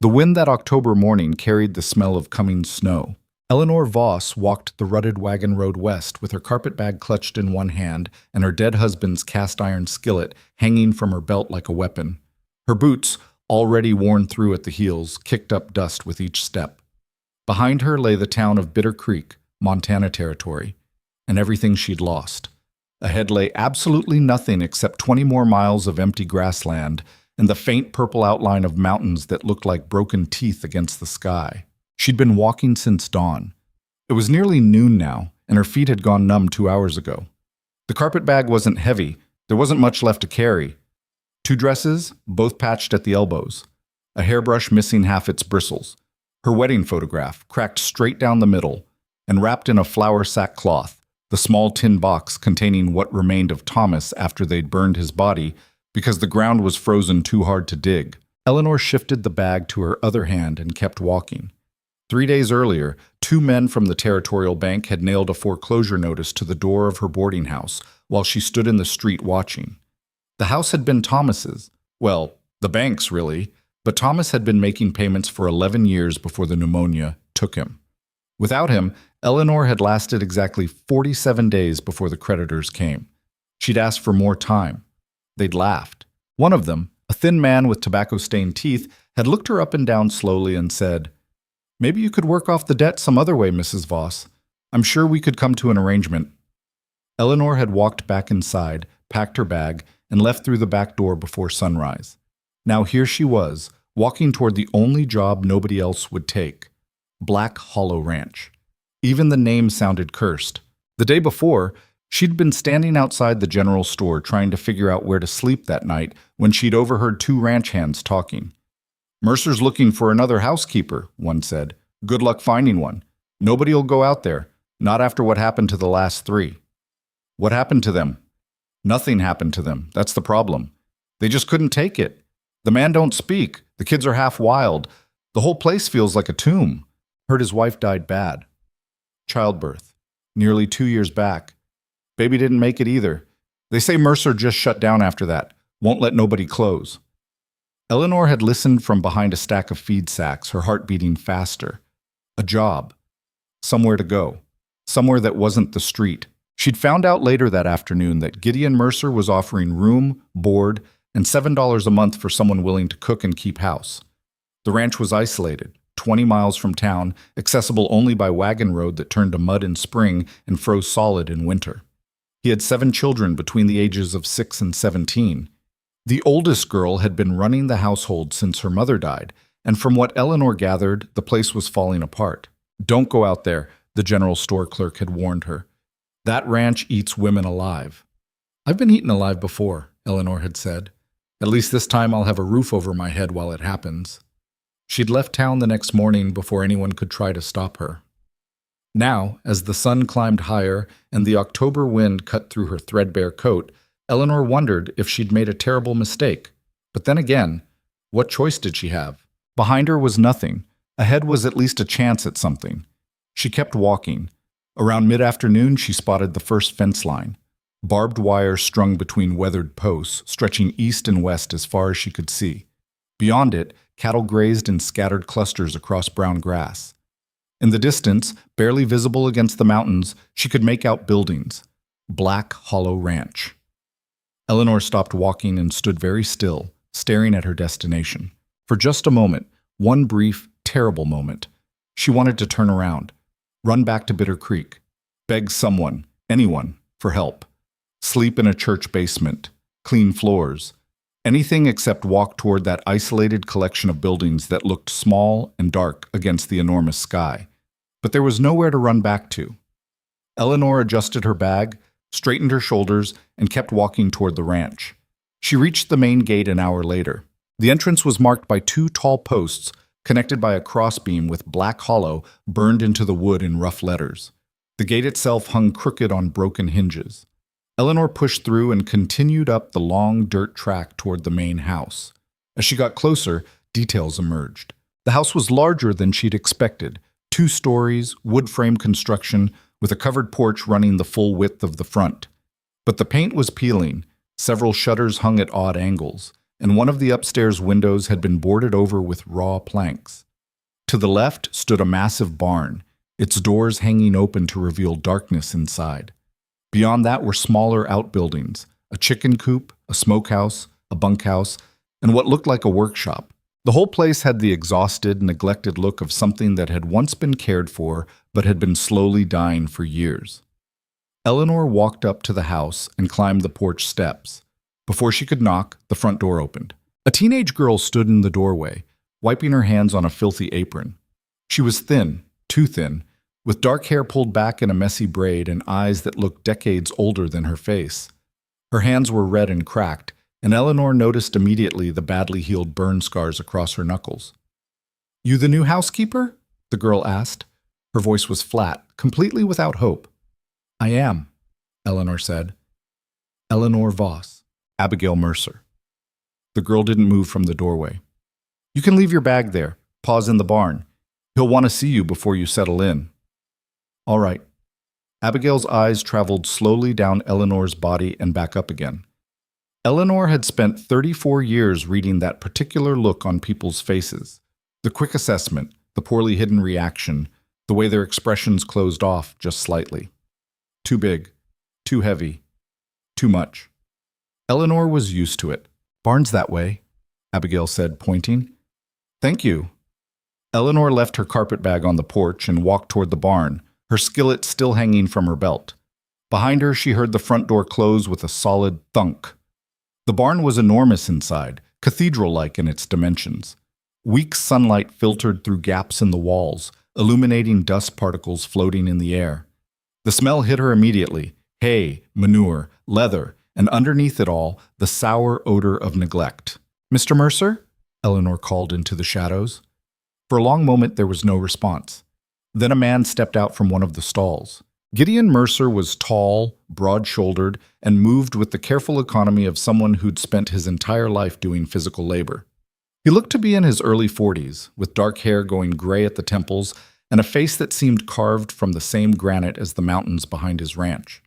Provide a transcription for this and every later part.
The wind that October morning carried the smell of coming snow. Eleanor Voss walked the rutted wagon road west with her carpet bag clutched in one hand and her dead husband's cast iron skillet hanging from her belt like a weapon. Her boots, already worn through at the heels, kicked up dust with each step. Behind her lay the town of Bitter Creek, Montana Territory, and everything she'd lost. Ahead lay absolutely nothing except 20 more miles of empty grassland and the faint purple outline of mountains that looked like broken teeth against the sky. She'd been walking since dawn. It was nearly noon now, and her feet had gone numb 2 hours ago. The carpet bag wasn't heavy. There wasn't much left to carry. 2 dresses, both patched at the elbows. A hairbrush missing half its bristles. Her wedding photograph, cracked straight down the middle, and wrapped in a flour sack cloth, the small tin box containing what remained of Thomas after they'd burned his body because the ground was frozen too hard to dig. Eleanor shifted the bag to her other hand and kept walking. 3 days earlier, 2 men from the Territorial Bank had nailed a foreclosure notice to the door of her boarding house while she stood in the street watching. The house had been Thomas's. Well, the bank's really, but Thomas had been making payments for 11 years before the pneumonia took him. Without him, Eleanor had lasted exactly 47 days before the creditors came. She'd asked for more time. They'd laughed. One of them, a thin man with tobacco-stained teeth, had looked her up and down slowly and said, "Maybe you could work off the debt some other way, Mrs. Voss. I'm sure we could come to an arrangement." Eleanor had walked back inside, packed her bag, and left through the back door before sunrise. Now here she was, walking toward the only job nobody else would take. Black Hollow Ranch. Even the name sounded cursed. The day before, she'd been standing outside the general store trying to figure out where to sleep that night when she'd overheard 2 ranch hands talking. "Mercer's looking for another housekeeper," one said. "Good luck finding one. Nobody'll go out there, not after what happened to the last 3. "What happened to them?" "Nothing happened to them. That's the problem. They just couldn't take it. The man don't speak. The kids are half wild. The whole place feels like a tomb." Heard his wife died bad. Childbirth. Nearly 2 years back. Baby didn't make it either. They say Mercer just shut down after that. Won't let nobody close. Eleanor had listened from behind a stack of feed sacks, her heart beating faster. A job. Somewhere to go. Somewhere that wasn't the street. She'd found out later that afternoon that Gideon Mercer was offering room, board, and $7 a month for someone willing to cook and keep house. The ranch was isolated, 20 miles from town, accessible only by wagon road that turned to mud in spring and froze solid in winter. He had 7 children between the ages of 6 and 17. The oldest girl had been running the household since her mother died, and from what Eleanor gathered, the place was falling apart. "Don't go out there," the general store clerk had warned her. "That ranch eats women alive." "I've been eaten alive before," Eleanor had said. "At least this time I'll have a roof over my head while it happens." She'd left town the next morning before anyone could try to stop her. Now, as the sun climbed higher and the October wind cut through her threadbare coat, Eleanor wondered if she'd made a terrible mistake. But then again, what choice did she have? Behind her was nothing. Ahead was at least a chance at something. She kept walking. Around mid-afternoon, she spotted the first fence line. Barbed wire strung between weathered posts, stretching east and west as far as she could see. Beyond it, cattle grazed in scattered clusters across brown grass. In the distance, barely visible against the mountains, she could make out buildings. Black Hollow Ranch. Eleanor stopped walking and stood very still, staring at her destination. For just a moment, one brief, terrible moment, she wanted to turn around, run back to Bitter Creek, beg someone, anyone, for help, sleep in a church basement, clean floors, anything except walk toward that isolated collection of buildings that looked small and dark against the enormous sky. But there was nowhere to run back to. Eleanor adjusted her bag, straightened her shoulders, and kept walking toward the ranch. She reached the main gate an hour later. The entrance was marked by 2 tall posts, connected by a crossbeam with Black Hollow burned into the wood in rough letters. The gate itself hung crooked on broken hinges. Eleanor pushed through and continued up the long dirt track toward the main house. As she got closer, details emerged. The house was larger than she'd expected. 2 stories, wood frame construction, with a covered porch running the full width of the front. But the paint was peeling. Several shutters hung at odd angles. and one of the upstairs windows had been boarded over with raw planks. To the left stood a massive barn, its doors hanging open to reveal darkness inside. Beyond that were smaller outbuildings, a chicken coop, a smokehouse, a bunkhouse, and what looked like a workshop. The whole place had the exhausted, neglected look of something that had once been cared for but had been slowly dying for years. Eleanor walked up to the house and climbed the porch steps. Before she could knock, the front door opened. A teenage girl stood in the doorway, wiping her hands on a filthy apron. She was thin, too thin, with dark hair pulled back in a messy braid and eyes that looked decades older than her face. Her hands were red and cracked, and Eleanor noticed immediately the badly healed burn scars across her knuckles. "You the new housekeeper?" the girl asked. Her voice was flat, completely without hope. "I am," Eleanor said. "Eleanor Voss, Abigail Mercer." The girl didn't move from the doorway. "You can leave your bag there. Pa's in the barn. He'll want to see you before you settle in." "All right." Abigail's eyes traveled slowly down Eleanor's body and back up again. Eleanor had spent 34 years reading that particular look on people's faces. The quick assessment, the poorly hidden reaction, the way their expressions closed off just slightly. Too big, too heavy, too much. Eleanor was used to it. "Barn's that way," Abigail said, pointing. "Thank you." Eleanor left her carpet bag on the porch and walked toward the barn, her skillet still hanging from her belt. Behind her, she heard the front door close with a solid thunk. The barn was enormous inside, cathedral-like in its dimensions. Weak sunlight filtered through gaps in the walls, illuminating dust particles floating in the air. The smell hit her immediately: hay, manure, leather, and underneath it all, the sour odor of neglect. "Mr. Mercer?" Eleanor called into the shadows. For a long moment there was no response. Then a man stepped out from one of the stalls. Gideon Mercer was tall, broad-shouldered, and moved with the careful economy of someone who'd spent his entire life doing physical labor. He looked to be in his early 40s, with dark hair going gray at the temples and a face that seemed carved from the same granite as the mountains behind his ranch.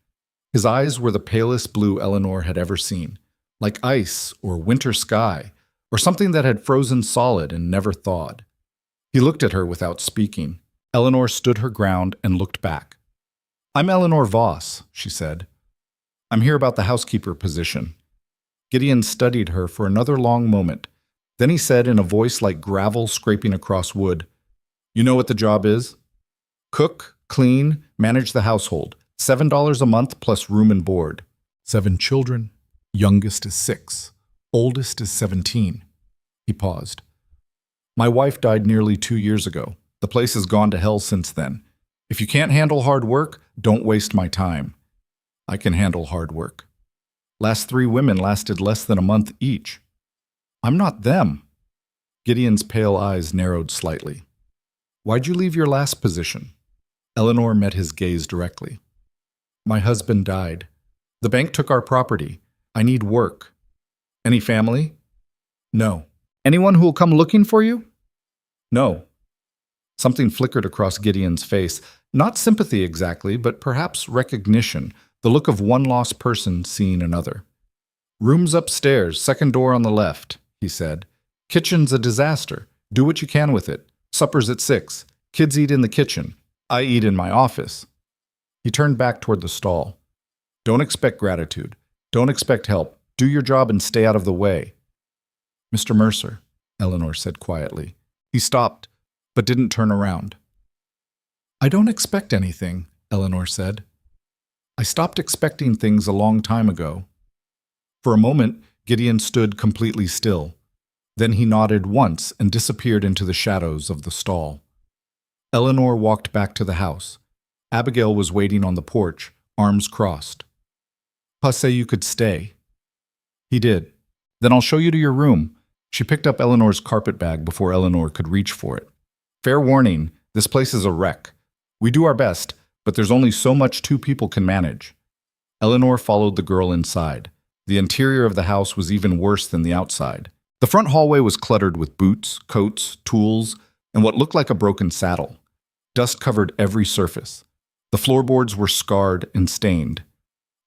His eyes were the palest blue Eleanor had ever seen, like ice or winter sky, or something that had frozen solid and never thawed. He looked at her without speaking. Eleanor stood her ground and looked back. "I'm Eleanor Voss," she said. "I'm here about the housekeeper position." Gideon studied her for another long moment. Then he said in a voice like gravel scraping across wood, "You know what the job is? Cook, clean, manage the household. $7 a month plus room and board. 7 children. Youngest is 6. Oldest is 17. He paused. "My wife died nearly 2 years ago. The place has gone to hell since then. If you can't handle hard work, don't waste my time. I can handle hard work. Last 3 women lasted less than a month each. I'm not them." Gideon's pale eyes narrowed slightly. "Why'd you leave your last position?" Eleanor met his gaze directly. "My husband died. The bank took our property. I need work." "Any family?" "No." "Anyone who will come looking for you?" "No." Something flickered across Gideon's face. Not sympathy exactly, but perhaps recognition, the look of one lost person seeing another. "Room's upstairs, second door on the left," he said. "Kitchen's a disaster. Do what you can with it. Supper's at 6. Kids eat in the kitchen. I eat in my office." He turned back toward the stall. "Don't expect gratitude. Don't expect help. Do your job and stay out of the way." "Mr. Mercer," Eleanor said quietly. He stopped, but didn't turn around. "I don't expect anything," Eleanor said. "I stopped expecting things a long time ago." For a moment, Gideon stood completely still. Then he nodded once and disappeared into the shadows of the stall. Eleanor walked back to the house. Abigail was waiting on the porch, arms crossed. "Pa say you could stay." He did. "Then I'll show you to your room." She picked up Eleanor's carpet bag before Eleanor could reach for it. "Fair warning, this place is a wreck. We do our best, but there's only so much 2 people can manage." Eleanor followed the girl inside. The interior of the house was even worse than the outside. The front hallway was cluttered with boots, coats, tools, and what looked like a broken saddle. Dust covered every surface. The floorboards were scarred and stained.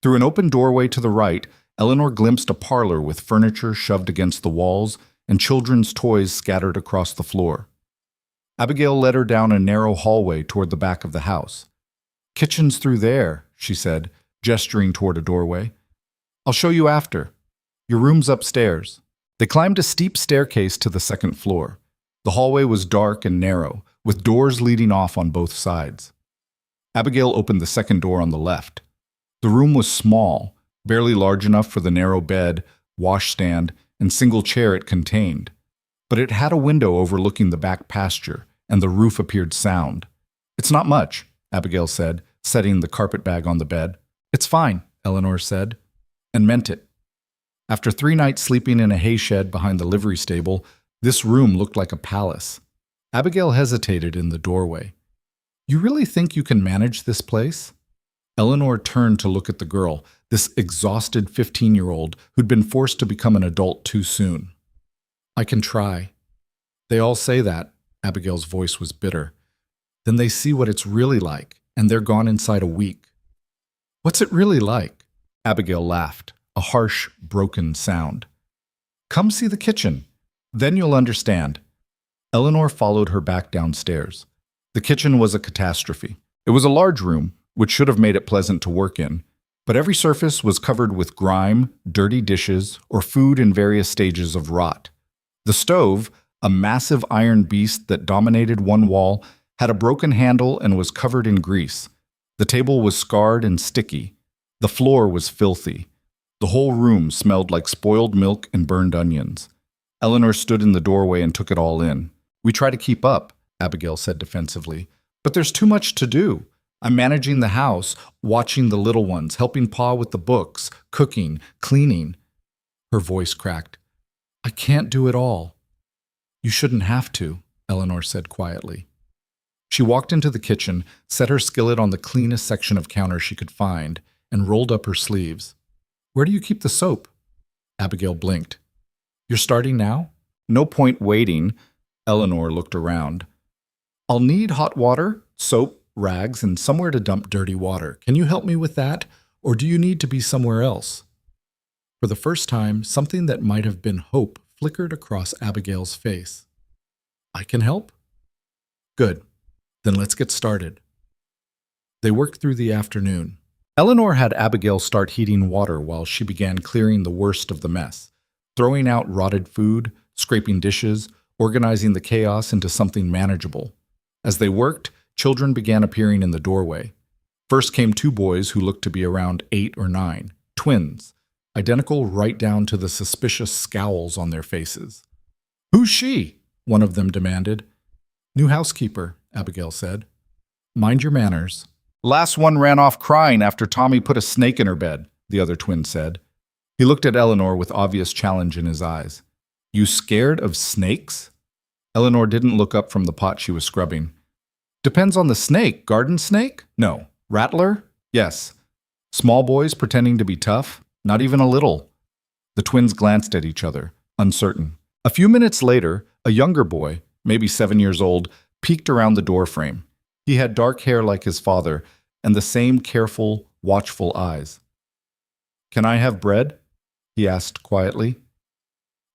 Through an open doorway to the right, Eleanor glimpsed a parlor with furniture shoved against the walls and children's toys scattered across the floor. Abigail led her down a narrow hallway toward the back of the house. "Kitchen's through there," she said, gesturing toward a doorway. "I'll show you after. Your room's upstairs." They climbed a steep staircase to the second floor. The hallway was dark and narrow, with doors leading off on both sides. Abigail opened the second door on the left. The room was small, barely large enough for the narrow bed, washstand, and single chair it contained. But it had a window overlooking the back pasture, and the roof appeared sound. "It's not much," Abigail said, setting the carpetbag on the bed. "It's fine," Eleanor said, and meant it. After 3 nights sleeping in a hay shed behind the livery stable, this room looked like a palace. Abigail hesitated in the doorway. "You really think you can manage this place?" Eleanor turned to look at the girl, this exhausted 15-year-old who'd been forced to become an adult too soon. "I can try." "They all say that," Abigail's voice was bitter. "Then they see what it's really like, and they're gone inside a week." "What's it really like?" Abigail laughed, a harsh, broken sound. "Come see the kitchen. Then you'll understand." Eleanor followed her back downstairs. The kitchen was a catastrophe. It was a large room, which should have made it pleasant to work in, but every surface was covered with grime, dirty dishes, or food in various stages of rot. The stove, a massive iron beast that dominated one wall, had a broken handle and was covered in grease. The table was scarred and sticky. The floor was filthy. The whole room smelled like spoiled milk and burned onions. Eleanor stood in the doorway and took it all in. "We try to keep up," Abigail said defensively, "but there's too much to do. I'm managing the house, watching the little ones, helping Pa with the books, cooking, cleaning." Her voice cracked. "I can't do it all." "You shouldn't have to," Eleanor said quietly. She walked into the kitchen, set her skillet on the cleanest section of counter she could find, and rolled up her sleeves. "Where do you keep the soap?" Abigail blinked. "You're starting now?" "No point waiting." Eleanor looked around. "I'll need hot water, soap, rags, and somewhere to dump dirty water. Can you help me with that, or do you need to be somewhere else?" For the first time, something that might have been hope flickered across Abigail's face. "I can help?" "Good. Then let's get started." They worked through the afternoon. Eleanor had Abigail start heating water while she began clearing the worst of the mess, throwing out rotted food, scraping dishes, organizing the chaos into something manageable. As they worked, children began appearing in the doorway. First came 2 boys who looked to be around 8 or 9, twins, identical right down to the suspicious scowls on their faces. "Who's she?" one of them demanded. "New housekeeper," Abigail said. "Mind your manners." "Last one ran off crying after Tommy put a snake in her bed," the other twin said. He looked at Eleanor with obvious challenge in his eyes. "You scared of snakes?" Eleanor didn't look up from the pot she was scrubbing. "Depends on the snake. Garden snake? No. Rattler? Yes. Small boys pretending to be tough? Not even a little." The twins glanced at each other, uncertain. A few minutes later, a younger boy, maybe 7 years old, peeked around the doorframe. He had dark hair like his father and the same careful, watchful eyes. "Can I have bread?" he asked quietly.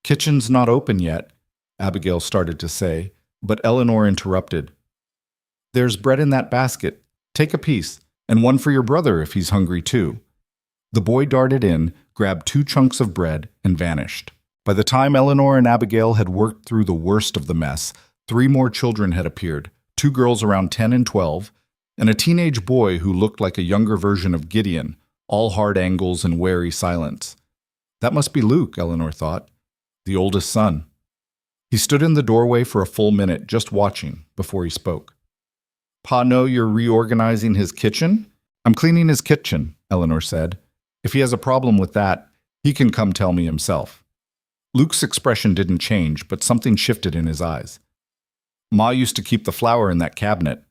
"Kitchen's not open yet," Abigail started to say, but Eleanor interrupted. "There's bread in that basket. Take a piece, and one for your brother if he's hungry too." The boy darted in, grabbed 2 chunks of bread, and vanished. By the time Eleanor and Abigail had worked through the worst of the mess, 3 more children had appeared, 2 girls around 10 and 12, and a teenage boy who looked like a younger version of Gideon, all hard angles and wary silence. That must be Luke, Eleanor thought, the oldest son. He stood in the doorway for a full minute, just watching, before he spoke. "Pa know you're reorganizing his kitchen?" "I'm cleaning his kitchen," Eleanor said. "If he has a problem with that, he can come tell me himself." Luke's expression didn't change, but something shifted in his eyes. "Ma used to keep the flour in that cabinet."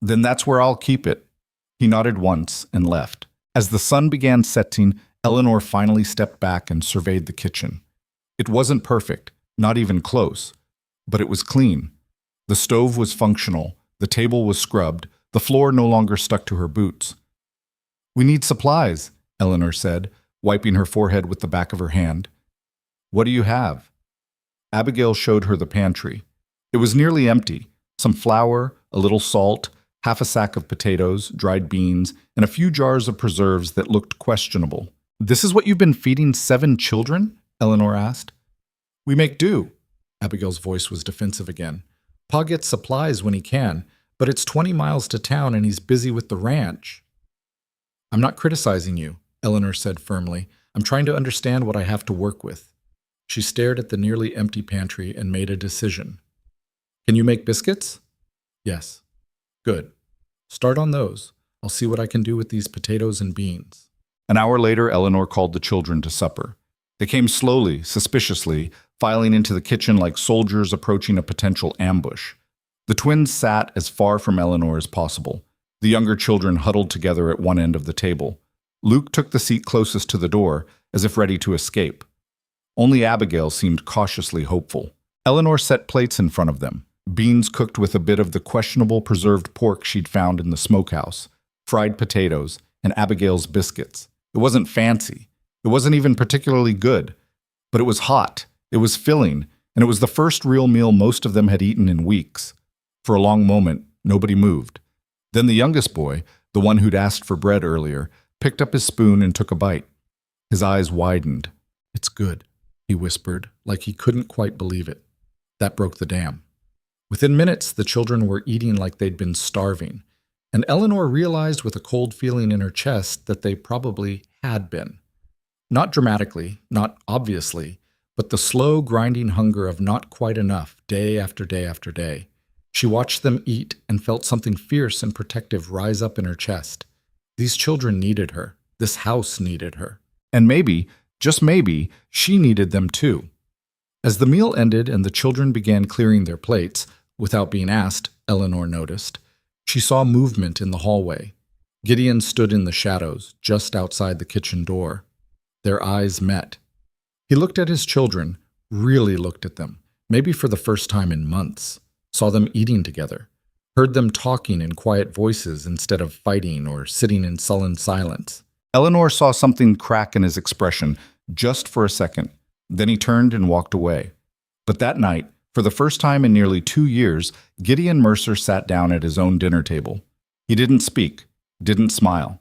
"Then that's where I'll keep it." He nodded once and left. As the sun began setting, Eleanor finally stepped back and surveyed the kitchen. It wasn't perfect, not even close, but it was clean. The stove was functional, the table was scrubbed, the floor no longer stuck to her boots. "We need supplies," Eleanor said, wiping her forehead with the back of her hand. "What do you have?" Abigail showed her the pantry. It was nearly empty. Some flour, a little salt, half a sack of potatoes, dried beans, and a few jars of preserves that looked questionable. "This is what you've been feeding 7 children?" Eleanor asked. "We make do." Abigail's voice was defensive again. "Pa gets supplies when he can, but it's 20 miles to town and he's busy with the ranch." "I'm not criticizing you," Eleanor said firmly. "I'm trying to understand what I have to work with." She stared at the nearly empty pantry and made a decision. "Can you make biscuits?" "Yes." "Good. Start on those. I'll see what I can do with these potatoes and beans." An hour later, Eleanor called the children to supper. They came slowly, suspiciously, filing into the kitchen like soldiers approaching a potential ambush. The twins sat as far from Eleanor as possible. The younger children huddled together at one end of the table. Luke took the seat closest to the door, as if ready to escape. Only Abigail seemed cautiously hopeful. Eleanor set plates in front of them, beans cooked with a bit of the questionable preserved pork she'd found in the smokehouse, fried potatoes, and Abigail's biscuits. It wasn't fancy. It wasn't even particularly good. But it was hot, it was filling, and it was the first real meal most of them had eaten in weeks. For a long moment, nobody moved. Then the youngest boy, the one who'd asked for bread earlier, picked up his spoon and took a bite. His eyes widened. "It's good," he whispered, like he couldn't quite believe it. That broke the dam. Within minutes, the children were eating like they'd been starving, and Eleanor realized with a cold feeling in her chest that they probably had been. Not dramatically, not obviously, but the slow, grinding hunger of not quite enough, day after day after day. She watched them eat and felt something fierce and protective rise up in her chest. These children needed her. This house needed her. And maybe, just maybe, she needed them too. As the meal ended and the children began clearing their plates, without being asked, Eleanor noticed, she saw movement in the hallway. Gideon stood in the shadows, just outside the kitchen door. Their eyes met. He looked at his children, really looked at them, maybe for the first time in months, saw them eating together, heard them talking in quiet voices instead of fighting or sitting in sullen silence. Eleanor saw something crack in his expression, just for a second. Then he turned and walked away. But that night, for the first time in nearly 2 years, Gideon Mercer sat down at his own dinner table. He didn't speak, didn't smile,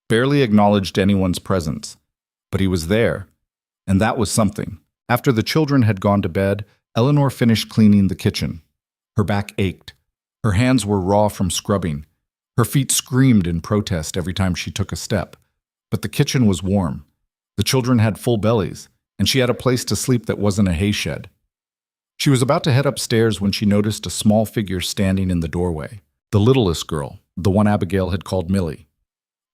barely acknowledged anyone's presence. But he was there, and that was something. After the children had gone to bed, Eleanor finished cleaning the kitchen. Her back ached. Her hands were raw from scrubbing. Her feet screamed in protest every time she took a step. But the kitchen was warm. The children had full bellies, and she had a place to sleep that wasn't a hay shed. She was about to head upstairs when she noticed a small figure standing in the doorway. The littlest girl, the one Abigail had called Millie.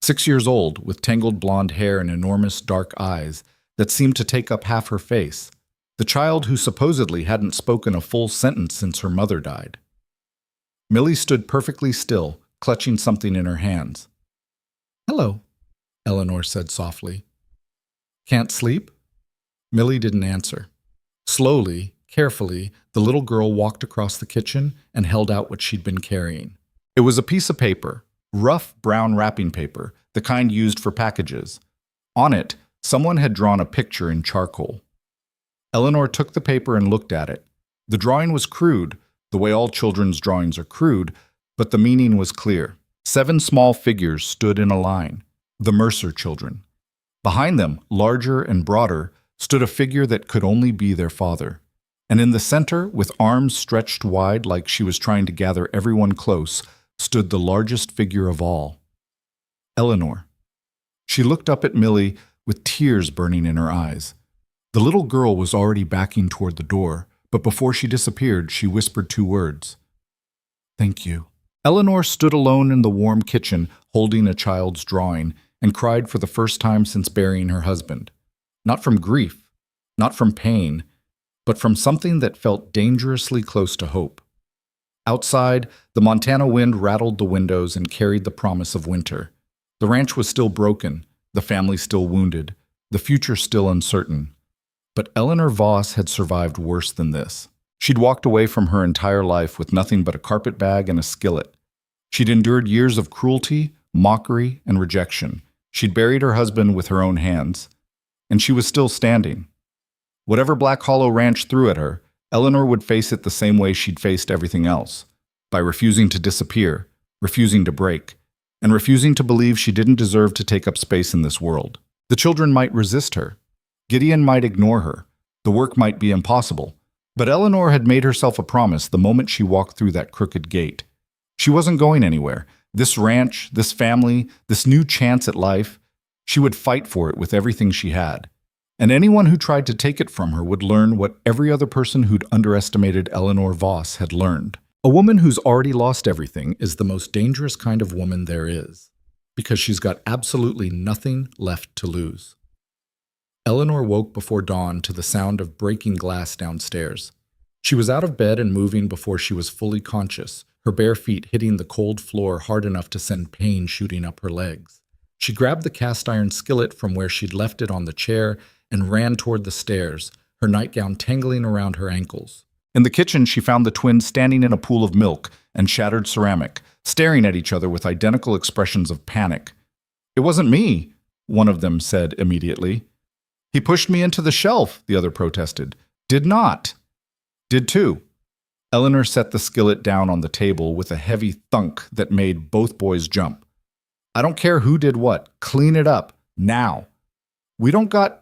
6 years old, with tangled blonde hair and enormous dark eyes that seemed to take up half her face. The child who supposedly hadn't spoken a full sentence since her mother died. Millie stood perfectly still, clutching something in her hands. "Hello," Eleanor said softly. "Can't sleep?" Millie didn't answer. Slowly, carefully, the little girl walked across the kitchen and held out what she'd been carrying. It was a piece of paper, rough brown wrapping paper, the kind used for packages. On it, someone had drawn a picture in charcoal. Eleanor took the paper and looked at it. The drawing was crude, the way all children's drawings are crude, but the meaning was clear. 7 small figures stood in a line, the Mercer children. Behind them, larger and broader, stood a figure that could only be their father. And in the center, with arms stretched wide like she was trying to gather everyone close, stood the largest figure of all. Eleanor. She looked up at Millie with tears burning in her eyes. The little girl was already backing toward the door, but before she disappeared, she whispered 2 words. "Thank you." Eleanor stood alone in the warm kitchen, holding a child's drawing, and cried for the first time since burying her husband. Not from grief, not from pain, but from something that felt dangerously close to hope. Outside, the Montana wind rattled the windows and carried the promise of winter. The ranch was still broken, the family still wounded, the future still uncertain. But Eleanor Voss had survived worse than this. She'd walked away from her entire life with nothing but a carpet bag and a skillet. She'd endured years of cruelty, mockery, and rejection. She'd buried her husband with her own hands. and she was still standing. Whatever Black Hollow Ranch threw at her, Eleanor would face it the same way she'd faced everything else, by refusing to disappear, refusing to break, and refusing to believe she didn't deserve to take up space in this world. The children might resist her. Gideon might ignore her. The work might be impossible. But Eleanor had made herself a promise the moment she walked through that crooked gate. She wasn't going anywhere. This ranch, this family, this new chance at life, she would fight for it with everything she had. And anyone who tried to take it from her would learn what every other person who'd underestimated Eleanor Voss had learned. A woman who's already lost everything is the most dangerous kind of woman there is, because she's got absolutely nothing left to lose. Eleanor woke before dawn to the sound of breaking glass downstairs. She was out of bed and moving before she was fully conscious, her bare feet hitting the cold floor hard enough to send pain shooting up her legs. She grabbed the cast iron skillet from where she'd left it on the chair and ran toward the stairs, her nightgown tangling around her ankles. In the kitchen, she found the twins standing in a pool of milk and shattered ceramic, staring at each other with identical expressions of panic. "It wasn't me," one of them said immediately. "He pushed me into the shelf," the other protested. "Did not." "Did too." Eleanor set the skillet down on the table with a heavy thunk that made both boys jump. "I don't care who did what. Clean it up. Now." "We don't got...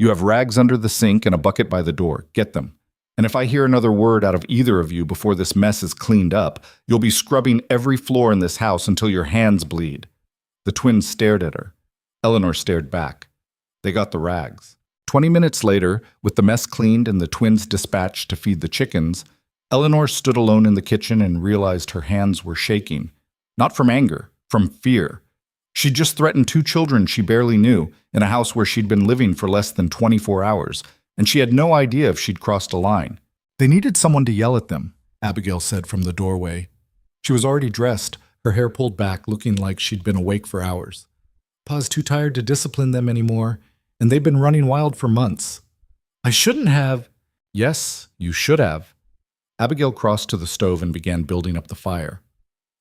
You have rags under the sink and a bucket by the door. Get them. And if I hear another word out of either of you before this mess is cleaned up, you'll be scrubbing every floor in this house until your hands bleed." The twins stared at her. Eleanor stared back. They got the rags. 20 minutes later, with the mess cleaned and the twins dispatched to feed the chickens, Eleanor stood alone in the kitchen and realized her hands were shaking. Not from anger, from fear. She'd just threatened 2 children she barely knew in a house where she'd been living for less than 24 hours, and she had no idea if she'd crossed a line. "They needed someone to yell at them," Abigail said from the doorway. She was already dressed, her hair pulled back, looking like she'd been awake for hours. "Pa's too tired to discipline them anymore, and they've been running wild for months." "I shouldn't have." "Yes, you should have." Abigail crossed to the stove and began building up the fire.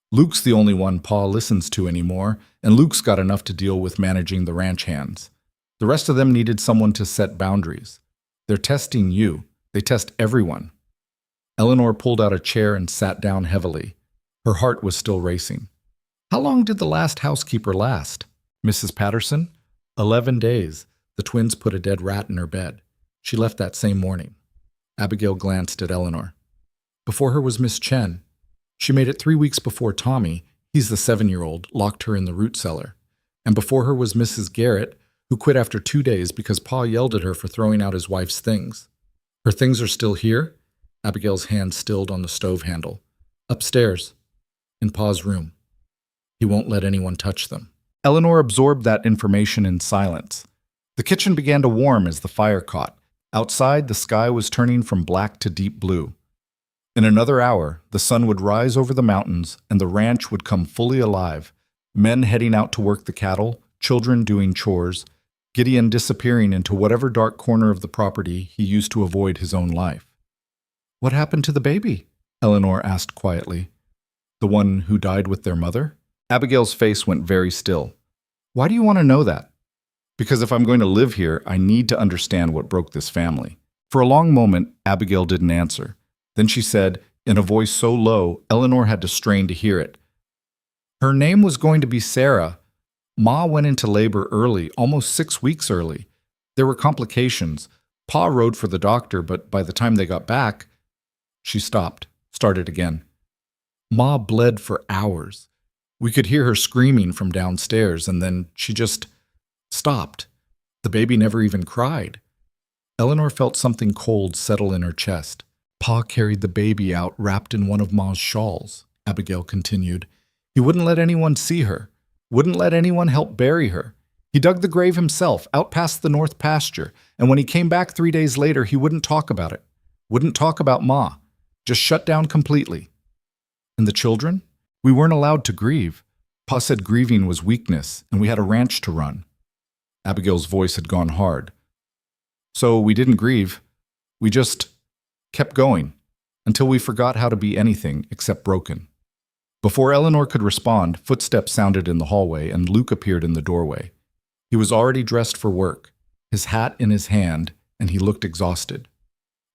Luke's the only one Pa listens to anymore, and Luke's got enough to deal with managing the ranch hands. The rest of them needed someone to set boundaries. They're testing you. They test everyone. Eleanor pulled out a chair and sat down heavily. Her heart was still racing. "How long did the last housekeeper last?" "Mrs. Patterson?" 11 days. The twins put a dead rat in her bed. She left that same morning. Abigail glanced at Eleanor. Before her was Miss Chen. She made it 3 weeks before Tommy, he's the 7-year-old, locked her in the root cellar. And before her was Mrs. Garrett, who quit after 2 days because Pa yelled at her for throwing out his wife's things. "Her things are still here?" Abigail's hand stilled on the stove handle. "Upstairs, in Pa's room. He won't let anyone touch them." Eleanor absorbed that information in silence. The kitchen began to warm as the fire caught. Outside, the sky was turning from black to deep blue. In another hour, the sun would rise over the mountains and the ranch would come fully alive, men heading out to work the cattle, children doing chores, Gideon disappearing into whatever dark corner of the property he used to avoid his own life. "What happened to the baby?" Eleanor asked quietly. "The one who died with their mother?" Abigail's face went very still. "Why do you want to know that?" "Because if I'm going to live here, I need to understand what broke this family." For a long moment, Abigail didn't answer. Then she said, in a voice so low, Eleanor had to strain to hear it. "Her name was going to be Sarah. Ma went into labor early, almost 6 weeks early. There were complications. Pa rode for the doctor, but by the time they got back..." She stopped, started again. "Ma bled for hours. We could hear her screaming from downstairs, and then she just stopped. The baby never even cried." Eleanor felt something cold settle in her chest. "Pa carried the baby out wrapped in one of Ma's shawls," Abigail continued. "He wouldn't let anyone see her, wouldn't let anyone help bury her. He dug the grave himself, out past the north pasture, and when he came back 3 days later, he wouldn't talk about it, wouldn't talk about Ma, just shut down completely." "And the children? We weren't allowed to grieve. Pa said grieving was weakness, and we had a ranch to run." Abigail's voice had gone hard. "So we didn't grieve. We just kept going until we forgot how to be anything except broken. Before Eleanor could respond, footsteps sounded in the hallway and Luke appeared in the doorway. He was already dressed for work, his hat in his hand, and he looked exhausted.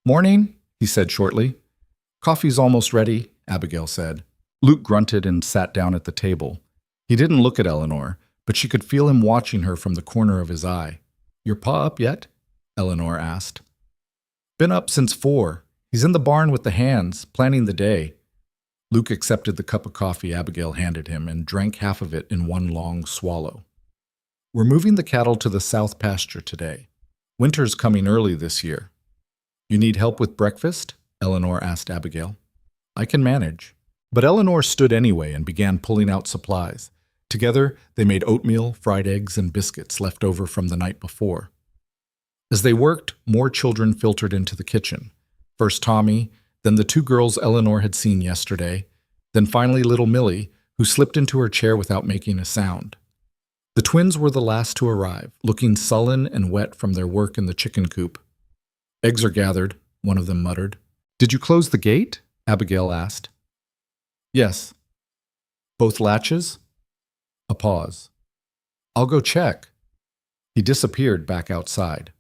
"Morning," he said shortly. "Coffee's almost ready," Abigail said. Luke grunted and sat down at the table. He didn't look at Eleanor, but she could feel him watching her from the corner of his eye. "Your pa up yet?" Eleanor asked. "Been up since 4. He's in the barn with the hands, planning the day." Luke accepted the cup of coffee Abigail handed him and drank half of it in one long swallow. "We're moving the cattle to the south pasture today. Winter's coming early this year." "You need help with breakfast?" Eleanor asked Abigail. "I can manage." But Eleanor stood anyway and began pulling out supplies. Together, they made oatmeal, fried eggs, and biscuits left over from the night before. As they worked, more children filtered into the kitchen. First Tommy, then the 2 girls Eleanor had seen yesterday, then finally little Millie, who slipped into her chair without making a sound. The twins were the last to arrive, looking sullen and wet from their work in the chicken coop. "Eggs are gathered," one of them muttered. "Did you close the gate?" Abigail asked. "Yes." "Both latches?" A pause. "I'll go check." He disappeared back outside.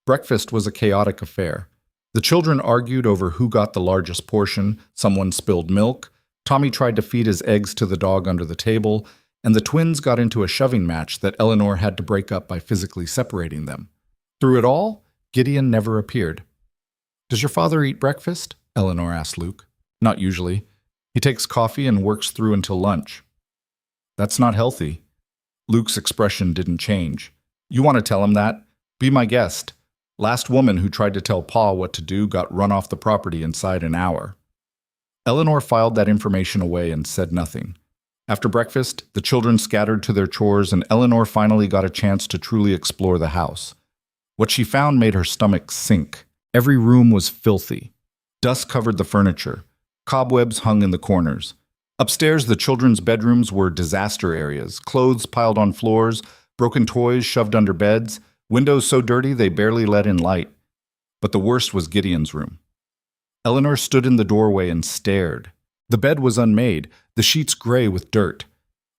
Breakfast was a chaotic affair. The children argued over who got the largest portion, someone spilled milk, Tommy tried to feed his eggs to the dog under the table, and the twins got into a shoving match that Eleanor had to break up by physically separating them. Through it all, Gideon never appeared. "Does your father eat breakfast?" Eleanor asked Luke. "Not usually. He takes coffee and works through until lunch." "That's not healthy." Luke's expression didn't change. "You want to tell him that? Be my guest. Last woman who tried to tell Pa what to do got run off the property inside an hour." Eleanor filed that information away and said nothing. After breakfast, the children scattered to their chores and Eleanor finally got a chance to truly explore the house. What she found made her stomach sink. Every room was filthy. Dust covered the furniture. Cobwebs hung in the corners. Upstairs, the children's bedrooms were disaster areas, clothes piled on floors, broken toys shoved under beds, windows so dirty they barely let in light. But the worst was Gideon's room. Eleanor stood in the doorway and stared. The bed was unmade, the sheets gray with dirt.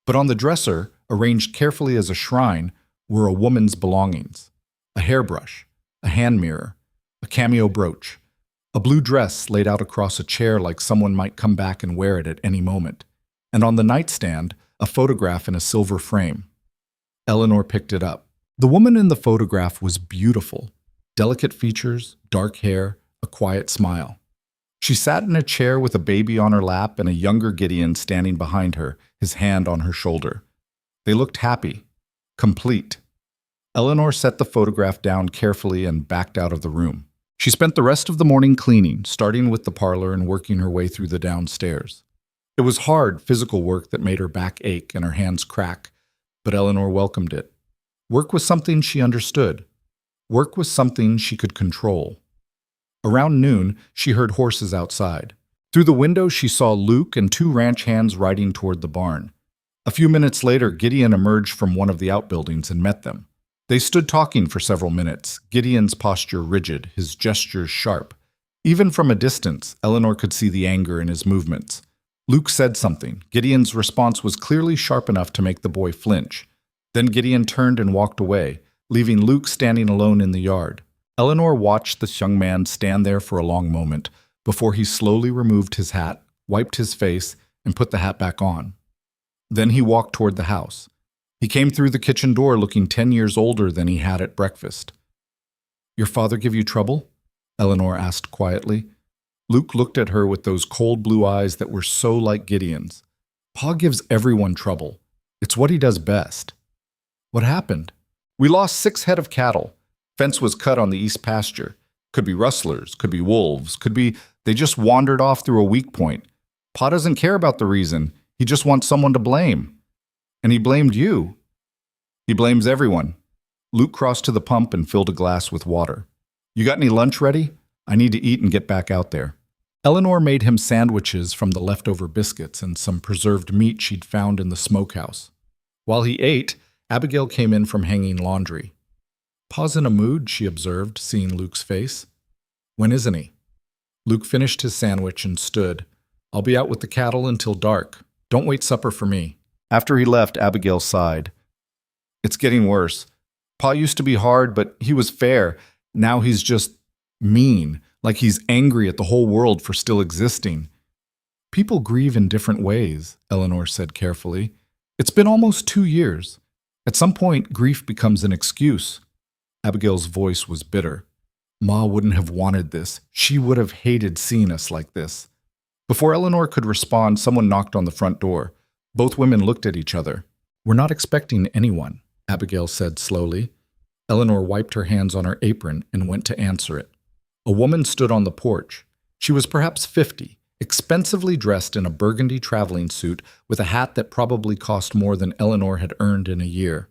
But on the dresser, arranged carefully as a shrine, were a woman's belongings. A hairbrush, a hand mirror, a cameo brooch, a blue dress laid out across a chair like someone might come back and wear it at any moment. And on the nightstand, a photograph in a silver frame. Eleanor picked it up. The woman in the photograph was beautiful. Delicate features, dark hair, a quiet smile. She sat in a chair with a baby on her lap and a younger Gideon standing behind her, his hand on her shoulder. They looked happy, complete. Eleanor set the photograph down carefully and backed out of the room. She spent the rest of the morning cleaning, starting with the parlor and working her way through the downstairs. It was hard, physical work that made her back ache and her hands crack, but Eleanor welcomed it. Work was something she understood. Work was something she could control. Around noon, she heard horses outside. Through the window, she saw Luke and 2 ranch hands riding toward the barn. A few minutes later, Gideon emerged from one of the outbuildings and met them. They stood talking for several minutes, Gideon's posture rigid, his gestures sharp. Even from a distance, Eleanor could see the anger in his movements. Luke said something. Gideon's response was clearly sharp enough to make the boy flinch. Then Gideon turned and walked away, leaving Luke standing alone in the yard. Eleanor watched this young man stand there for a long moment before he slowly removed his hat, wiped his face, and put the hat back on. Then he walked toward the house. He came through the kitchen door looking 10 years older than he had at breakfast. "Your father give you trouble?" Eleanor asked quietly. Luke looked at her with those cold blue eyes that were so like Gideon's. "Pa gives everyone trouble. It's what he does best." "What happened?" "We lost 6 head of cattle. Fence was cut on the east pasture. Could be rustlers, could be wolves, could be they just wandered off through a weak point. Pa doesn't care about the reason. He just wants someone to blame. And he blamed you." "He blames everyone." Luke crossed to the pump and filled a glass with water. "You got any lunch ready? I need to eat and get back out there." Eleanor made him sandwiches from the leftover biscuits and some preserved meat she'd found in the smokehouse. While he ate, Abigail came in from hanging laundry. "Pa's in a mood," she observed, seeing Luke's face. "When isn't he?" Luke finished his sandwich and stood. "I'll be out with the cattle until dark. Don't wait supper for me." After he left, Abigail sighed. "It's getting worse. Pa used to be hard, but he was fair. Now he's just mean, like he's angry at the whole world for still existing." "People grieve in different ways," Eleanor said carefully. "It's been almost 2 years. At some point, grief becomes an excuse." Abigail's voice was bitter. "Ma wouldn't have wanted this. She would have hated seeing us like this." Before Eleanor could respond, someone knocked on the front door. Both women looked at each other. "We're not expecting anyone," Abigail said slowly. Eleanor wiped her hands on her apron and went to answer it. A woman stood on the porch. She was perhaps 50, expensively dressed in a burgundy traveling suit with a hat that probably cost more than Eleanor had earned in a year.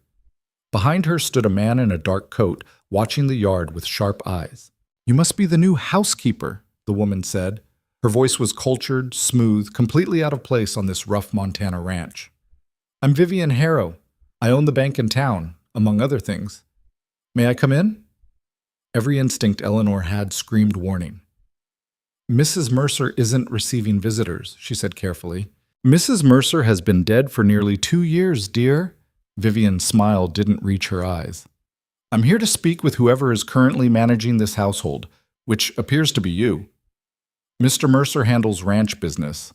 Behind her stood a man in a dark coat, watching the yard with sharp eyes. "You must be the new housekeeper," the woman said. Her voice was cultured, smooth, completely out of place on this rough Montana ranch. "I'm Vivian Harrow. I own the bank in town, among other things. May I come in?" Every instinct Eleanor had screamed warning. "Mrs. Mercer isn't receiving visitors," she said carefully. "Mrs. Mercer has been dead for nearly 2 years, dear." Vivian's smile didn't reach her eyes. "I'm here to speak with whoever is currently managing this household, which appears to be you. Mr. Mercer handles ranch business."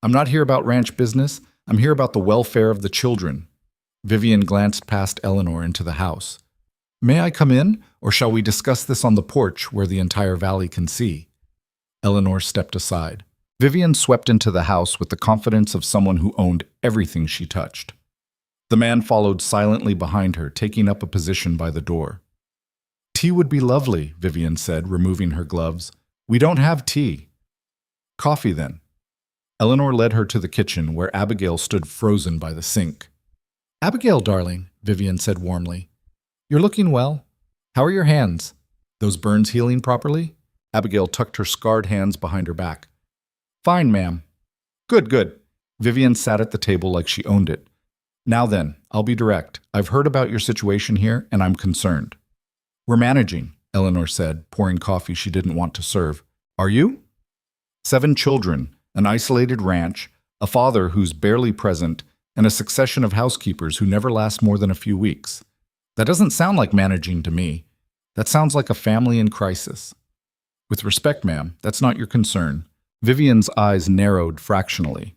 "I'm not here about ranch business. I'm here about the welfare of the children." Vivian glanced past Eleanor into the house. "May I come in, or shall we discuss this on the porch where the entire valley can see?" Eleanor stepped aside. Vivian swept into the house with the confidence of someone who owned everything she touched. The man followed silently behind her, taking up a position by the door. "Tea would be lovely," Vivian said, removing her gloves. "We don't have tea." "Coffee, then." Eleanor led her to the kitchen, where Abigail stood frozen by the sink. "Abigail, darling," Vivian said warmly. "You're looking well. How are your hands? Those burns healing properly?" Abigail tucked her scarred hands behind her back. "Fine, ma'am." "Good, good." Vivian sat at the table like she owned it. "Now then, I'll be direct. I've heard about your situation here, and I'm concerned." "We're managing," Eleanor said, pouring coffee she didn't want to serve. "Are you?" 7 children, an isolated ranch, a father who's barely present, and a succession of housekeepers who never last more than a few weeks. That doesn't sound like managing to me. That sounds like a family in crisis. "With respect, ma'am, that's not your concern." Vivian's eyes narrowed fractionally.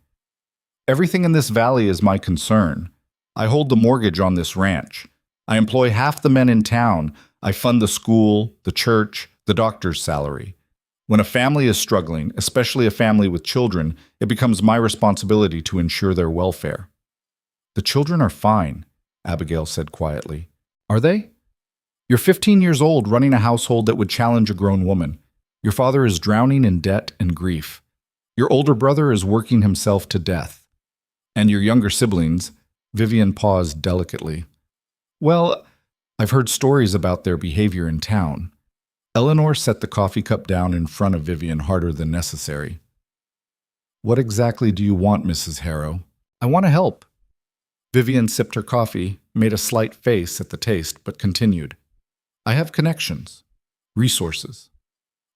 "Everything in this valley is my concern. I hold the mortgage on this ranch. I employ half the men in town. I fund the school, the church, the doctor's salary. When a family is struggling, especially a family with children, it becomes my responsibility to ensure their welfare." "The children are fine," Abigail said quietly. "Are they?" "You're 15 years old running a household that would challenge a grown woman. Your father is drowning in debt and grief. Your older brother is working himself to death. And your younger siblings," Vivian paused delicately. "Well, I've heard stories about their behavior in town." Eleanor set the coffee cup down in front of Vivian harder than necessary. "What exactly do you want, Mrs. Harrow?" "I want to help." Vivian sipped her coffee, made a slight face at the taste, but continued. "I have connections, resources.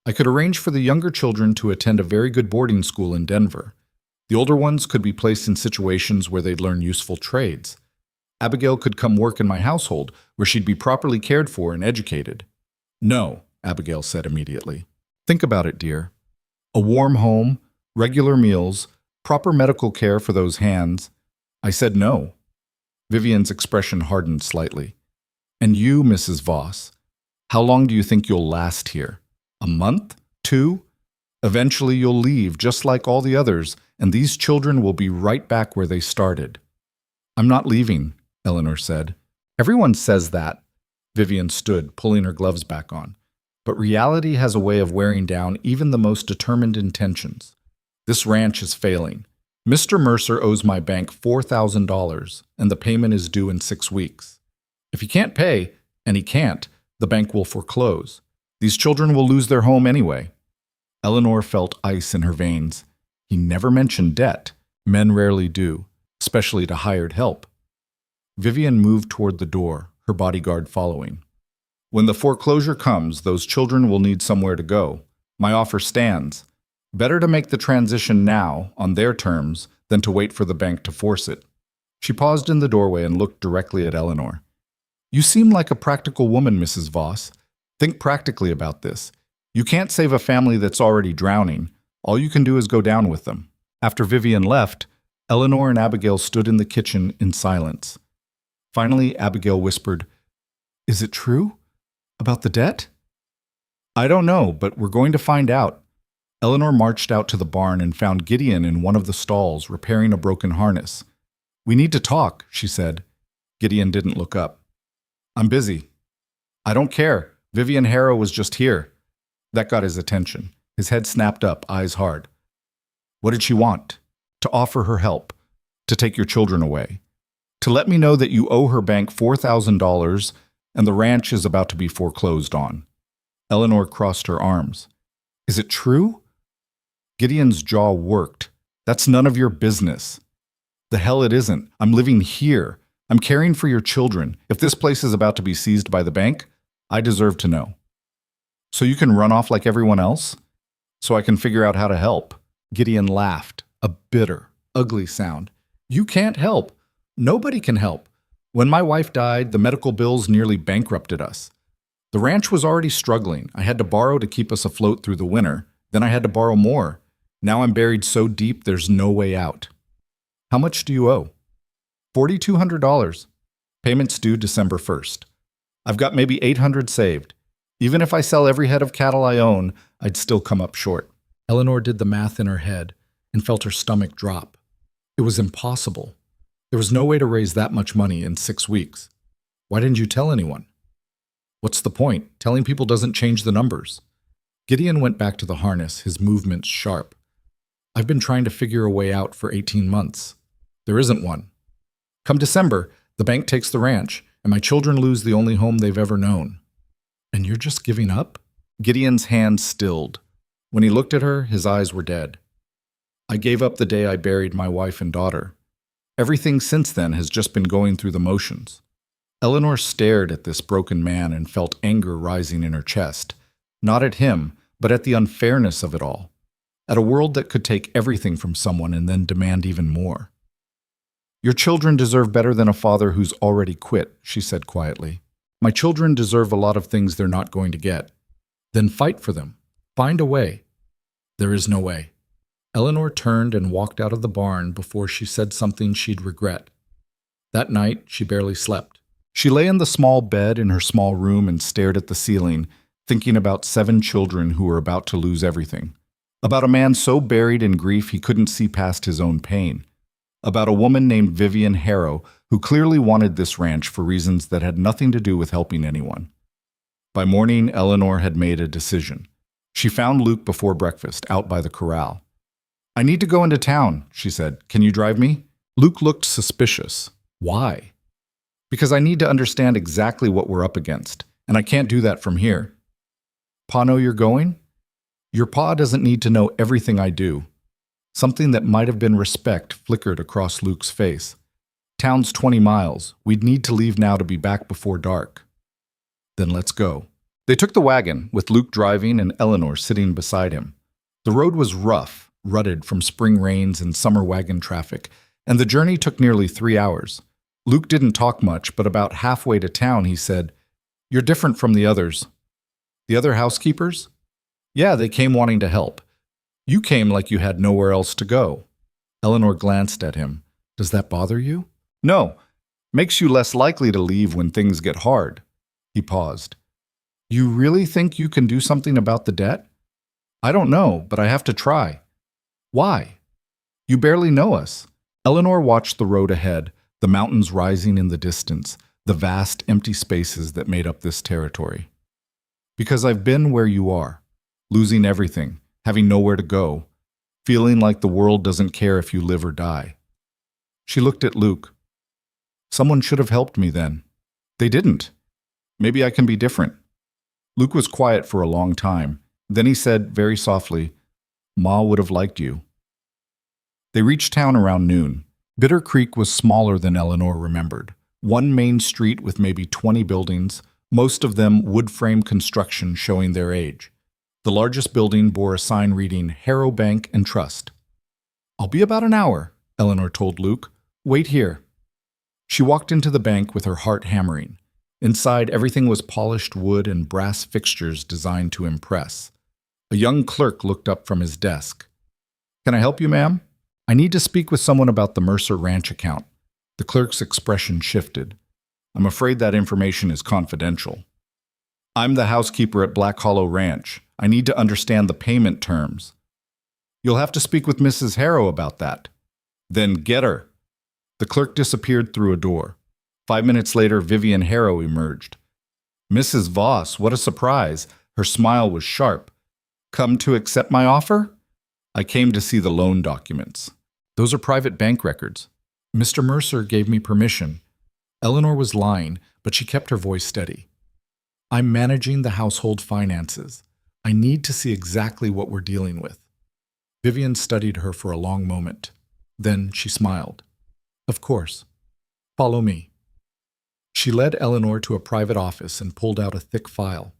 I could arrange for the younger children to attend a very good boarding school in Denver. The older ones could be placed in situations where they'd learn useful trades. Abigail could come work in my household, where she'd be properly cared for and educated." "No," Abigail said immediately. "Think about it, dear. A warm home, regular meals, proper medical care for those hands." I said no. Vivian's expression hardened slightly. "And you, Mrs. Voss, how long do you think you'll last here? A month? 2? Eventually you'll leave, just like all the others, and these children will be right back where they started." "I'm not leaving," Eleanor said. "Everyone says that." Vivian stood, pulling her gloves back on. "But reality has a way of wearing down even the most determined intentions. This ranch is failing. Mr. Mercer owes my bank $4,000, and the payment is due in 6 weeks. If he can't pay, and he can't, the bank will foreclose. These children will lose their home anyway." Eleanor felt ice in her veins. He never mentioned debt. Men rarely do, especially to hired help. Vivian moved toward the door, her bodyguard following. "When the foreclosure comes, those children will need somewhere to go. My offer stands. Better to make the transition now, on their terms, than to wait for the bank to force it. She paused in the doorway and looked directly at Eleanor. You seem like a practical woman, Mrs. Voss. Think practically about this. You can't save a family that's already drowning. All you can do is go down with them. After Vivian left, Eleanor and Abigail stood in the kitchen in silence. Finally, Abigail whispered, Is it true? About the debt? I don't know, but we're going to find out. Eleanor marched out to the barn and found Gideon in one of the stalls repairing a broken harness. We need to talk, she said. Gideon didn't look up. I'm busy. I don't care. Vivian Harrow was just here. That got his attention. His head snapped up, eyes hard. What did she want? To offer her help. To take your children away. To let me know that you owe her bank $4,000 and the ranch is about to be foreclosed on. Eleanor crossed her arms. Is it true? Gideon's jaw worked. That's none of your business. The hell it isn't. I'm living here. I'm caring for your children. If this place is about to be seized by the bank, I deserve to know. So you can run off like everyone else? So I can figure out how to help. Gideon laughed, a bitter, ugly sound. You can't help. Nobody can help. When my wife died, the medical bills nearly bankrupted us. The ranch was already struggling. I had to borrow to keep us afloat through the winter. Then I had to borrow more. Now I'm buried so deep there's no way out. How much do you owe? $4,200. Payments due December 1st. I've got maybe $800 saved. Even if I sell every head of cattle I own, I'd still come up short. Eleanor did the math in her head and felt her stomach drop. It was impossible. There was no way to raise that much money in 6 weeks. Why didn't you tell anyone? What's the point? Telling people doesn't change the numbers. Gideon went back to the harness, his movements sharp. I've been trying to figure a way out for 18 months. There isn't one. Come December, the bank takes the ranch, and my children lose the only home they've ever known. And you're just giving up? Gideon's hand stilled. When he looked at her, his eyes were dead. I gave up the day I buried my wife and daughter. Everything since then has just been going through the motions. Eleanor stared at this broken man and felt anger rising in her chest. Not at him, but at the unfairness of it all. At a world that could take everything from someone and then demand even more. Your children deserve better than a father who's already quit, she said quietly. My children deserve a lot of things they're not going to get. Then fight for them. Find a way. There is no way. Eleanor turned and walked out of the barn before she said something she'd regret. That night, she barely slept. She lay in the small bed in her small room and stared at the ceiling, thinking about 7 children who were about to lose everything. About a man so buried in grief he couldn't see past his own pain. About a woman named Vivian Harrow who clearly wanted this ranch for reasons that had nothing to do with helping anyone. By morning, Eleanor had made a decision. She found Luke before breakfast, out by the corral. I need to go into town, she said. Can you drive me? Luke looked suspicious. Why? Because I need to understand exactly what we're up against, and I can't do that from here. Pa know you're going? Your pa doesn't need to know everything I do. Something that might have been respect flickered across Luke's face. Town's 20 miles. We'd need to leave now to be back before dark. Then let's go. They took the wagon, with Luke driving and Eleanor sitting beside him. The road was rough, rutted from spring rains and summer wagon traffic, and the journey took nearly 3 hours. Luke didn't talk much, but about halfway to town he said, You're different from the others. The other housekeepers? Yeah, they came wanting to help. You came like you had nowhere else to go. Eleanor glanced at him. Does that bother you? No. Makes you less likely to leave when things get hard. He paused. You really think you can do something about the debt? I don't know, but I have to try. Why? You barely know us. Eleanor watched the road ahead, the mountains rising in the distance, the vast empty spaces that made up this territory. Because I've been where you are, losing everything, having nowhere to go, feeling like the world doesn't care if you live or die. She looked at Luke. Someone should have helped me then. They didn't. Maybe I can be different. Luke was quiet for a long time. Then he said, very softly, Ma would have liked you. They reached town around noon. Bitter Creek was smaller than Eleanor remembered. One main street with maybe 20 buildings, most of them wood-frame construction showing their age. The largest building bore a sign reading Harrow Bank and Trust. I'll be about an hour, Eleanor told Luke. "Wait here." She walked into the bank with her heart hammering. Inside, everything was polished wood and brass fixtures designed to impress. A young clerk looked up from his desk. "Can I help you, ma'am?" "I need to speak with someone about the Mercer Ranch account." The clerk's expression shifted. "I'm afraid that information is confidential." "I'm the housekeeper at Black Hollow Ranch. I need to understand the payment terms." "You'll have to speak with Mrs. Harrow about that." "Then get her." The clerk disappeared through a door. 5 minutes later, Vivian Harrow emerged. "Mrs. Voss, what a surprise." Her smile was sharp. "Come to accept my offer?" "I came to see the loan documents." "Those are private bank records." "Mr. Mercer gave me permission." Eleanor was lying, but she kept her voice steady. "I'm managing the household finances. I need to see exactly what we're dealing with." Vivian studied her for a long moment. Then she smiled. "Of course. Follow me." She led Eleanor to a private office and pulled out a thick file.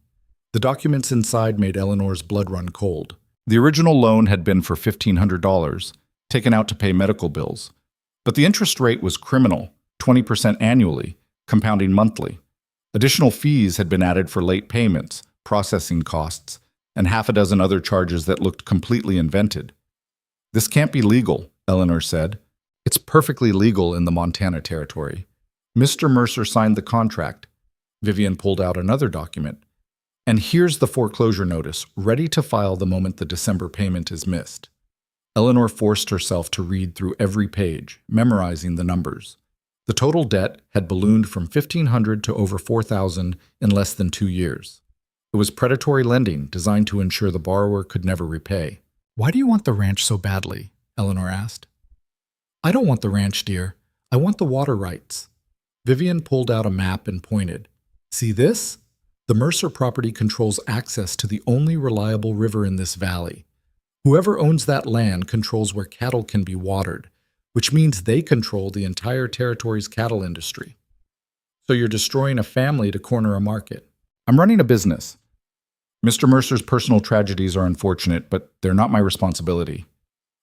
The documents inside made Eleanor's blood run cold. The original loan had been for $1,500, taken out to pay medical bills. But the interest rate was criminal, 20% annually, compounding monthly. Additional fees had been added for late payments, processing costs, and half a dozen other charges that looked completely invented. "This can't be legal," Eleanor said. "It's perfectly legal in the Montana Territory." Mr. Mercer signed the contract. Vivian pulled out another document. "And here's the foreclosure notice, ready to file the moment the December payment is missed." Eleanor forced herself to read through every page, memorizing the numbers. The total debt had ballooned from $1,500 to over $4,000 in less than 2 years. It was predatory lending designed to ensure the borrower could never repay. "Why do you want the ranch so badly?" Eleanor asked. "I don't want the ranch, dear. I want the water rights." Vivian pulled out a map and pointed. "See this? The Mercer property controls access to the only reliable river in this valley. Whoever owns that land controls where cattle can be watered, which means they control the entire territory's cattle industry. So you're destroying a family to corner a market." "I'm running a business. Mr. Mercer's personal tragedies are unfortunate, but they're not my responsibility."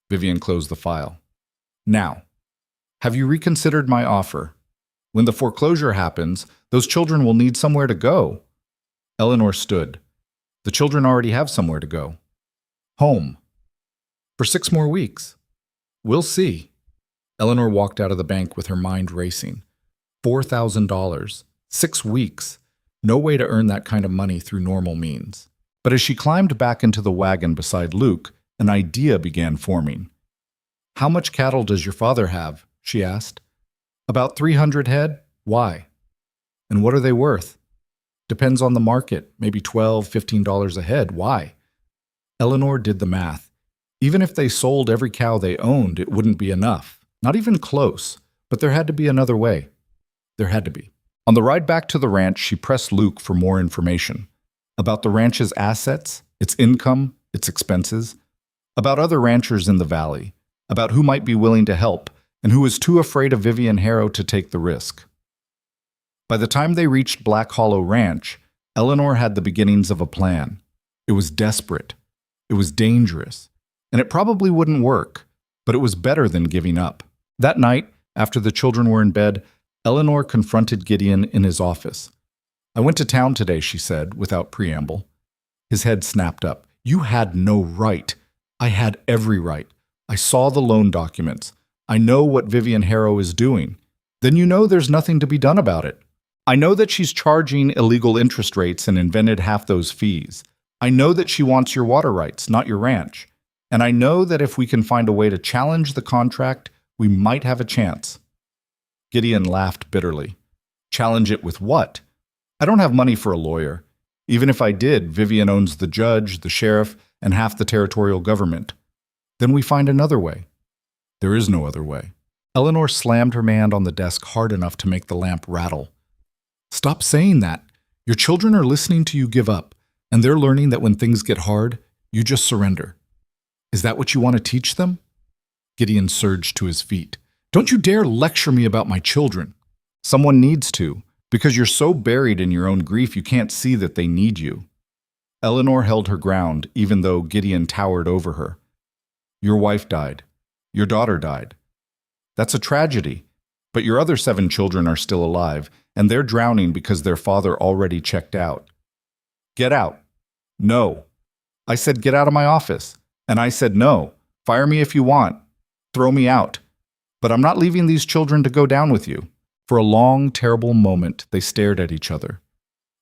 Vivian closed the file. "Now, have you reconsidered my offer? When the foreclosure happens, those children will need somewhere to go." Eleanor stood. "The children already have somewhere to go. Home. For 6 more weeks. We'll see." Eleanor walked out of the bank with her mind racing. $4,000. 6 weeks. No way to earn that kind of money through normal means. But as she climbed back into the wagon beside Luke, an idea began forming. "How much cattle does your father have?" she asked. "About 300 head. Why?" "And what are they worth?" "Depends on the market, maybe $12, $15 a head. Why?" Eleanor did the math. Even if they sold every cow they owned, it wouldn't be enough. Not even close. But there had to be another way. There had to be. On the ride back to the ranch, she pressed Luke for more information. About the ranch's assets, its income, its expenses. About other ranchers in the valley. About who might be willing to help, and who was too afraid of Vivian Harrow to take the risk. By the time they reached Black Hollow Ranch, Eleanor had the beginnings of a plan. It was desperate. It was dangerous. And it probably wouldn't work, but it was better than giving up. That night, after the children were in bed, Eleanor confronted Gideon in his office. "I went to town today," she said, without preamble. His head snapped up. "You had no right." "I had every right. I saw the loan documents. I know what Vivian Harrow is doing." "Then you know there's nothing to be done about it." "I know that she's charging illegal interest rates and invented half those fees. I know that she wants your water rights, not your ranch. And I know that if we can find a way to challenge the contract, we might have a chance." Gideon laughed bitterly. "Challenge it with what? I don't have money for a lawyer. Even if I did, Vivian owns the judge, the sheriff, and half the territorial government. Then we find another way." "There is no other way." Eleanor slammed her hand on the desk hard enough to make the lamp rattle. "Stop saying that. Your children are listening to you give up, and they're learning that when things get hard, you just surrender. Is that what you want to teach them?" Gideon surged to his feet. "Don't you dare lecture me about my children." "Someone needs to, because you're so buried in your own grief you can't see that they need you." Eleanor held her ground, even though Gideon towered over her. "Your wife died. Your daughter died. That's a tragedy. But your other 7 children are still alive, and they're drowning because their father already checked out. Get out. No. I said get out of my office. And I said no. Fire me if you want. Throw me out. But I'm not leaving these children to go down with you. For a long, terrible moment, they stared at each other.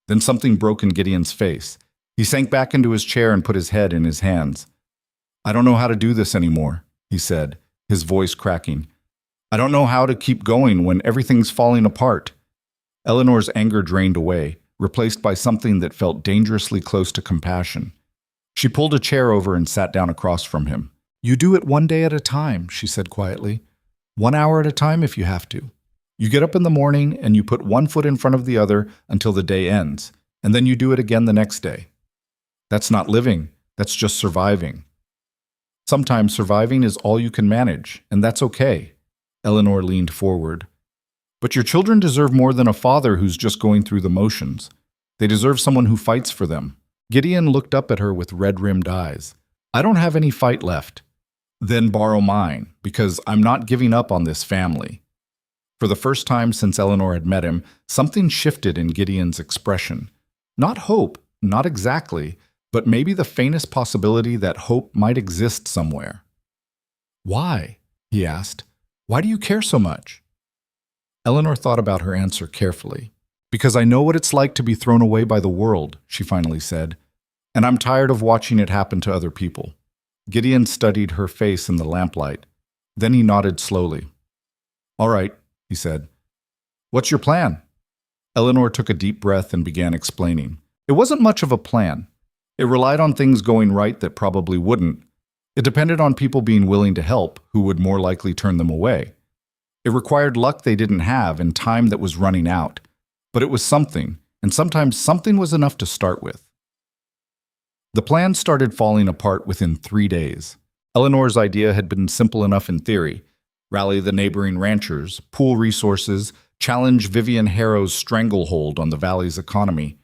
Then something broke in Gideon's face. He sank back into his chair and put his head in his hands. I don't know how to do this anymore, he said, his voice cracking. I don't know how to keep going when everything's falling apart. Eleanor's anger drained away, replaced by something that felt dangerously close to compassion. She pulled a chair over and sat down across from him. You do it one day at a time, she said quietly. 1 hour at a time if you have to. You get up in the morning and you put one foot in front of the other until the day ends, and then you do it again the next day. That's not living, that's just surviving. Sometimes surviving is all you can manage, and that's okay. Eleanor leaned forward. But your children deserve more than a father who's just going through the motions. They deserve someone who fights for them. Gideon looked up at her with red-rimmed eyes. I don't have any fight left. Then borrow mine, because I'm not giving up on this family. For the first time since Eleanor had met him, something shifted in Gideon's expression. Not hope, not exactly, but maybe the faintest possibility that hope might exist somewhere. Why? He asked. Why do you care so much? Eleanor thought about her answer carefully. Because I know what it's like to be thrown away by the world, she finally said, and I'm tired of watching it happen to other people. Gideon studied her face in the lamplight. Then he nodded slowly. All right, he said. What's your plan? Eleanor took a deep breath and began explaining. It wasn't much of a plan. It relied on things going right that probably wouldn't. It depended on people being willing to help, who would more likely turn them away. It required luck they didn't have and time that was running out. But it was something, and sometimes something was enough to start with. The plan started falling apart within 3 days. Eleanor's idea had been simple enough in theory. Rally the neighboring ranchers, pool resources, challenge Vivian Harrow's stranglehold on the valley's economy.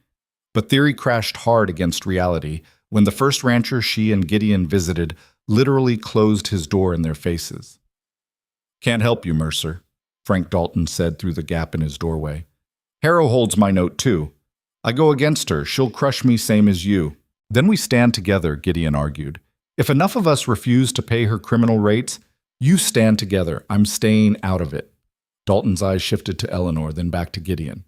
But theory crashed hard against reality when the first rancher she and Gideon visited literally closed his door in their faces. Can't help you, Mercer, Frank Dalton said through the gap in his doorway. Harrow holds my note too. I go against her, she'll crush me same as you. Then we stand together, Gideon argued. If enough of us refuse to pay her criminal rates, you stand together. I'm staying out of it. Dalton's eyes shifted to Eleanor, then back to Gideon.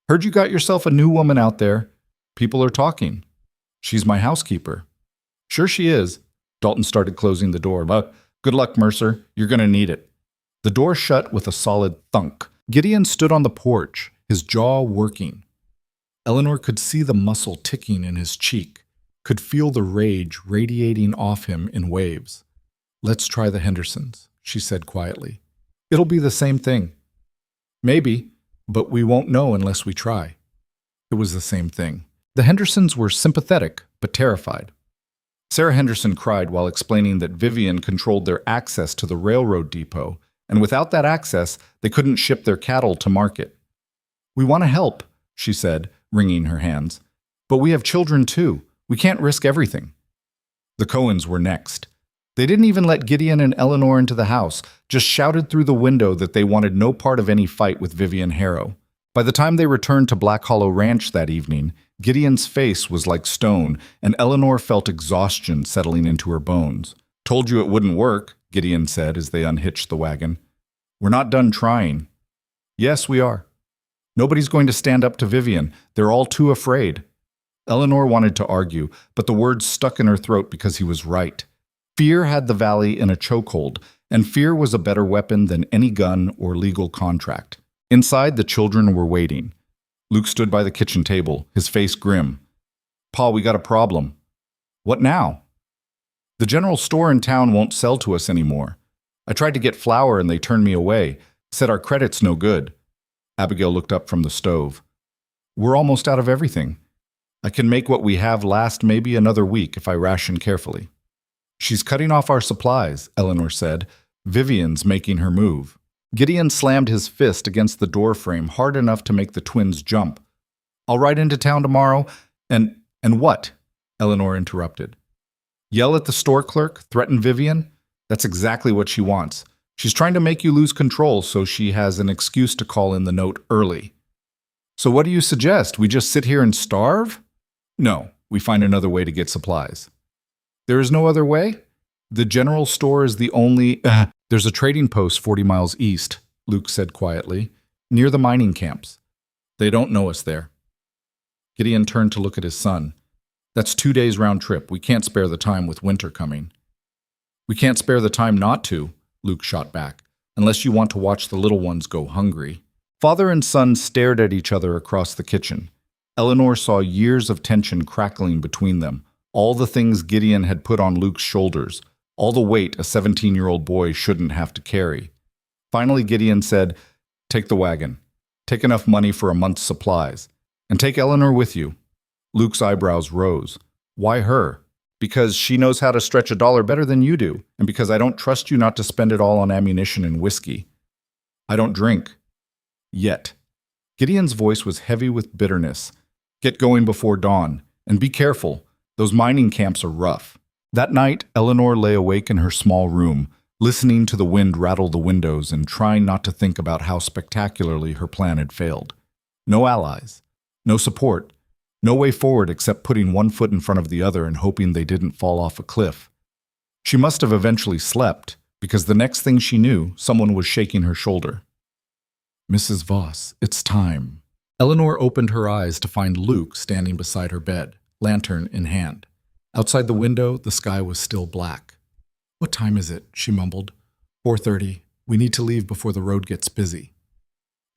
Heard you got yourself a new woman out there. People are talking. She's my housekeeper. Sure she is. Dalton started closing the door. Good luck, Mercer. You're going to need it. The door shut with a solid thunk. Gideon stood on the porch, his jaw working. Eleanor could see the muscle ticking in his cheek, could feel the rage radiating off him in waves. Let's try the Hendersons, she said quietly. It'll be the same thing. Maybe, but we won't know unless we try. It was the same thing. The Hendersons were sympathetic, but terrified. Sarah Henderson cried while explaining that Vivian controlled their access to the railroad depot, and without that access, they couldn't ship their cattle to market. We want to help, she said, wringing her hands. But we have children too. We can't risk everything. The Cohens were next. They didn't even let Gideon and Eleanor into the house, just shouted through the window that they wanted no part of any fight with Vivian Harrow. By the time they returned to Black Hollow Ranch that evening, Gideon's face was like stone, and Eleanor felt exhaustion settling into her bones. Told you it wouldn't work, Gideon said as they unhitched the wagon. We're not done trying. Yes, we are. Nobody's going to stand up to Vivian. They're all too afraid. Eleanor wanted to argue, but the words stuck in her throat because he was right. Fear had the valley in a chokehold, and fear was a better weapon than any gun or legal contract. Inside, the children were waiting. Luke stood by the kitchen table, his face grim. Pa, we got a problem. What now? The general store in town won't sell to us anymore. I tried to get flour and they turned me away, said our credit's no good. Abigail looked up from the stove. We're almost out of everything. I can make what we have last maybe another week if I ration carefully. She's cutting off our supplies, Eleanor said. Vivian's making her move. Gideon slammed his fist against the door frame hard enough to make the twins jump. I'll ride into town tomorrow, and what? Eleanor interrupted. Yell at the store clerk? Threaten Vivian? That's exactly what she wants. She's trying to make you lose control so she has an excuse to call in the note early. So what do you suggest? We just sit here and starve? No, we find another way to get supplies. There is no other way? The general store is the only... There's a trading post 40 miles east, Luke said quietly, near the mining camps. They don't know us there. Gideon turned to look at his son. That's 2 days round trip. We can't spare the time with winter coming. We can't spare the time not to, Luke shot back, unless you want to watch the little ones go hungry. Father and son stared at each other across the kitchen. Eleanor saw years of tension crackling between them, all the things Gideon had put on Luke's shoulders, all the weight a 17-year-old boy shouldn't have to carry. Finally, Gideon said, "Take the wagon. Take enough money for a month's supplies. And take Eleanor with you." Luke's eyebrows rose. Why her? Because she knows how to stretch $1 better than you do, and because I don't trust you not to spend it all on ammunition and whiskey. I don't drink. Yet. Gideon's voice was heavy with bitterness. Get going before dawn, and be careful. Those mining camps are rough. That night, Eleanor lay awake in her small room, listening to the wind rattle the windows and trying not to think about how spectacularly her plan had failed. No allies. No support. No way forward except putting one foot in front of the other and hoping they didn't fall off a cliff. She must have eventually slept, because the next thing she knew, someone was shaking her shoulder. "Mrs. Voss, it's time." Eleanor opened her eyes to find Luke standing beside her bed, lantern in hand. Outside the window, the sky was still black. "What time is it?" she mumbled. 4:30. We need to leave before the road gets busy."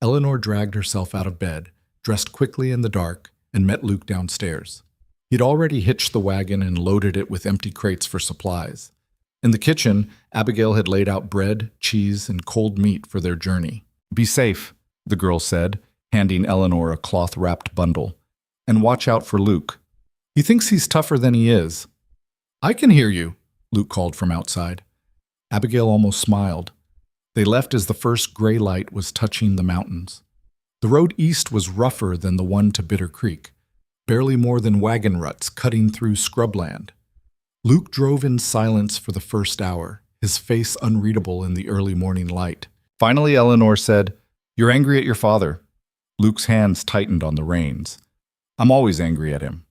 Eleanor dragged herself out of bed, dressed quickly in the dark, and met Luke downstairs. He'd already hitched the wagon and loaded it with empty crates for supplies. In the kitchen, Abigail had laid out bread, cheese, and cold meat for their journey. "Be safe," the girl said, handing Eleanor a cloth-wrapped bundle. "And watch out for Luke. He thinks he's tougher than he is." "I can hear you," Luke called from outside. Abigail almost smiled. They left as the first gray light was touching the mountains. The road east was rougher than the one to Bitter Creek, barely more than wagon ruts cutting through scrubland. Luke drove in silence for the first hour, his face unreadable in the early morning light. Finally, Eleanor said, "You're angry at your father." Luke's hands tightened on the reins. "I'm always angry at him."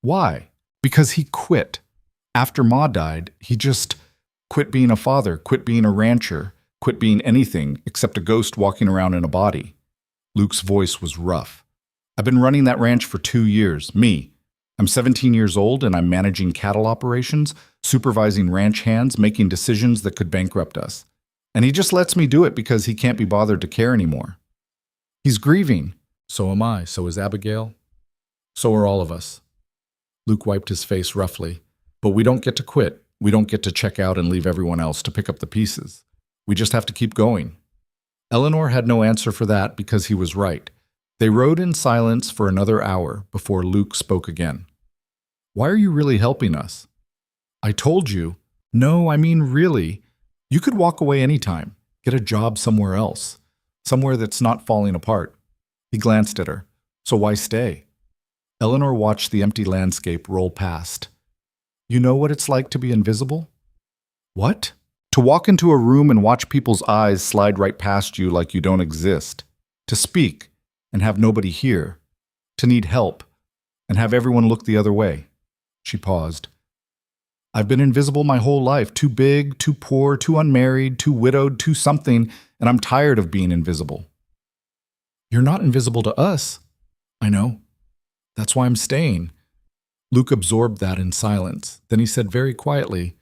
"Why?" "Because he quit. After Ma died, he just quit being a father, quit being a rancher, quit being anything except a ghost walking around in a body." Luke's voice was rough. "I've been running that ranch for 2 years. Me. I'm 17 years old and I'm managing cattle operations, supervising ranch hands, making decisions that could bankrupt us. And he just lets me do it because he can't be bothered to care anymore. He's grieving. So am I. So is Abigail. So are all of us." Luke wiped his face roughly. "But we don't get to quit. We don't get to check out and leave everyone else to pick up the pieces. We just have to keep going." Eleanor had no answer for that because he was right. They rode in silence for another hour before Luke spoke again. "Why are you really helping us?" "I told you." "No, I mean really. You could walk away anytime, get a job somewhere else, somewhere that's not falling apart." He glanced at her. "So why stay?" Eleanor watched the empty landscape roll past. "You know what it's like to be invisible?" "What?" "To walk into a room and watch people's eyes slide right past you like you don't exist. To speak and have nobody hear. To need help and have everyone look the other way." She paused. "I've been invisible my whole life, too big, too poor, too unmarried, too widowed, too something, and I'm tired of being invisible." "You're not invisible to us." "I know. That's why I'm staying." Luke absorbed that in silence. Then he said very quietly,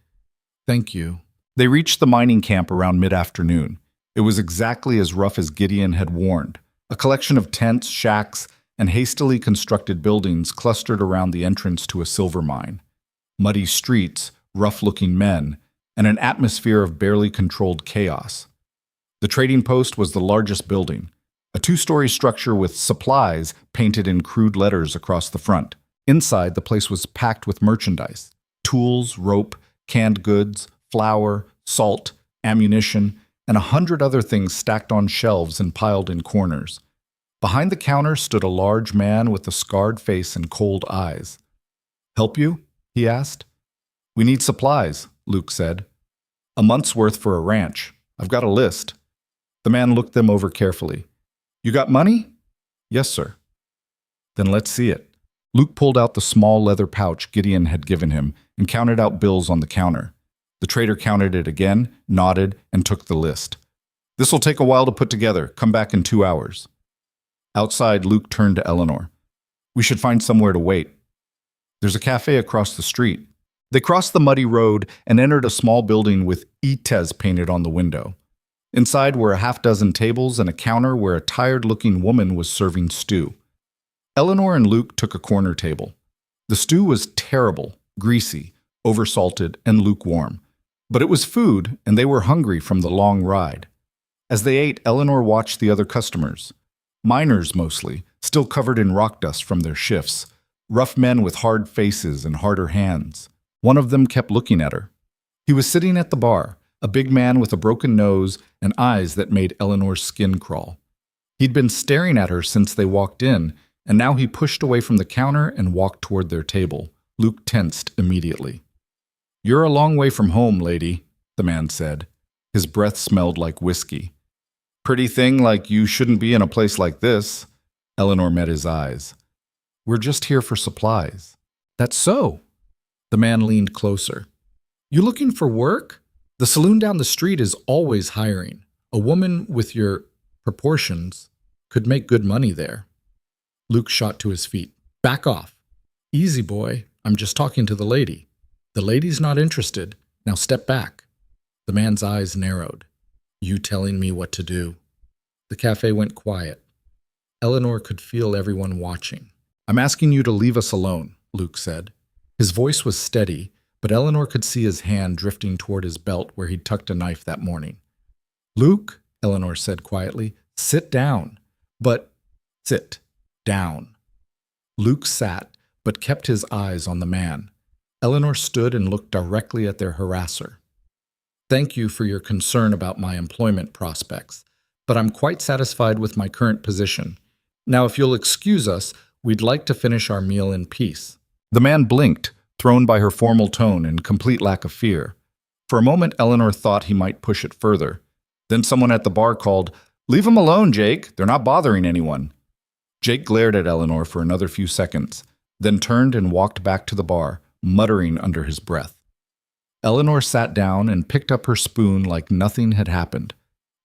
"Thank you." They reached the mining camp around mid-afternoon. It was exactly as rough as Gideon had warned. A collection of tents, shacks, and hastily constructed buildings clustered around the entrance to a silver mine. Muddy streets, rough-looking men, and an atmosphere of barely controlled chaos. The trading post was the largest building, a 2-story structure with supplies painted in crude letters across the front. Inside, the place was packed with merchandise: tools, rope, canned goods, flour, salt, ammunition, and 100 other things stacked on shelves and piled in corners. Behind the counter stood a large man with a scarred face and cold eyes. "Help you?" he asked. "We need supplies," Luke said. "A month's worth for a ranch. I've got a list. The man looked them over carefully. You got money? Yes, sir. Then let's see it. Luke pulled out the small leather pouch Gideon had given him and counted out bills on the counter. The trader counted it again, nodded, and took the list. This will take a while to put together. Come back in 2 hours. Outside, Luke turned to Eleanor. We should find somewhere to wait. There's a cafe across the street. They crossed the muddy road and entered a small building with ETES painted on the window. Inside were a half-dozen tables and a counter where a tired-looking woman was serving stew. Eleanor and Luke took a corner table. The stew was terrible, greasy, oversalted, and lukewarm. But it was food, and they were hungry from the long ride. As they ate, Eleanor watched the other customers. Miners mostly, still covered in rock dust from their shifts. Rough men with hard faces and harder hands. One of them kept looking at her. He was sitting at the bar, a big man with a broken nose and eyes that made Eleanor's skin crawl. He'd been staring at her since they walked in, and now he pushed away from the counter and walked toward their table. Luke tensed immediately. You're a long way from home, lady, the man said. His breath smelled like whiskey. Pretty thing like you shouldn't be in a place like this. Eleanor met his eyes. We're just here for supplies. That's so. The man leaned closer. You looking for work? The saloon down the street is always hiring. A woman with your proportions could make good money there. Luke shot to his feet. Back off. Easy, boy. I'm just talking to the lady. The lady's not interested. Now step back. The man's eyes narrowed. You telling me what to do? The cafe went quiet. Eleanor could feel everyone watching. I'm asking you to leave us alone, Luke said. His voice was steady, but Eleanor could see his hand drifting toward his belt where he'd tucked a knife that morning. Luke, Eleanor said quietly, sit down. But sit down. Luke sat, but kept his eyes on the man. Eleanor stood and looked directly at their harasser. Thank you for your concern about my employment prospects, but I'm quite satisfied with my current position. Now, if you'll excuse us, we'd like to finish our meal in peace. The man blinked, thrown by her formal tone and complete lack of fear. For a moment, Eleanor thought he might push it further. Then someone at the bar called, Leave them alone, Jake. They're not bothering anyone. Jake glared at Eleanor for another few seconds, then turned and walked back to the bar, muttering under his breath. Eleanor sat down and picked up her spoon like nothing had happened.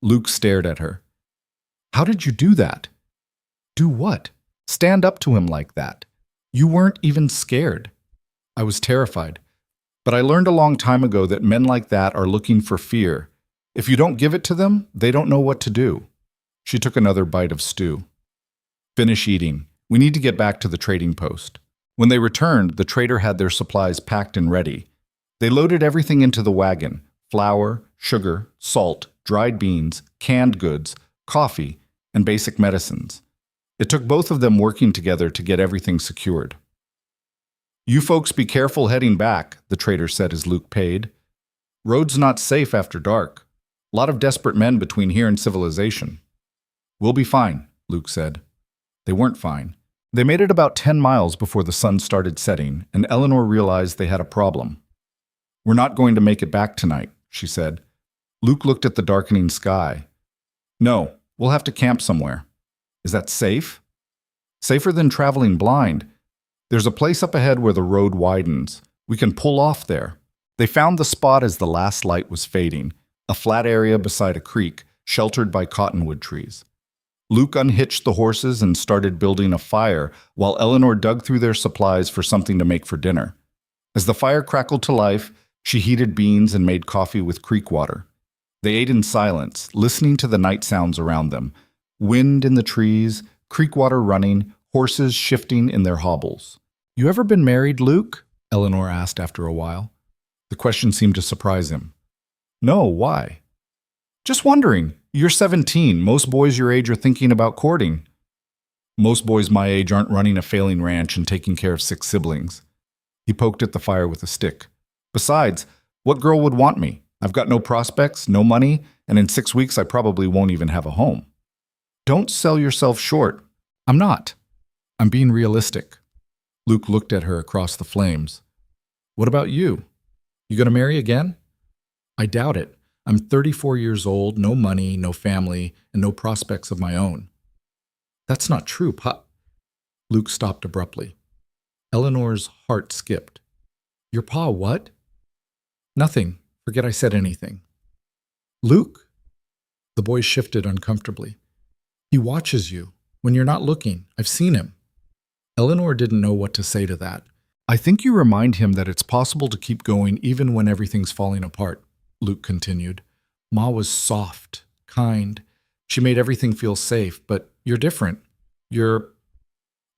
Luke stared at her. How did you do that? Do what? Stand up to him like that. You weren't even scared. I was terrified. But I learned a long time ago that men like that are looking for fear. If you don't give it to them, they don't know what to do. She took another bite of stew. Finish eating. We need to get back to the trading post. When they returned, the trader had their supplies packed and ready. They loaded everything into the wagon: flour, sugar, salt, dried beans, canned goods, coffee, and basic medicines. It took both of them working together to get everything secured. You folks be careful heading back, the trader said as Luke paid. Road's not safe after dark. A lot of desperate men between here and civilization. We'll be fine, Luke said. They weren't fine. They made it about 10 miles before the sun started setting, and Eleanor realized they had a problem. We're not going to make it back tonight, she said. Luke looked at the darkening sky. No, we'll have to camp somewhere. Is that safe? Safer than traveling blind. There's a place up ahead where the road widens. We can pull off there. They found the spot as the last light was fading, a flat area beside a creek, sheltered by cottonwood trees. Luke unhitched the horses and started building a fire while Eleanor dug through their supplies for something to make for dinner. As the fire crackled to life, she heated beans and made coffee with creek water. They ate in silence, listening to the night sounds around them. Wind in the trees, creek water running, horses shifting in their hobbles. You ever been married, Luke? Eleanor asked after a while. The question seemed to surprise him. No, why? Just wondering. You're 17. Most boys your age are thinking about courting. Most boys my age aren't running a failing ranch and taking care of 6 siblings. He poked at the fire with a stick. Besides, what girl would want me? I've got no prospects, no money, and in 6 weeks I probably won't even have a home. Don't sell yourself short. I'm not. I'm being realistic. Luke looked at her across the flames. What about you? You gonna marry again? I doubt it. I'm 34 years old, no money, no family, and no prospects of my own. That's not true, Pa. Luke stopped abruptly. Eleanor's heart skipped. Your pa what? Nothing. Forget I said anything. Luke. The boy shifted uncomfortably. He watches you. When you're not looking. I've seen him. Eleanor didn't know what to say to that. I think you remind him that it's possible to keep going even when everything's falling apart, Luke continued. Ma was soft, kind. She made everything feel safe, but you're different. You're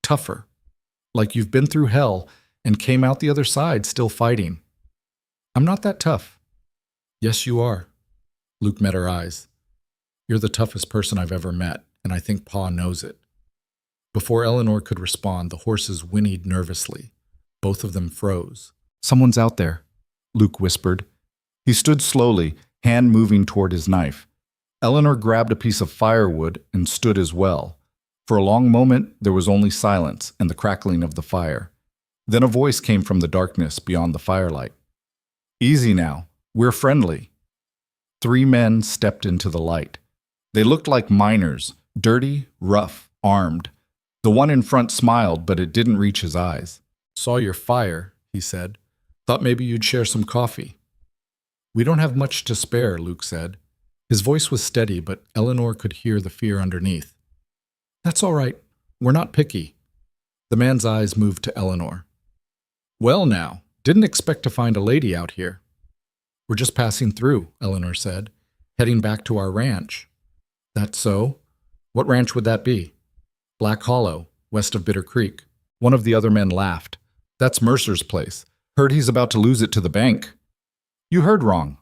tougher. Like you've been through hell and came out the other side still fighting. I'm not that tough. Yes, you are. Luke met her eyes. You're the toughest person I've ever met, and I think Pa knows it. Before Eleanor could respond, the horses whinnied nervously. Both of them froze. Someone's out there, Luke whispered. He stood slowly, hand moving toward his knife. Eleanor grabbed a piece of firewood and stood as well. For a long moment, there was only silence and the crackling of the fire. Then a voice came from the darkness beyond the firelight. Easy now. We're friendly. 3 men stepped into the light. They looked like miners, dirty, rough, armed. The one in front smiled, but it didn't reach his eyes. Saw your fire, he said. Thought maybe you'd share some coffee. We don't have much to spare, Luke said. His voice was steady, but Eleanor could hear the fear underneath. That's all right. We're not picky. The man's eyes moved to Eleanor. Well now, didn't expect to find a lady out here. We're just passing through, Eleanor said, heading back to our ranch. That so? What ranch would that be? Black Hollow, west of Bitter Creek. One of the other men laughed. That's Mercer's place. Heard he's about to lose it to the bank. You heard wrong,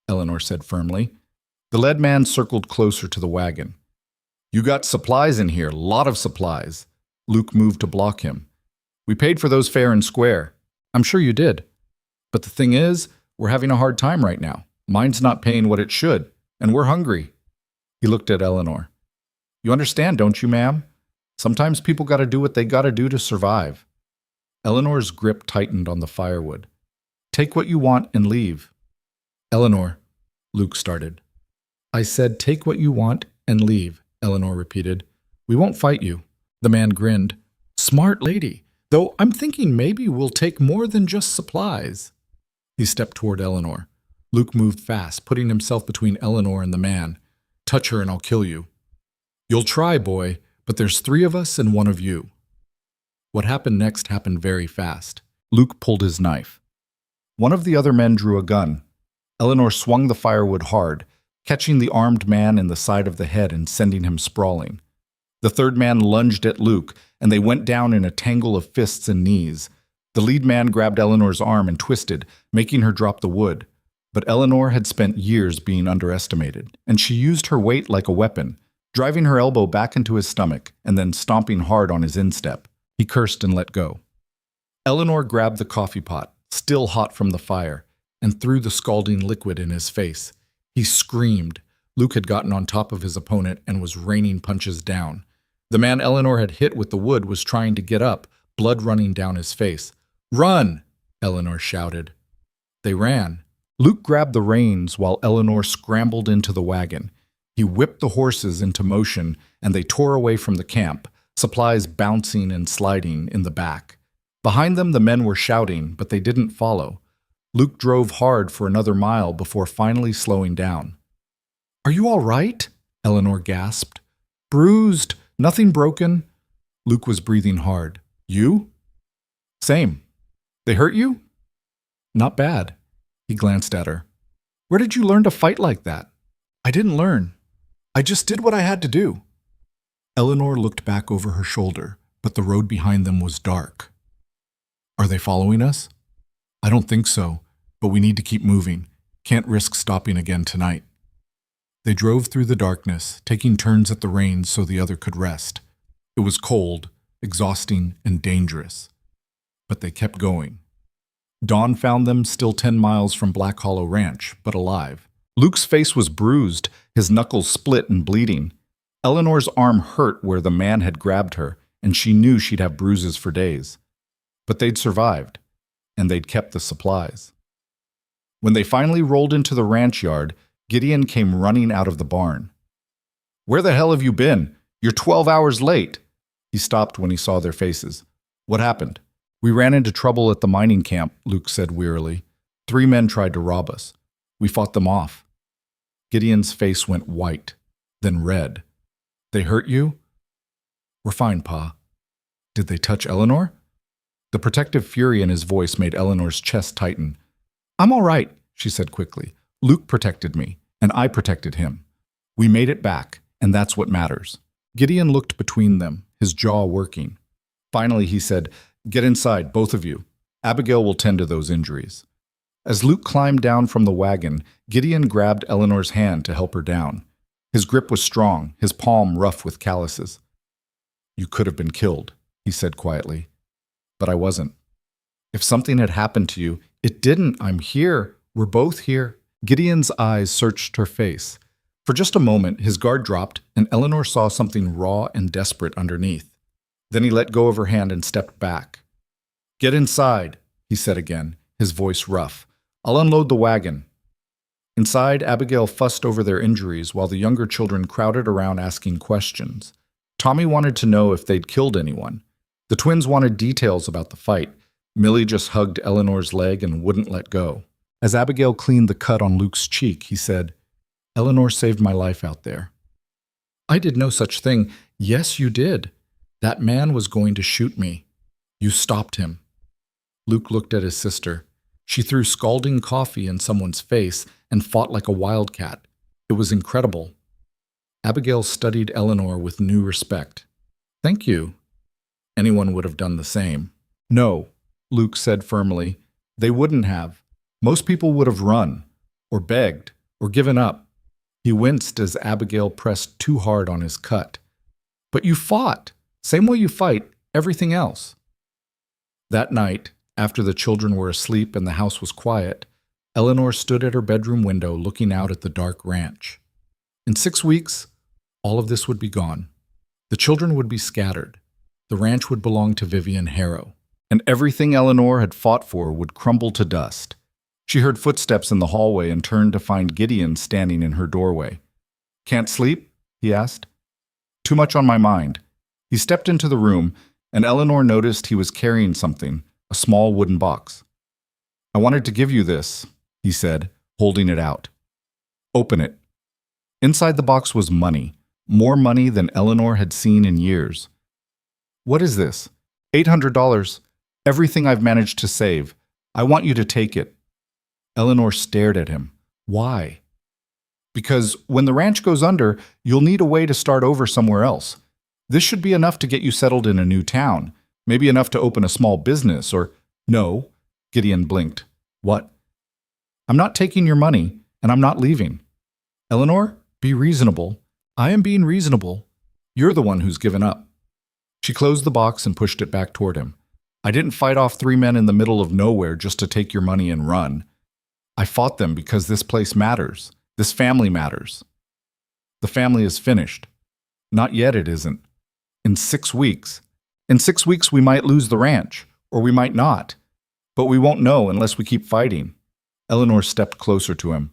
Eleanor said firmly. The lead man circled closer to the wagon. You got supplies in here, lot of supplies. Luke moved to block him. We paid for those fair and square. I'm sure you did. But the thing is, we're having a hard time right now. Mine's not paying what it should, and we're hungry. He looked at Eleanor. You understand, don't you, ma'am? Sometimes people gotta do what they gotta do to survive. Eleanor's grip tightened on the firewood. Take what you want and leave. Eleanor, Luke started. I said take what you want and leave, Eleanor repeated. We won't fight you. The man grinned. Smart lady, though I'm thinking maybe we'll take more than just supplies. He stepped toward Eleanor. Luke moved fast, putting himself between Eleanor and the man. Touch her and I'll kill you. You'll try, boy, but there's 3 of us and 1 of you. What happened next happened very fast. Luke pulled his knife. One of the other men drew a gun. Eleanor swung the firewood hard, catching the armed man in the side of the head and sending him sprawling. The 3rd man lunged at Luke, and they went down in a tangle of fists and knees. The lead man grabbed Eleanor's arm and twisted, making her drop the wood. But Eleanor had spent years being underestimated, and she used her weight like a weapon, driving her elbow back into his stomach and then stomping hard on his instep. He cursed and let go. Eleanor grabbed the coffee pot, still hot from the fire, and threw the scalding liquid in his face. He screamed. Luke had gotten on top of his opponent and was raining punches down. The man Eleanor had hit with the wood was trying to get up, blood running down his face. Run! Eleanor shouted. They ran. Luke grabbed the reins while Eleanor scrambled into the wagon. He whipped the horses into motion, and they tore away from the camp, supplies bouncing and sliding in the back. Behind them, the men were shouting, but they didn't follow. Luke drove hard for another mile before finally slowing down. Are you all right? Eleanor gasped. Bruised, nothing broken. Luke was breathing hard. You? Same. They hurt you? Not bad. He glanced at her. Where did you learn to fight like that? I didn't learn. I just did what I had to do. Eleanor looked back over her shoulder, but the road behind them was dark. Are they following us? I don't think so, but we need to keep moving. Can't risk stopping again tonight. They drove through the darkness, taking turns at the reins so the other could rest. It was cold, exhausting, and dangerous. But they kept going. Dawn found them still 10 miles from Black Hollow Ranch, but alive. Luke's face was bruised, his knuckles split and bleeding. Eleanor's arm hurt where the man had grabbed her, and she knew she'd have bruises for days. But they'd survived, and they'd kept the supplies. When they finally rolled into the ranch yard, Gideon came running out of the barn. "Where the hell have you been? You're 12 hours late." He stopped when he saw their faces. "What happened?" "We ran into trouble at the mining camp," Luke said wearily. "3 men tried to rob us. We fought them off." Gideon's face went white, then red. "They hurt you?" "We're fine, Pa." "Did they touch Eleanor?" The protective fury in his voice made Eleanor's chest tighten. "I'm all right," she said quickly. "Luke protected me, and I protected him. We made it back, and that's what matters." Gideon looked between them, his jaw working. Finally, he said, "Get inside, both of you. Abigail will tend to those injuries." As Luke climbed down from the wagon, Gideon grabbed Eleanor's hand to help her down. His grip was strong, his palm rough with calluses. "You could have been killed," he said quietly. "But I wasn't. If something had happened to you—" "It didn't. I'm here. We're both here." Gideon's eyes searched her face. For just a moment, his guard dropped, and Eleanor saw something raw and desperate underneath. Then he let go of her hand and stepped back. "Get inside," he said again, his voice rough. "I'll unload the wagon." Inside, Abigail fussed over their injuries while the younger children crowded around asking questions. Tommy wanted to know if they'd killed anyone. The twins wanted details about the fight. Millie just hugged Eleanor's leg and wouldn't let go. As Abigail cleaned the cut on Luke's cheek, he said, "Eleanor saved my life out there." "I did no such thing." "Yes, you did. That man was going to shoot me. You stopped him." Luke looked at his sister. She threw scalding coffee in someone's face and fought like a wildcat. It was incredible. Abigail studied Eleanor with new respect. "Thank you." Anyone would have done the same. "No," Luke said firmly. "They wouldn't have. Most people would have run, or begged, or given up." He winced as Abigail pressed too hard on his cut. "But you fought. Same way you fight everything else." That night, after the children were asleep and the house was quiet, Eleanor stood at her bedroom window looking out at the dark ranch. In 6 weeks, all of this would be gone. The children would be scattered. The ranch would belong to Vivian Harrow, and everything Eleanor had fought for would crumble to dust. She heard footsteps in the hallway and turned to find Gideon standing in her doorway. "Can't sleep?" he asked. "Too much on my mind." He stepped into the room, and Eleanor noticed he was carrying something, a small wooden box. "I wanted to give you this," he said, holding it out. "Open it." Inside the box was money, more money than Eleanor had seen in years. "What is this?" $800. Everything I've managed to save. I want you to take it." Eleanor stared at him. "Why?" "Because when the ranch goes under, you'll need a way to start over somewhere else. This should be enough to get you settled in a new town, maybe enough to open a small business or—" "No," Gideon blinked. "What?" "I'm not taking your money, and I'm not leaving." "Eleanor, be reasonable." "I am being reasonable. You're the one who's given up." She closed the box and pushed it back toward him. "I didn't fight off 3 men in the middle of nowhere just to take your money and run. I fought them because this place matters. This family matters." "The family is finished." "Not yet, it isn't. In 6 weeks. In 6 weeks we might lose the ranch, or we might not. But we won't know unless we keep fighting." Eleanor stepped closer to him.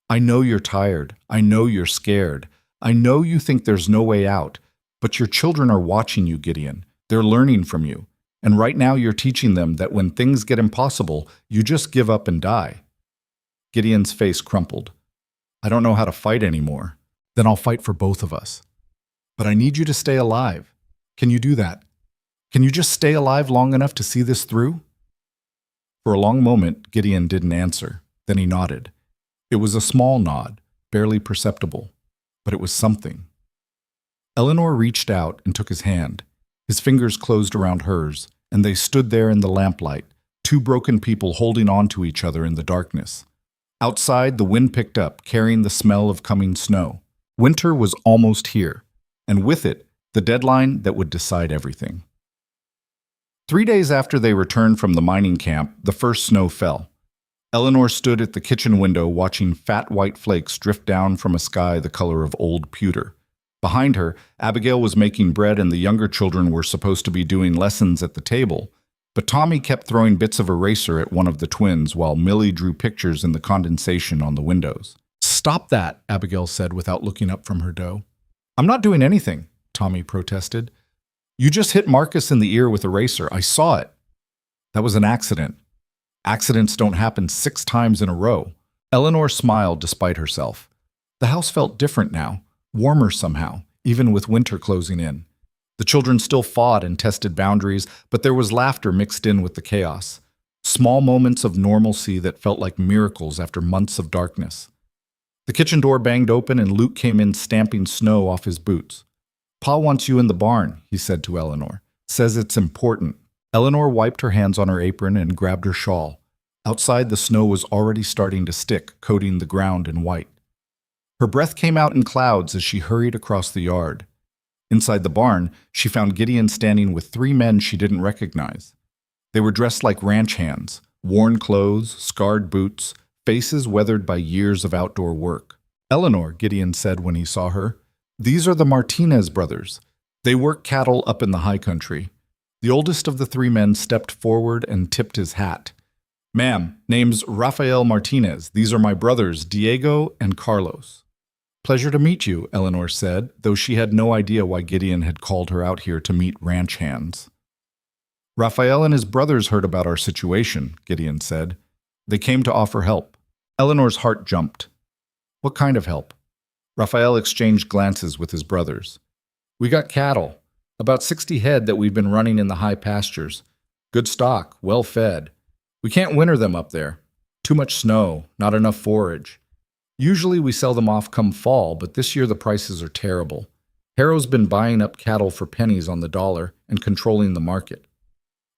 "I know you're tired. I know you're scared. I know you think there's no way out. But your children are watching you, Gideon. They're learning from you. And right now you're teaching them that when things get impossible, you just give up and die." Gideon's face crumpled. "I don't know how to fight anymore." "Then I'll fight for both of us. But I need you to stay alive. Can you do that? Can you just stay alive long enough to see this through?" For a long moment, Gideon didn't answer. Then he nodded. It was a small nod, barely perceptible, but it was something. Eleanor reached out and took his hand. His fingers closed around hers, and they stood there in the lamplight, 2 broken people holding on to each other in the darkness. Outside, the wind picked up, carrying the smell of coming snow. Winter was almost here, and with it, the deadline that would decide everything. 3 days after they returned from the mining camp, the first snow fell. Eleanor stood at the kitchen window watching fat white flakes drift down from a sky the color of old pewter. Behind her, Abigail was making bread and the younger children were supposed to be doing lessons at the table, but Tommy kept throwing bits of eraser at one of the twins while Millie drew pictures in the condensation on the windows. Stop that, Abigail said without looking up from her dough. I'm not doing anything, Tommy protested. You just hit Marcus in the ear with a racer. I saw it. That was an accident. Accidents don't happen 6 times in a row. Eleanor smiled despite herself. The house felt different now, warmer somehow, even with winter closing in. The children still fought and tested boundaries, but there was laughter mixed in with the chaos. Small moments of normalcy that felt like miracles after months of darkness. The kitchen door banged open and Luke came in stamping snow off his boots. Pa wants you in the barn, he said to Eleanor. Says it's important. Eleanor wiped her hands on her apron and grabbed her shawl. Outside, the snow was already starting to stick, coating the ground in white. Her breath came out in clouds as she hurried across the yard. Inside the barn, she found Gideon standing with 3 men she didn't recognize. They were dressed like ranch hands, worn clothes, scarred boots, faces weathered by years of outdoor work. Eleanor, Gideon said when he saw her, these are the Martinez brothers. They work cattle up in the high country. The oldest of the 3 men stepped forward and tipped his hat. Ma'am, name's Rafael Martinez. These are my brothers, Diego and Carlos. Pleasure to meet you, Eleanor said, though she had no idea why Gideon had called her out here to meet ranch hands. Rafael and his brothers heard about our situation, Gideon said. They came to offer help. Eleanor's heart jumped. What kind of help? Rafael exchanged glances with his brothers. We got cattle, about 60 head that we've been running in the high pastures. Good stock, well fed. We can't winter them up there. Too much snow, not enough forage. Usually we sell them off come fall, but this year the prices are terrible. Harrow's been buying up cattle for pennies on the dollar and controlling the market.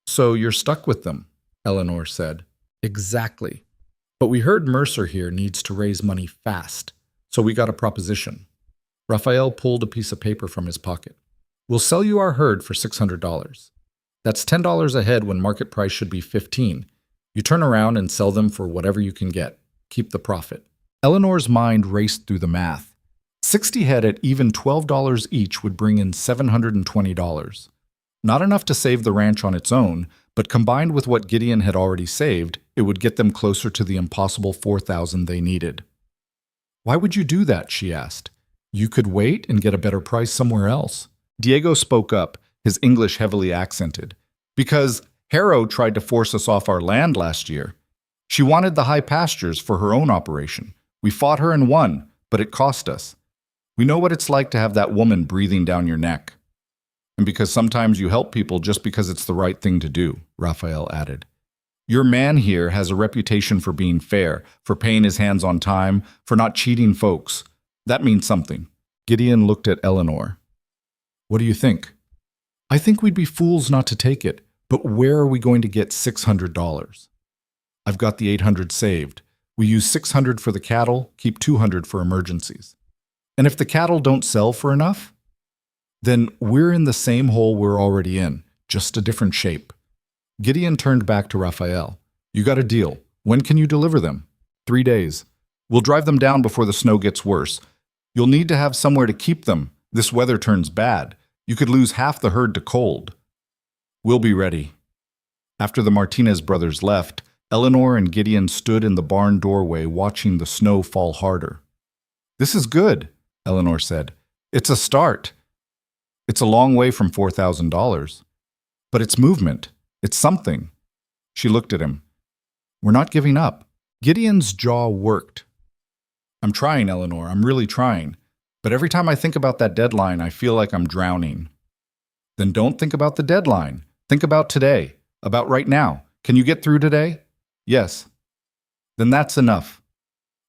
So you're stuck with them, Eleanor said. Exactly. But we heard Mercer here needs to raise money fast, so we got a proposition. Rafael pulled a piece of paper from his pocket. We'll sell you our herd for $600. That's $10 a head when market price should be $15. You turn around and sell them for whatever you can get. Keep the profit. Eleanor's mind raced through the math. 60 head at even $12 each would bring in $720. Not enough to save the ranch on its own, but combined with what Gideon had already saved, it would get them closer to the impossible $4,000 they needed. Why would you do that? She asked. You could wait and get a better price somewhere else. Diego spoke up, his English heavily accented. Because Harrow tried to force us off our land last year. She wanted the high pastures for her own operation. We fought her and won, but it cost us. We know what it's like to have that woman breathing down your neck. And because sometimes you help people just because it's the right thing to do, Rafael added. Your man here has a reputation for being fair, for paying his hands on time, for not cheating folks. That means something. Gideon looked at Eleanor. What do you think? I think we'd be fools not to take it, but where are we going to get $600? I've got the $800 saved. We use $600 for the cattle, keep $200 for emergencies. And if the cattle don't sell for enough, then we're in the same hole we're already in, just a different shape. Gideon turned back to Rafael. You got a deal. When can you deliver them? 3 days. We'll drive them down before the snow gets worse. You'll need to have somewhere to keep them. This weather turns bad. You could lose half the herd to cold. We'll be ready. After the Martinez brothers left, Eleanor and Gideon stood in the barn doorway watching the snow fall harder. This is good, Eleanor said. It's a start. It's a long way from $4,000. But it's movement. It's something. She looked at him. We're not giving up. Gideon's jaw worked. I'm trying, Eleanor. I'm really trying. But every time I think about that deadline, I feel like I'm drowning. Then don't think about the deadline. Think about today. About right now. Can you get through today? Yes. Then that's enough.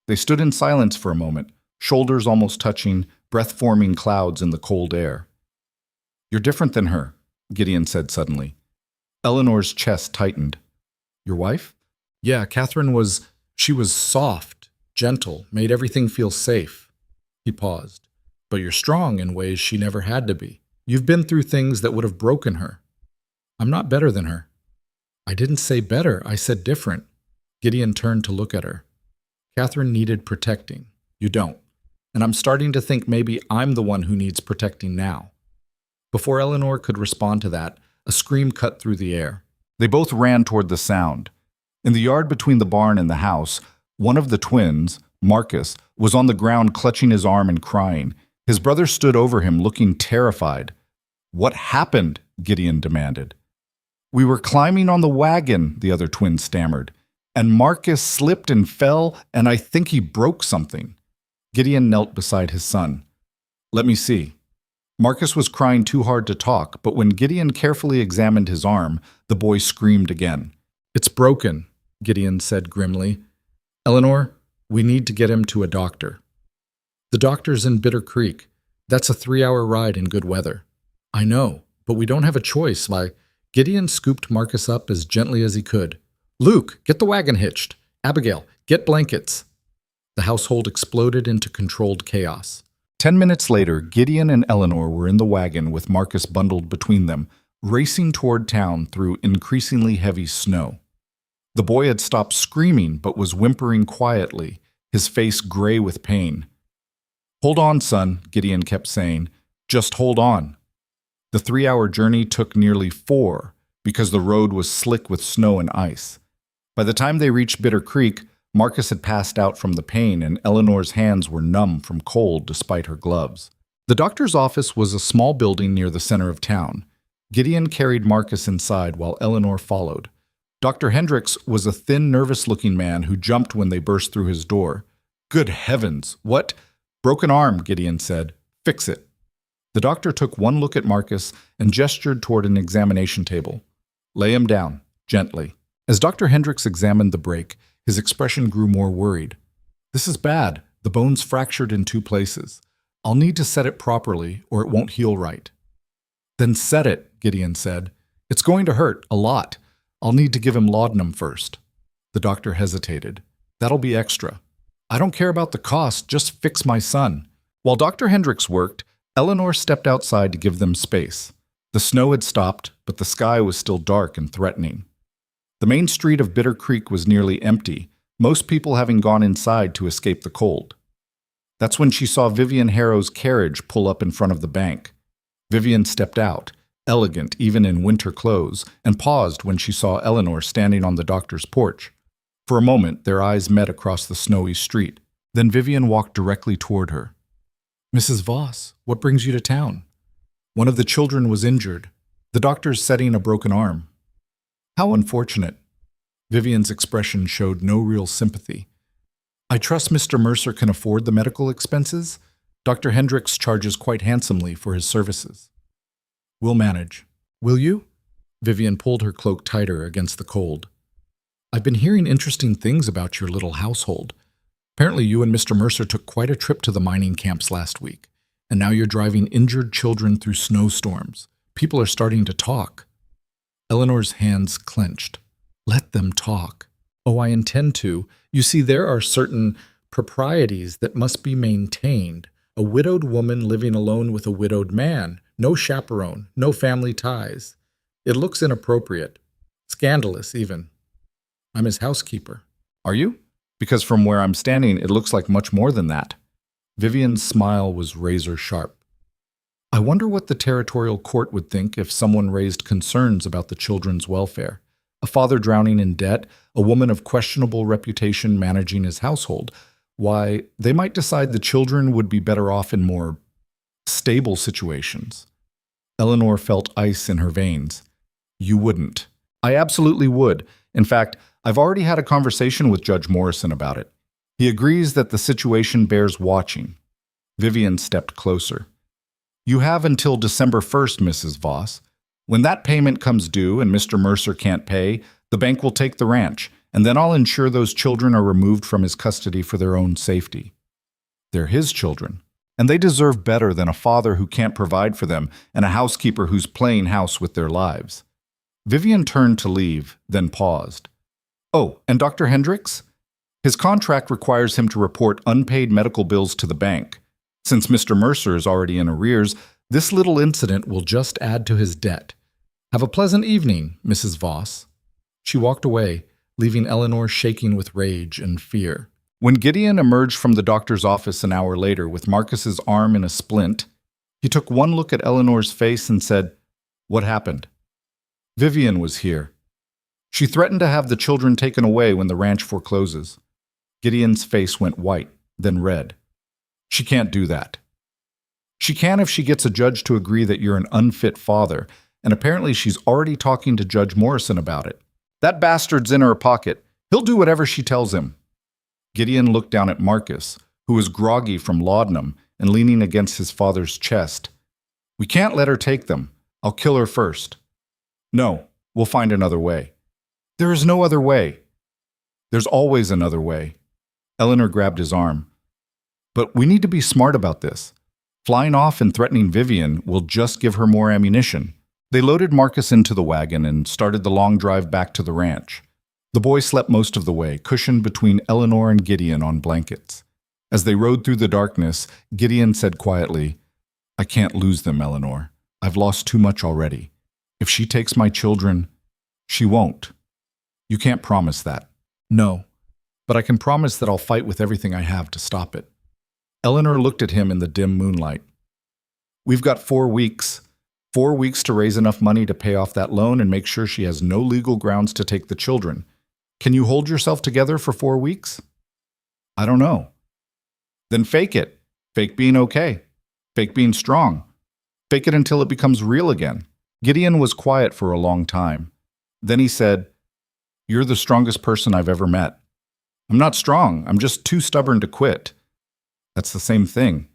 They stood in silence for a moment, shoulders almost touching, breath-forming clouds in the cold air. You're different than her, Gideon said suddenly. Eleanor's chest tightened. Your wife? Yeah, she was soft, gentle, made everything feel safe. He paused. But you're strong in ways she never had to be. You've been through things that would have broken her. I'm not better than her. I didn't say better, I said different. Gideon turned to look at her. Catherine needed protecting. You don't. And I'm starting to think maybe I'm the one who needs protecting now. Before Eleanor could respond to that, a scream cut through the air. They both ran toward the sound. In the yard between the barn and the house, one of the twins, Marcus, was on the ground clutching his arm and crying. His brother stood over him, looking terrified. "What happened?" Gideon demanded. "We were climbing on the wagon," the other twin stammered, "and Marcus slipped and fell, and I think he broke something." Gideon knelt beside his son. "Let me see." Marcus was crying too hard to talk, but when Gideon carefully examined his arm, the boy screamed again. "It's broken," Gideon said grimly. "Eleanor, we need to get him to a doctor." "The doctor's in Bitter Creek. That's a 3-hour ride in good weather." "I know, but we don't have a choice." Gideon scooped Marcus up as gently as he could. "Luke, get the wagon hitched. Abigail, get blankets." The household exploded into controlled chaos. 10 minutes later, Gideon and Eleanor were in the wagon with Marcus bundled between them, racing toward town through increasingly heavy snow. The boy had stopped screaming but was whimpering quietly, his face gray with pain. "Hold on, son," Gideon kept saying. "Just hold on." The 3-hour journey took nearly 4 because the road was slick with snow and ice. By the time they reached Bitter Creek, Marcus had passed out from the pain and Eleanor's hands were numb from cold despite her gloves. The doctor's office was a small building near the center of town. Gideon carried Marcus inside while Eleanor followed. Dr. Hendricks was a thin, nervous-looking man who jumped when they burst through his door. "Good heavens, what?" "Broken arm," Gideon said. "Fix it." The doctor took one look at Marcus and gestured toward an examination table. "Lay him down, gently." As Dr. Hendricks examined the break, his expression grew more worried. "This is bad. The bone's fractured in 2 places. I'll need to set it properly, or it won't heal right." "Then set it," Gideon said. "It's going to hurt, a lot. I'll need to give him laudanum first." The doctor hesitated. "That'll be extra." "I don't care about the cost, just fix my son." While Dr. Hendricks worked, Eleanor stepped outside to give them space. The snow had stopped, but the sky was still dark and threatening. The main street of Bitter Creek was nearly empty, most people having gone inside to escape the cold. That's when she saw Vivian Harrow's carriage pull up in front of the bank. Vivian stepped out, elegant even in winter clothes, and paused when she saw Eleanor standing on the doctor's porch. For a moment, their eyes met across the snowy street. Then Vivian walked directly toward her. "Mrs. Voss, what brings you to town?" "One of the children was injured. The doctor's setting a broken arm." "How unfortunate." Vivian's expression showed no real sympathy. "I trust Mr. Mercer can afford the medical expenses. Dr. Hendricks charges quite handsomely for his services." "We'll manage." "Will you?" Vivian pulled her cloak tighter against the cold. "I've been hearing interesting things about your little household. Apparently you and Mr. Mercer took quite a trip to the mining camps last week, and now you're driving injured children through snowstorms. People are starting to talk." Eleanor's hands clenched. "Let them talk." "Oh, I intend to. You see, there are certain proprieties that must be maintained. A widowed woman living alone with a widowed man. No chaperone, no family ties. It looks inappropriate. Scandalous, even. I'm his housekeeper." "Are you? Because from where I'm standing, it looks like much more than that." Vivian's smile was razor sharp. "I wonder what the territorial court would think if someone raised concerns about the children's welfare. A father drowning in debt, a woman of questionable reputation managing his household. Why, they might decide the children would be better off in more stable situations." Eleanor felt ice in her veins. "You wouldn't." "I absolutely would. In fact, I've already had a conversation with Judge Morrison about it. He agrees that the situation bears watching." Vivian stepped closer. "You have until December 1st, Mrs. Voss. When that payment comes due and Mr. Mercer can't pay, the bank will take the ranch, and then I'll ensure those children are removed from his custody for their own safety." "They're his children, and they deserve better than a father who can't provide for them and a housekeeper who's playing house with their lives." Vivian turned to leave, then paused. "Oh, and Dr. Hendricks? His contract requires him to report unpaid medical bills to the bank. Since Mr. Mercer is already in arrears, this little incident will just add to his debt. Have a pleasant evening, Mrs. Voss." She walked away, leaving Eleanor shaking with rage and fear. When Gideon emerged from the doctor's office an hour later with Marcus's arm in a splint, he took one look at Eleanor's face and said, "What happened?" "Vivian was here. She threatened to have the children taken away when the ranch forecloses." Gideon's face went white, then red. She can't do that. She can if she gets a judge to agree that you're an unfit father, and apparently she's already talking to Judge Morrison about it. That bastard's in her pocket. He'll do whatever she tells him. Gideon looked down at Marcus, who was groggy from laudanum and leaning against his father's chest. We can't let her take them. I'll kill her first. No, we'll find another way. There is no other way. There's always another way. Eleanor grabbed his arm. But we need to be smart about this. Flying off and threatening Vivian will just give her more ammunition. They loaded Marcus into the wagon and started the long drive back to the ranch. The boy slept most of the way, cushioned between Eleanor and Gideon on blankets. As they rode through the darkness, Gideon said quietly, I can't lose them, Eleanor. I've lost too much already. If she takes my children, she won't. You can't promise that. No, but I can promise that I'll fight with everything I have to stop it. Eleanor looked at him in the dim moonlight. We've got 4 weeks. 4 weeks to raise enough money to pay off that loan and make sure she has no legal grounds to take the children. Can you hold yourself together for 4 weeks? I don't know. Then fake it. Fake being okay. Fake being strong. Fake it until it becomes real again. Gideon was quiet for a long time. Then he said, You're the strongest person I've ever met. I'm not strong. I'm just too stubborn to quit. That's the same thing.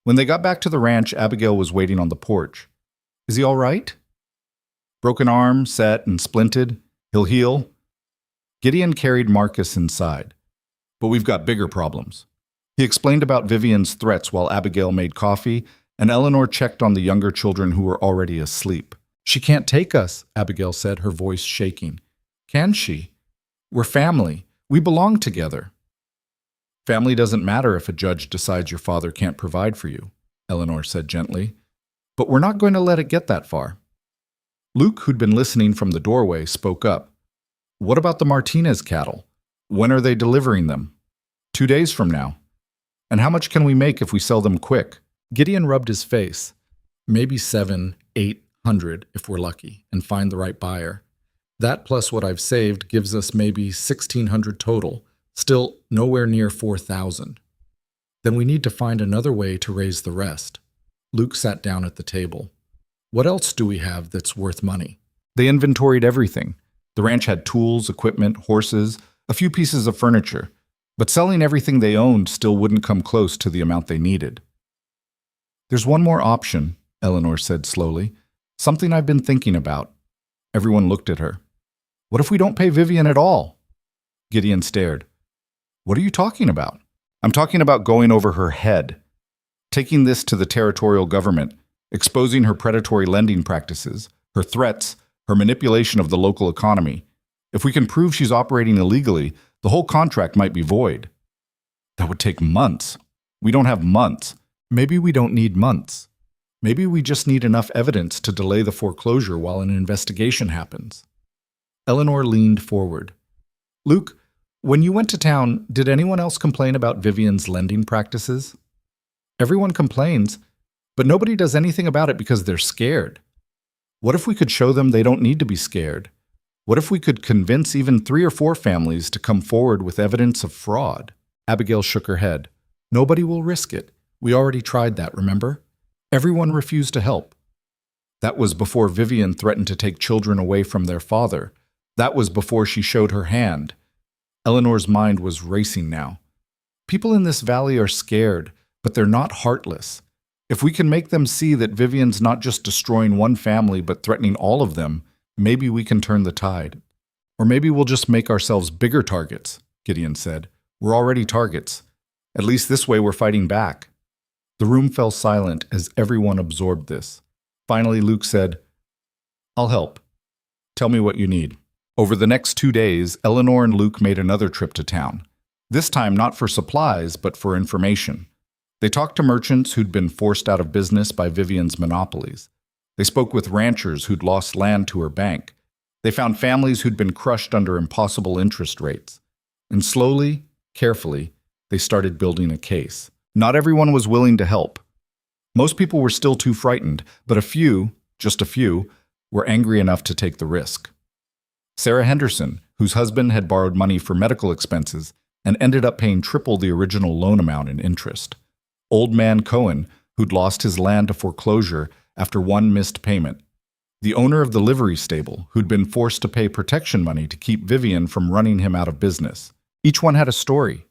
When they got back to the ranch, Abigail was waiting on the porch. Is he all right? Broken arm, set and splinted. He'll heal. Gideon carried Marcus inside. But we've got bigger problems. He explained about Vivian's threats while Abigail made coffee, and Eleanor checked on the younger children who were already asleep. She can't take us, Abigail said, her voice shaking. Can she? We're family. We belong together. Family doesn't matter if a judge decides your father can't provide for you, Eleanor said gently. But we're not going to let it get that far. Luke, who'd been listening from the doorway, spoke up. What about the Martinez cattle? When are they delivering them? 2 days from now. And how much can we make if we sell them quick? Gideon rubbed his face. Maybe 700-800 if we're lucky and find the right buyer. That plus what I've saved gives us maybe 1,600 total. Still nowhere near 4,000. Then we need to find another way to raise the rest. Luke sat down at the table. What else do we have that's worth money? They inventoried everything. The ranch had tools, equipment, horses, a few pieces of furniture. But selling everything they owned still wouldn't come close to the amount they needed. There's one more option, Eleanor said slowly. Something I've been thinking about. Everyone looked at her. What if we don't pay Vivian at all? Gideon stared. What are you talking about? I'm talking about going over her head. Taking this to the territorial government, exposing her predatory lending practices, her threats, her manipulation of the local economy. If we can prove she's operating illegally, the whole contract might be void. That would take months. We don't have months. Maybe we don't need months. Maybe we just need enough evidence to delay the foreclosure while an investigation happens. Eleanor leaned forward. Luke, when you went to town, did anyone else complain about Vivian's lending practices? Everyone complains, but nobody does anything about it because they're scared. What if we could show them they don't need to be scared? What if we could convince even 3 or 4 families to come forward with evidence of fraud? Abigail shook her head. Nobody will risk it. We already tried that, remember? Everyone refused to help. That was before Vivian threatened to take children away from their father. That was before she showed her hand. Eleanor's mind was racing now. People in this valley are scared, but they're not heartless. If we can make them see that Vivian's not just destroying one family but threatening all of them, maybe we can turn the tide. Or maybe we'll just make ourselves bigger targets, Gideon said. We're already targets. At least this way we're fighting back. The room fell silent as everyone absorbed this. Finally, Luke said, I'll help. Tell me what you need. Over the next 2 days, Eleanor and Luke made another trip to town. This time not for supplies, but for information. They talked to merchants who'd been forced out of business by Vivian's monopolies. They spoke with ranchers who'd lost land to her bank. They found families who'd been crushed under impossible interest rates. And slowly, carefully, they started building a case. Not everyone was willing to help. Most people were still too frightened, but a few, just a few, were angry enough to take the risk. Sarah Henderson, whose husband had borrowed money for medical expenses, and ended up paying triple the original loan amount in interest. Old man Cohen, who'd lost his land to foreclosure after one missed payment. The owner of the livery stable, who'd been forced to pay protection money to keep Vivian from running him out of business. Each one had a story.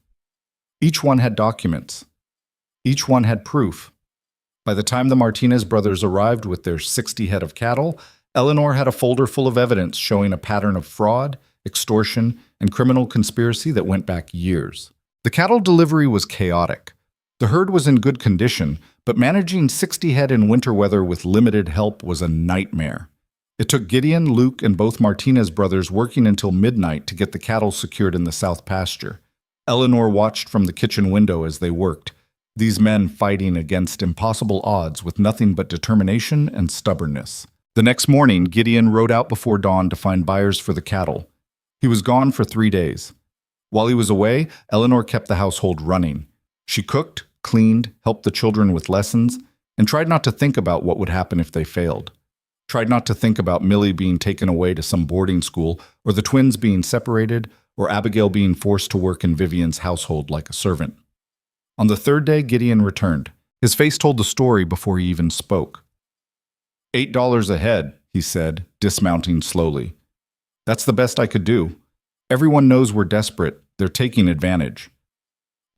Each one had documents. Each one had proof. By the time the Martinez brothers arrived with their 60 head of cattle, Eleanor had a folder full of evidence showing a pattern of fraud, extortion, and criminal conspiracy that went back years. The cattle delivery was chaotic. The herd was in good condition, but managing 60 head in winter weather with limited help was a nightmare. It took Gideon, Luke, and both Martinez brothers working until midnight to get the cattle secured in the south pasture. Eleanor watched from the kitchen window as they worked, these men fighting against impossible odds with nothing but determination and stubbornness. The next morning, Gideon rode out before dawn to find buyers for the cattle. He was gone for 3 days. While he was away, Eleanor kept the household running. She cooked, cleaned, helped the children with lessons, and tried not to think about what would happen if they failed. Tried not to think about Millie being taken away to some boarding school, or the twins being separated, or Abigail being forced to work in Vivian's household like a servant. On the third day, Gideon returned. His face told the story before he even spoke. $8 a head, he said, dismounting slowly. That's the best I could do. Everyone knows we're desperate. They're taking advantage.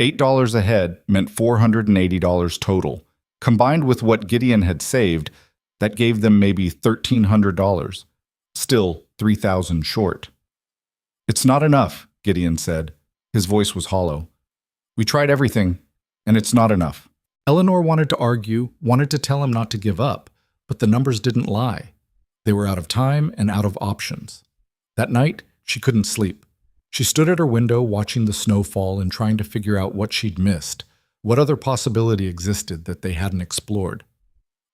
$8 a head meant $480 total. Combined with what Gideon had saved, that gave them maybe $1,300. Still, $3,000 short. It's not enough, Gideon said. His voice was hollow. We tried everything, and it's not enough. Eleanor wanted to argue, wanted to tell him not to give up, but the numbers didn't lie. They were out of time and out of options. That night, she couldn't sleep. She stood at her window watching the snow fall and trying to figure out what she'd missed, what other possibility existed that they hadn't explored.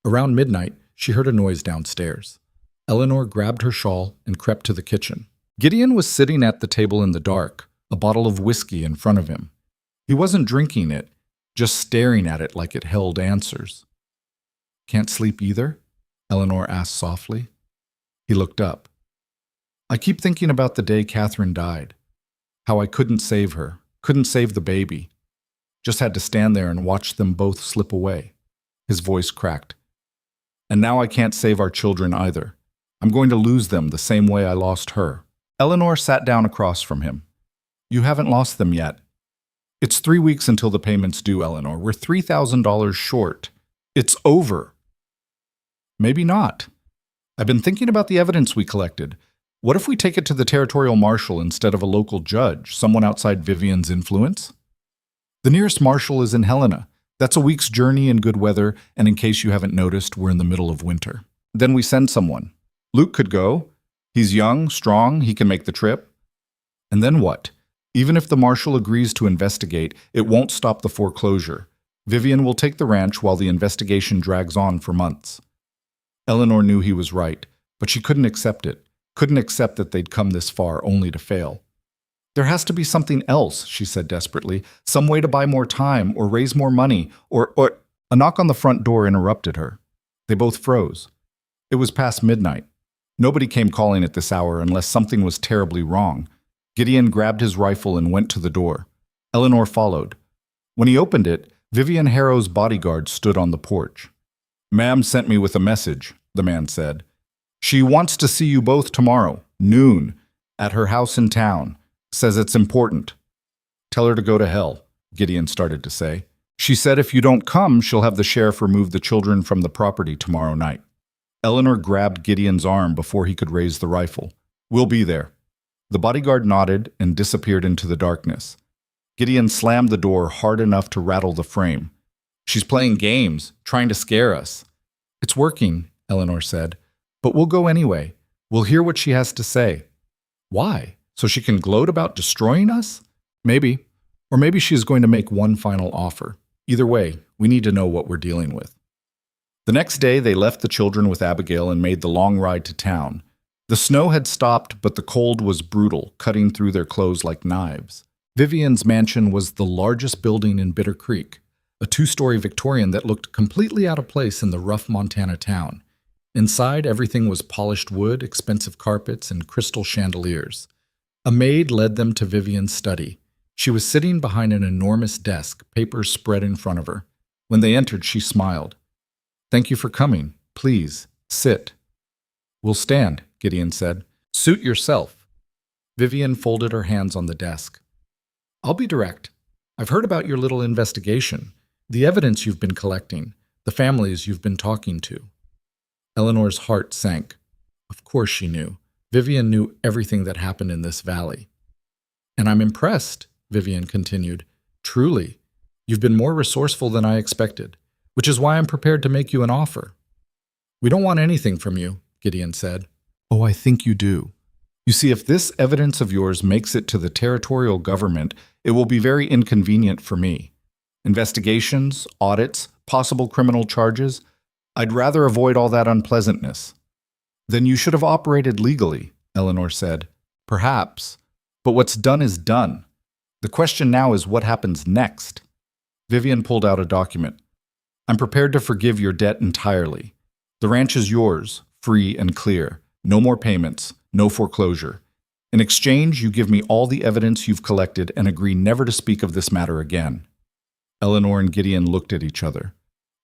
Around midnight, she heard a noise downstairs. Eleanor grabbed her shawl and crept to the kitchen. Gideon was sitting at the table in the dark, a bottle of whiskey in front of him. He wasn't drinking it, just staring at it like it held answers. Can't sleep either? Eleanor asked softly. He looked up. I keep thinking about the day Catherine died. How I couldn't save her, couldn't save the baby. Just had to stand there and watch them both slip away. His voice cracked. And now I can't save our children either. I'm going to lose them the same way I lost her. Eleanor sat down across from him. You haven't lost them yet. It's 3 weeks until the payment's due, Eleanor. We're $3,000 short. It's over. Maybe not. I've been thinking about the evidence we collected. What if we take it to the territorial marshal instead of a local judge, someone outside Vivian's influence? The nearest marshal is in Helena. That's a week's journey in good weather, and in case you haven't noticed, we're in the middle of winter. Then we send someone. Luke could go. He's young, strong, he can make the trip. And then what? Even if the marshal agrees to investigate, it won't stop the foreclosure. Vivian will take the ranch while the investigation drags on for months. Eleanor knew he was right, but she couldn't accept it. Couldn't accept that they'd come this far only to fail. There has to be something else, she said desperately. Some way to buy more time or raise more money or A knock on the front door interrupted her. They both froze. It was past midnight. Nobody came calling at this hour unless something was terribly wrong. Gideon grabbed his rifle and went to the door. Eleanor followed. When he opened it, Vivian Harrow's bodyguard stood on the porch. Ma'am sent me with a message, the man said. She wants to see you both tomorrow, noon, at her house in town. Says it's important. Tell her to go to hell, Gideon started to say. She said if you don't come, she'll have the sheriff remove the children from the property tomorrow night. Eleanor grabbed Gideon's arm before he could raise the rifle. We'll be there. The bodyguard nodded and disappeared into the darkness. Gideon slammed the door hard enough to rattle the frame. She's playing games, trying to scare us. It's working, Eleanor said. But we'll go anyway. We'll hear what she has to say. Why? So she can gloat about destroying us? Maybe. Or maybe she's going to make one final offer. Either way, we need to know what we're dealing with. The next day, they left the children with Abigail and made the long ride to town. The snow had stopped, but the cold was brutal, cutting through their clothes like knives. Vivian's mansion was the largest building in Bitter Creek, a 2-story Victorian that looked completely out of place in the rough Montana town. Inside, everything was polished wood, expensive carpets, and crystal chandeliers. A maid led them to Vivian's study. She was sitting behind an enormous desk, papers spread in front of her. When they entered, she smiled. "Thank you for coming. Please, sit." "We'll stand," Gideon said. "Suit yourself." Vivian folded her hands on the desk. "I'll be direct. I've heard about your little investigation, the evidence you've been collecting, the families you've been talking to." Eleanor's heart sank. Of course she knew. Vivian knew everything that happened in this valley. "And I'm impressed," Vivian continued. "Truly, you've been more resourceful than I expected, which is why I'm prepared to make you an offer." "We don't want anything from you," Gideon said. "Oh, I think you do. You see, if this evidence of yours makes it to the territorial government, it will be very inconvenient for me. Investigations, audits, possible criminal charges. I'd rather avoid all that unpleasantness." "Then you should have operated legally," Eleanor said. "Perhaps. But what's done is done. The question now is what happens next." Vivian pulled out a document. "I'm prepared to forgive your debt entirely. The ranch is yours, free and clear. No more payments, no foreclosure. In exchange, you give me all the evidence you've collected and agree never to speak of this matter again." Eleanor and Gideon looked at each other.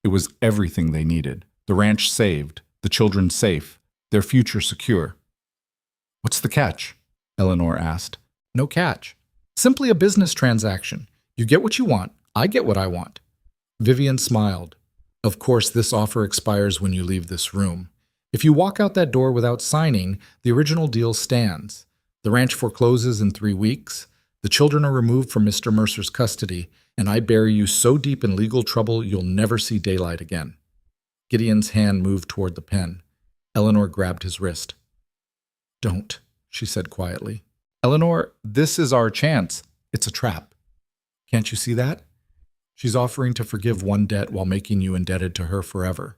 It was everything they needed. The ranch saved, the children safe, their future secure. "What's the catch?" Eleanor asked. "No catch. Simply a business transaction. You get what you want, I get what I want." Vivian smiled. "Of course, this offer expires when you leave this room. If you walk out that door without signing, the original deal stands. The ranch forecloses in 3 weeks, the children are removed from Mr. Mercer's custody, and I bury you so deep in legal trouble you'll never see daylight again." Gideon's hand moved toward the pen. Eleanor grabbed his wrist. "Don't," she said quietly. "Eleanor, this is our chance. It's a trap. Can't you see that? She's offering to forgive one debt while making you indebted to her forever.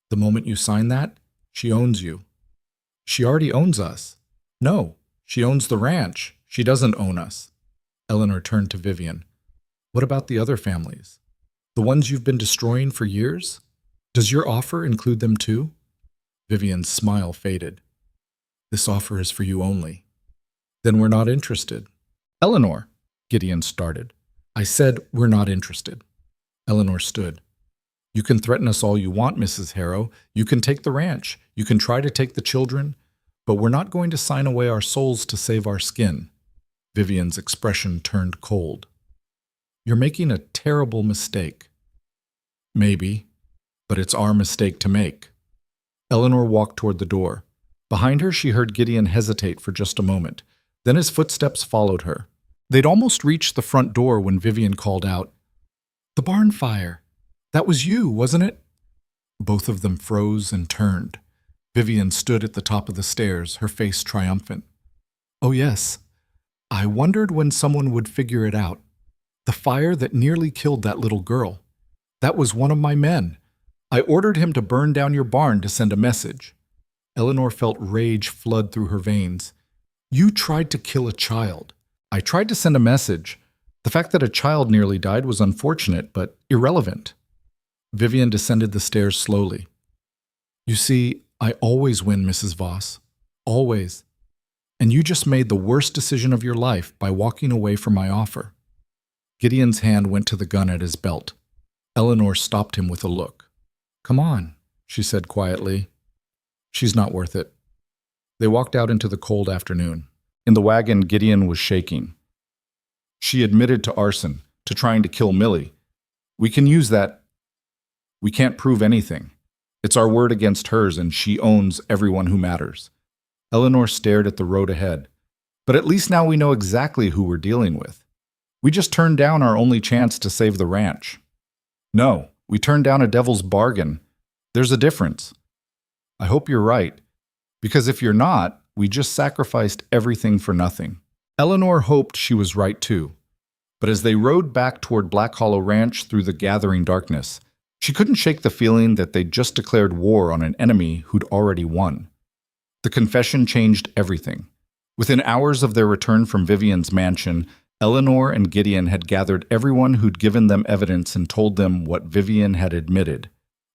The moment you sign that, she owns you. She already owns us. No, she owns the ranch. She doesn't own us." Eleanor turned to Vivian. "What about the other families? The ones you've been destroying for years? Does your offer include them too?" Vivian's smile faded. "This offer is for you only." "Then we're not interested." "Eleanor," Gideon started. "I said we're not interested." Eleanor stood. "You can threaten us all you want, Mrs. Harrow. You can take the ranch. You can try to take the children. But we're not going to sign away our souls to save our skin." Vivian's expression turned cold. "You're making a terrible mistake." "Maybe, but it's our mistake to make." Eleanor walked toward the door. Behind her, she heard Gideon hesitate for just a moment. Then his footsteps followed her. They'd almost reached the front door when Vivian called out, "The barn fire! That was you, wasn't it?" Both of them froze and turned. Vivian stood at the top of the stairs, her face triumphant. "Oh yes. I wondered when someone would figure it out. The fire that nearly killed that little girl. That was one of my men. I ordered him to burn down your barn to send a message." Eleanor felt rage flood through her veins. "You tried to kill a child. I tried to send a message. The fact that a child nearly died was unfortunate, but irrelevant." Vivian descended the stairs slowly. "You see, I always win, Mrs. Voss. Always. And you just made the worst decision of your life by walking away from my offer." Gideon's hand went to the gun at his belt. Eleanor stopped him with a look. "Come on," she said quietly. "She's not worth it." They walked out into the cold afternoon. In the wagon, Gideon was shaking. "She admitted to arson, to trying to kill Millie. We can use that. We can't prove anything. It's our word against hers, and she owns everyone who matters." Eleanor stared at the road ahead. "But at least now we know exactly who we're dealing with. We just turned down our only chance to save the ranch." "No, we turned down a devil's bargain. There's a difference." "I hope you're right. Because if you're not, we just sacrificed everything for nothing." Eleanor hoped she was right too. But as they rode back toward Black Hollow Ranch through the gathering darkness, she couldn't shake the feeling that they'd just declared war on an enemy who'd already won. The confession changed everything. Within hours of their return from Vivian's mansion, Eleanor and Gideon had gathered everyone who'd given them evidence and told them what Vivian had admitted: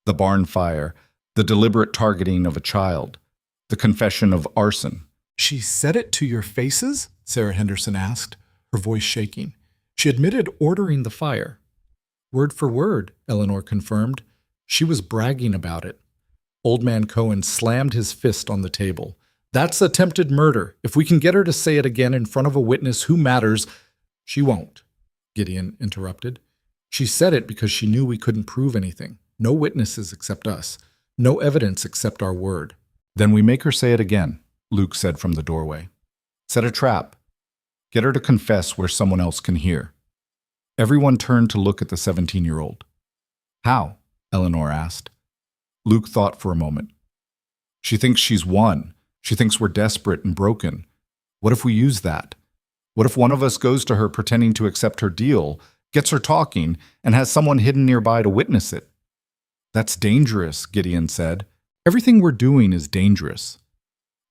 the barn fire, the deliberate targeting of a child, the confession of arson. "She said it to your faces?" Sarah Henderson asked. her voice shaking. She admitted ordering the fire. Word for word, Eleanor confirmed. She was bragging about it. Old Man Cohen slammed his fist on the table. That's attempted murder. If we can get her to say it again in front of a witness who matters— She won't, Gideon interrupted. She said it because she knew we couldn't prove anything. No witnesses except us. No evidence except our word. Then we make her say it again, Luke said from the doorway. Set a trap. Get her to confess where someone else can hear. Everyone turned to look at the 17-year-old. How? Eleanor asked. Luke thought for a moment. She thinks she's won. She thinks we're desperate and broken. What if we use that? What if one of us goes to her pretending to accept her deal, gets her talking, and has someone hidden nearby to witness it? That's dangerous, Gideon said. Everything we're doing is dangerous.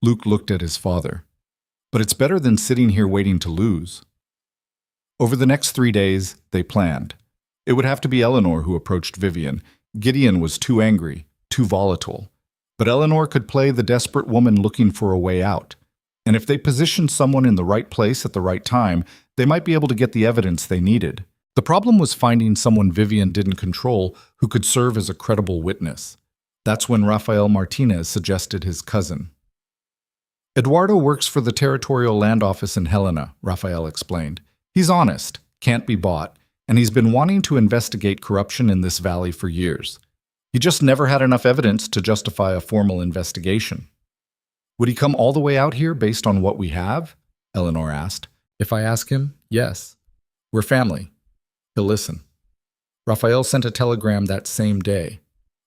Luke looked at his father. But it's better than sitting here waiting to lose. Over the next 3 days, they planned. It would have to be Eleanor who approached Vivian. Gideon was too angry, too volatile. But Eleanor could play the desperate woman looking for a way out. And if they positioned someone in the right place at the right time, they might be able to get the evidence they needed. The problem was finding someone Vivian didn't control who could serve as a credible witness. That's when Rafael Martinez suggested his cousin. Eduardo works for the Territorial Land Office in Helena, Rafael explained. He's honest, can't be bought, and he's been wanting to investigate corruption in this valley for years. He just never had enough evidence to justify a formal investigation. Would he come all the way out here based on what we have? Eleanor asked. If I ask him, yes. We're family. He'll listen. Rafael sent a telegram that same day.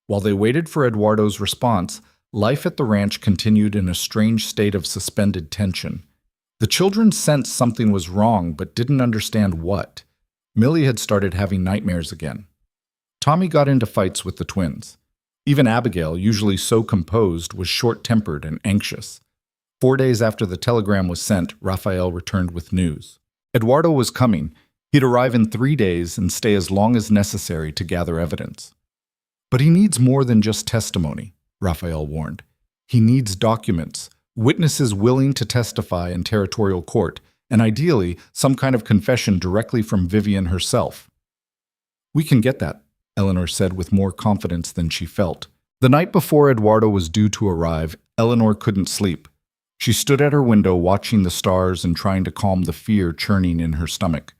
While they waited for Eduardo's response, life at the ranch continued in a strange state of suspended tension. The children sensed something was wrong but didn't understand what. Millie had started having nightmares again. Tommy got into fights with the twins. Even Abigail, usually so composed, was short-tempered and anxious. 4 days after the telegram was sent, Rafael returned with news. Eduardo was coming. He'd arrive in 3 days and stay as long as necessary to gather evidence. But he needs more than just testimony, Rafael warned. He needs documents, witnesses willing to testify in territorial court, and ideally, some kind of confession directly from Vivian herself. We can get that, Eleanor said with more confidence than she felt. The night before Eduardo was due to arrive, Eleanor couldn't sleep. She stood at her window watching the stars and trying to calm the fear churning in her stomach.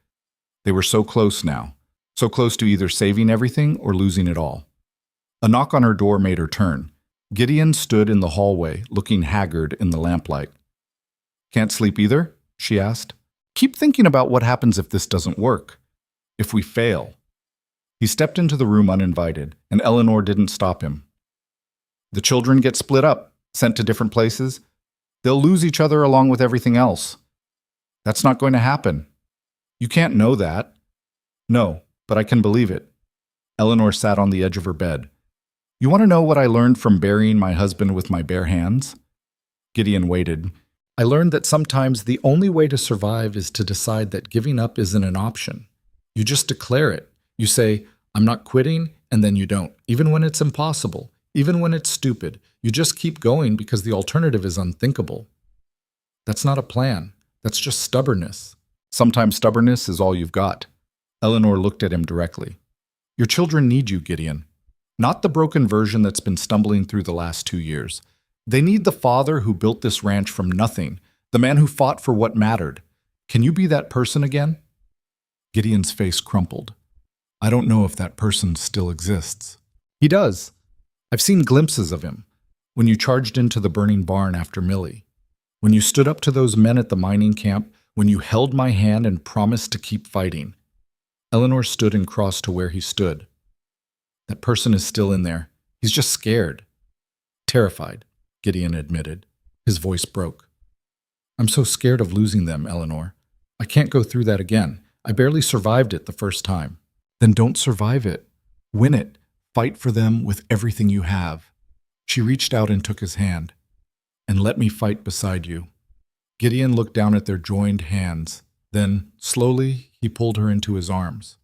They were so close now, so close to either saving everything or losing it all. A knock on her door made her turn. Gideon stood in the hallway, looking haggard in the lamplight. Can't sleep either? She asked. Keep thinking about what happens if this doesn't work. If we fail. He stepped into the room uninvited, and Eleanor didn't stop him. The children get split up, sent to different places. They'll lose each other along with everything else. That's not going to happen. You can't know that. No, but I can believe it. Eleanor sat on the edge of her bed. You want to know what I learned from burying my husband with my bare hands? Gideon waited. I learned that sometimes the only way to survive is to decide that giving up isn't an option. You just declare it. You say, I'm not quitting, and then you don't. Even when it's impossible, even when it's stupid, you just keep going because the alternative is unthinkable. That's not a plan. That's just stubbornness. Sometimes stubbornness is all you've got. Eleanor looked at him directly. Your children need you, Gideon. Not the broken version that's been stumbling through the last 2 years. They need the father who built this ranch from nothing, the man who fought for what mattered. Can you be that person again? Gideon's face crumpled. I don't know if that person still exists. He does. I've seen glimpses of him. When you charged into the burning barn after Millie. When you stood up to those men at the mining camp. When you held my hand and promised to keep fighting. Eleanor stood and crossed to where he stood. That person is still in there. He's just scared. Terrified, Gideon admitted. His voice broke. I'm so scared of losing them, Eleanor. I can't go through that again. I barely survived it the first time. Then don't survive it. Win it. Fight for them with everything you have. She reached out and took his hand. And let me fight beside you. Gideon looked down at their joined hands. Then, slowly, he pulled her into his arms.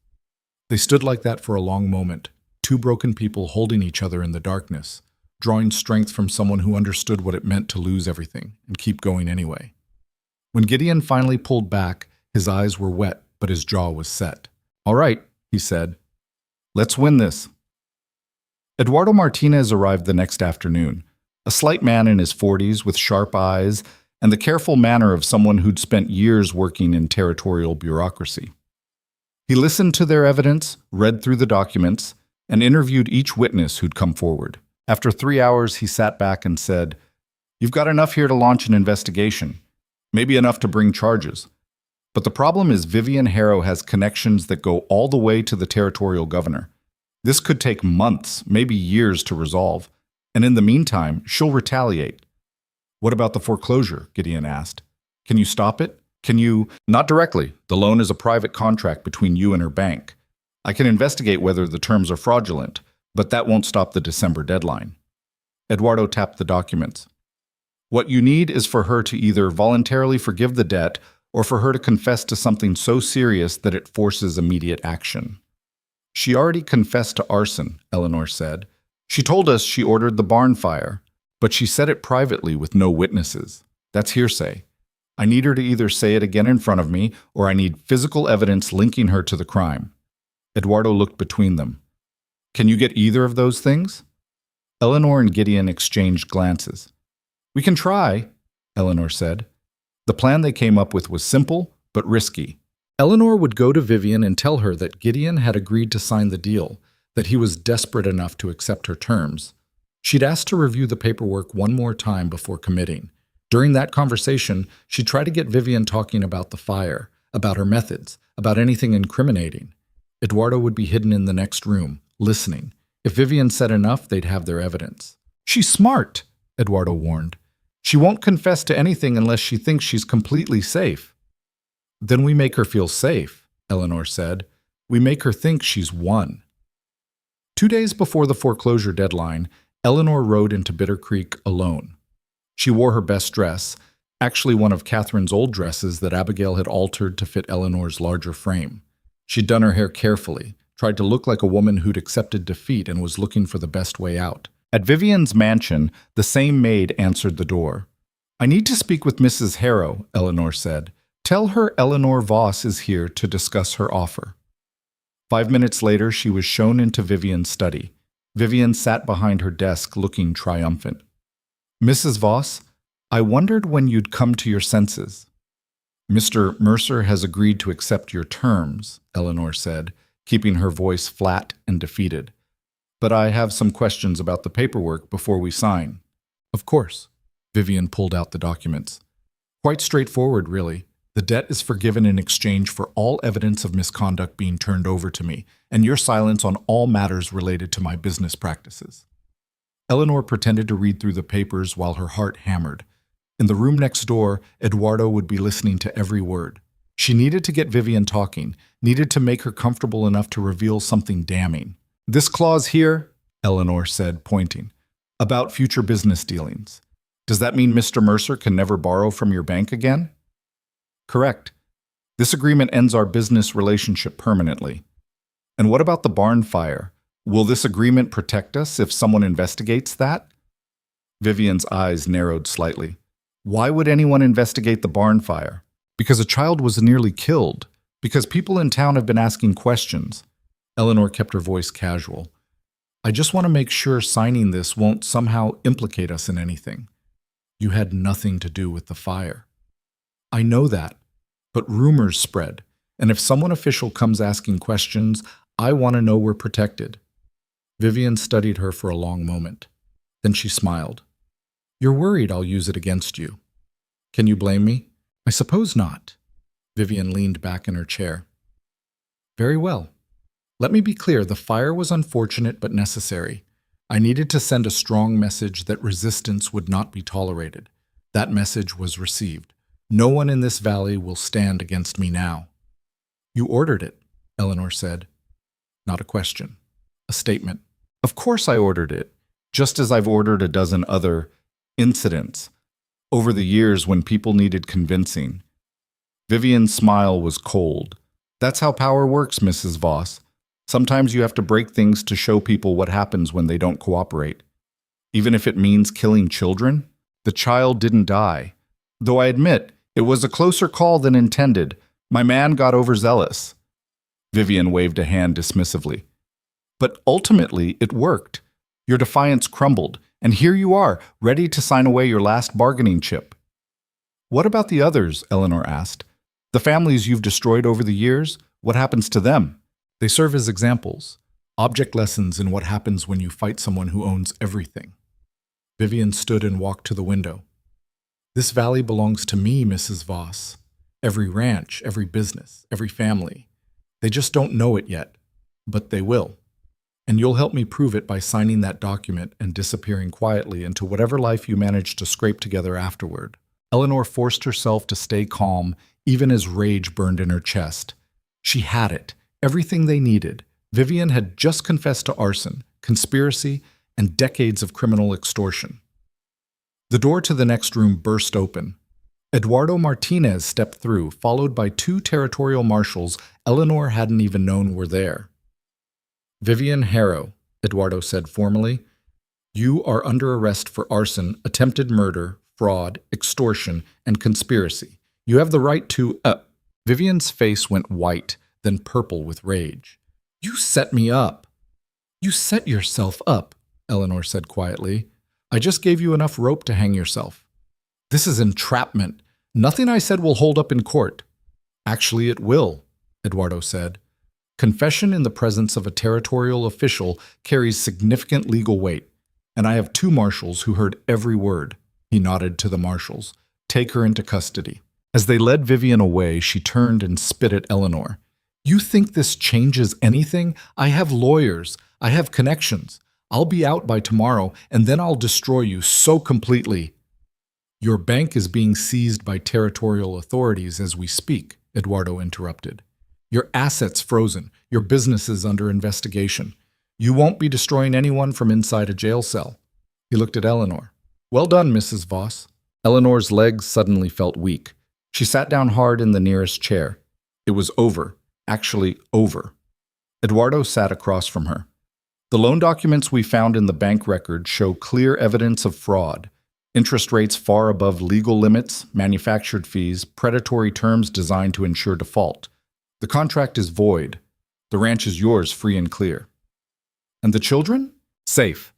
They stood like that for a long moment, two broken people holding each other in the darkness, drawing strength from someone who understood what it meant to lose everything and keep going anyway. When Gideon finally pulled back, His eyes were wet, but his jaw was set. "All right," he said. "Let's win this." Eduardo Martinez arrived the next afternoon, a slight man in his 40s with sharp eyes and the careful manner of someone who'd spent years working in territorial bureaucracy. He listened to their evidence, read through the documents, and interviewed each witness who'd come forward. After 3 hours, he sat back and said, "You've got enough here to launch an investigation, maybe enough to bring charges. But the problem is Vivian Harrow has connections that go all the way to the territorial governor. This could take months, maybe years to resolve, and in the meantime, she'll retaliate." "What about the foreclosure?" Gideon asked. "Can you stop it? Can you—" "Not directly. The loan is a private contract between you and her bank. I can investigate whether the terms are fraudulent, but that won't stop the December deadline." Eduardo tapped the documents. "What you need is for her to either voluntarily forgive the debt or for her to confess to something so serious that it forces immediate action." "She already confessed to arson," Eleanor said. "She told us she ordered the barn fire, but she said it privately with no witnesses. That's hearsay. I need her to either say it again in front of me, or I need physical evidence linking her to the crime." Eduardo looked between them. "Can you get either of those things?" Eleanor and Gideon exchanged glances. "We can try," Eleanor said. The plan they came up with was simple, but risky. Eleanor would go to Vivian and tell her that Gideon had agreed to sign the deal, that he was desperate enough to accept her terms. She'd asked to review the paperwork one more time before committing. During that conversation, she'd try to get Vivian talking about the fire, about her methods, about anything incriminating. Eduardo would be hidden in the next room, listening. If Vivian said enough, they'd have their evidence. "She's smart," Eduardo warned. "She won't confess to anything unless she thinks she's completely safe." "Then we make her feel safe," Eleanor said. "We make her think she's won." 2 days before the foreclosure deadline, Eleanor rode into Bitter Creek alone. She wore her best dress, actually one of Catherine's old dresses that Abigail had altered to fit Eleanor's larger frame. She'd done her hair carefully, tried to look like a woman who'd accepted defeat and was looking for the best way out. At Vivian's mansion, the same maid answered the door. "I need to speak with Mrs. Harrow," Eleanor said. "Tell her Eleanor Voss is here to discuss her offer." 5 minutes later, she was shown into Vivian's study. Vivian sat behind her desk looking triumphant. "Mrs. Voss, I wondered when you'd come to your senses." "Mr. Mercer has agreed to accept your terms," Eleanor said, keeping her voice flat and defeated. "But I have some questions about the paperwork before we sign." "Of course." Vivian pulled out the documents. "Quite straightforward, really. The debt is forgiven in exchange for all evidence of misconduct being turned over to me, and your silence on all matters related to my business practices." Eleanor pretended to read through the papers while her heart hammered. In the room next door, Eduardo would be listening to every word. She needed to get Vivian talking, needed to make her comfortable enough to reveal something damning. "This clause here," Eleanor said, pointing, "about future business dealings. Does that mean Mr. Mercer can never borrow from your bank again?" "Correct. This agreement ends our business relationship permanently." "And what about the barn fire? Will this agreement protect us if someone investigates that?" Vivian's eyes narrowed slightly. "Why would anyone investigate the barn fire? Because a child was nearly killed. Because people in town have been asking questions." Eleanor kept her voice casual. "I just want to make sure signing this won't somehow implicate us in anything. You had nothing to do with the fire." "I know that, but rumors spread, and if someone official comes asking questions, I want to know we're protected." Vivian studied her for a long moment. Then she smiled. "You're worried I'll use it against you. Can you blame me?" "I suppose not." Vivian leaned back in her chair. "Very well. Let me be clear, the fire was unfortunate but necessary. I needed to send a strong message that resistance would not be tolerated. That message was received. No one in this valley will stand against me now." "You ordered it," Eleanor said. Not a question. A statement. "Of course I ordered it, just as I've ordered a dozen other incidents over the years when people needed convincing." Vivian's smile was cold. "That's how power works, Mrs. Voss. Sometimes you have to break things to show people what happens when they don't cooperate. Even if it means killing children." "The child didn't die. Though I admit, it was a closer call than intended, My man got overzealous. Vivian waved a hand dismissively. But ultimately, it worked. Your defiance crumbled, and here you are, ready to sign away your last bargaining chip. What about the others? Eleanor asked. The families you've destroyed over the years, what happens to them? They serve as examples, object lessons in what happens when you fight someone who owns everything. Vivian stood and walked to the window. This valley belongs to me, Mrs. Voss. Every ranch, every business, every family. They just don't know it yet, but they will. And you'll help me prove it by signing that document and disappearing quietly into whatever life you manage to scrape together afterward. Eleanor forced herself to stay calm, even as rage burned in her chest. She had it, everything they needed. Vivian had just confessed to arson, conspiracy, and decades of criminal extortion. The door to the next room burst open. Eduardo Martinez stepped through, followed by two territorial marshals Eleanor hadn't even known were there. Vivian Harrow, Eduardo said formally, you are under arrest for arson, attempted murder, fraud, extortion, and conspiracy. You have the right to, Vivian's face went white, then purple with rage. You set me up. You set yourself up, Eleanor said quietly. I just gave you enough rope to hang yourself. This is entrapment. Nothing I said will hold up in court. Actually, it will, Eduardo said. Confession in the presence of a territorial official carries significant legal weight, and I have two marshals who heard every word. He nodded to the marshals. Take her into custody. As they led Vivian away, she turned and spit at Eleanor. You think this changes anything? I have lawyers. I have connections. I'll be out by tomorrow, and then I'll destroy you so completely. Your bank is being seized by territorial authorities as we speak, Eduardo interrupted. Your assets frozen. Your business is under investigation. You won't be destroying anyone from inside a jail cell. He looked at Eleanor. Well done, Mrs. Voss. Eleanor's legs suddenly felt weak. She sat down hard in the nearest chair. It was over. Actually, over. Eduardo sat across from her. The loan documents we found in the bank record show clear evidence of fraud. Interest rates far above legal limits, manufactured fees, predatory terms designed to ensure default. The contract is void. The ranch is yours free and clear. And the children? Safe.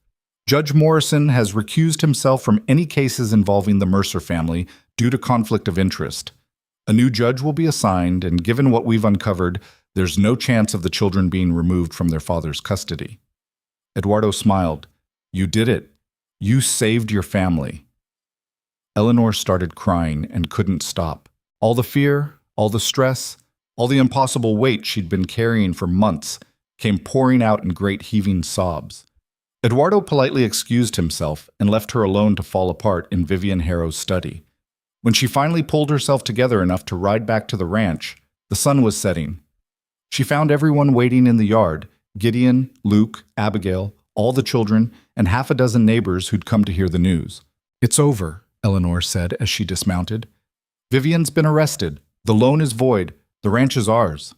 Judge Morrison has recused himself from any cases involving the Mercer family due to conflict of interest. A new judge will be assigned, and given what we've uncovered, there's no chance of the children being removed from their father's custody. Eduardo smiled. You did it. You saved your family. Eleanor started crying and couldn't stop. All the fear, all the stress, all the impossible weight she'd been carrying for months came pouring out in great heaving sobs. Eduardo politely excused himself and left her alone to fall apart in Vivian Harrow's study. When she finally pulled herself together enough to ride back to the ranch, the sun was setting. She found everyone waiting in the yard, Gideon, Luke, Abigail, all the children, and half a dozen neighbors who'd come to hear the news. It's over, Eleanor said as she dismounted. Vivian's been arrested. The loan is void. The ranch is ours.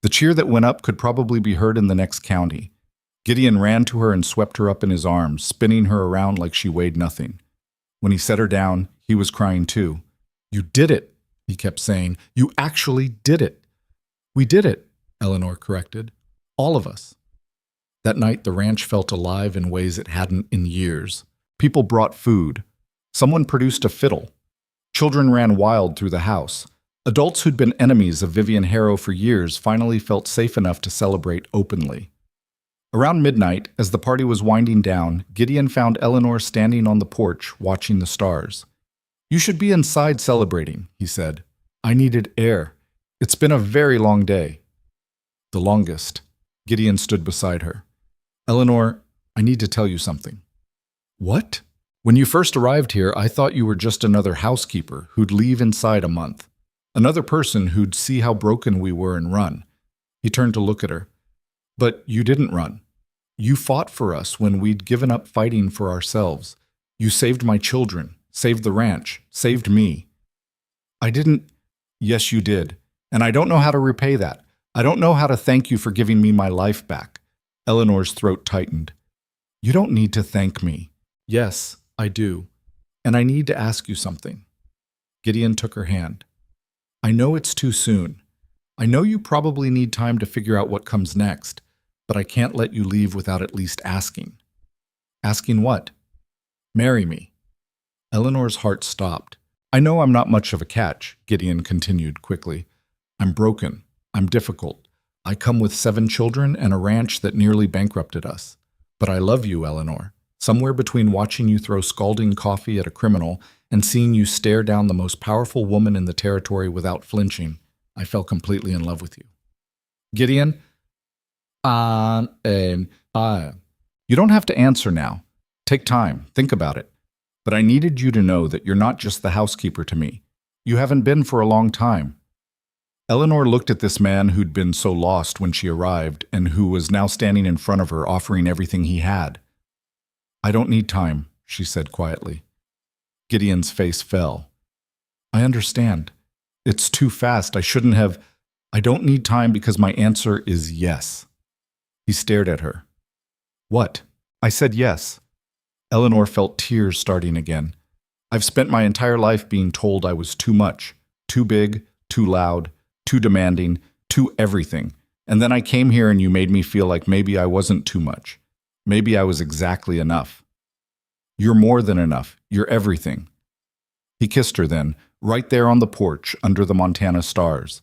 The cheer that went up could probably be heard in the next county. Gideon ran to her and swept her up in his arms, spinning her around like she weighed nothing. When he set her down, he was crying too. You did it, he kept saying. You actually did it. We did it, Eleanor corrected. All of us. That night, the ranch felt alive in ways it hadn't in years. People brought food. Someone produced a fiddle. Children ran wild through the house. Adults who'd been enemies of Vivian Harrow for years finally felt safe enough to celebrate openly. Around midnight, as the party was winding down, Gideon found Eleanor standing on the porch, watching the stars. You should be inside celebrating, he said. I needed air. It's been a very long day. The longest. Gideon stood beside her. Eleanor, I need to tell you something. What? When you first arrived here, I thought you were just another housekeeper who'd leave inside a month. Another person who'd see how broken we were and run. He turned to look at her. But you didn't run. You fought for us when we'd given up fighting for ourselves. You saved my children, saved the ranch, saved me. I didn't. Yes, you did. And I don't know how to repay that. I don't know how to thank you for giving me my life back. Eleanor's throat tightened. You don't need to thank me. Yes, I do. And I need to ask you something. Gideon took her hand. I know it's too soon. I know you probably need time to figure out what comes next, but I can't let you leave without at least asking. Asking what? Marry me. Eleanor's heart stopped. I know I'm not much of a catch, Gideon continued quickly. I'm broken. I'm difficult. I come with 7 children and a ranch that nearly bankrupted us. But I love you, Eleanor. Somewhere between watching you throw scalding coffee at a criminal and seeing you stare down the most powerful woman in the territory without flinching, I fell completely in love with you. Gideon? You don't have to answer now. Take time. Think about it. But I needed you to know that you're not just the housekeeper to me. You haven't been for a long time. Eleanor looked at this man who'd been so lost when she arrived and who was now standing in front of her offering everything he had. I don't need time, she said quietly. Gideon's face fell. I understand. It's too fast. I shouldn't have. I don't need time because my answer is yes. He stared at her. What? I said yes. Eleanor felt tears starting again. I've spent my entire life being told I was too much, too big, too loud, too demanding, too everything. And then I came here and you made me feel like maybe I wasn't too much. Maybe I was exactly enough. You're more than enough. You're everything. He kissed her then, right there on the porch under the Montana stars.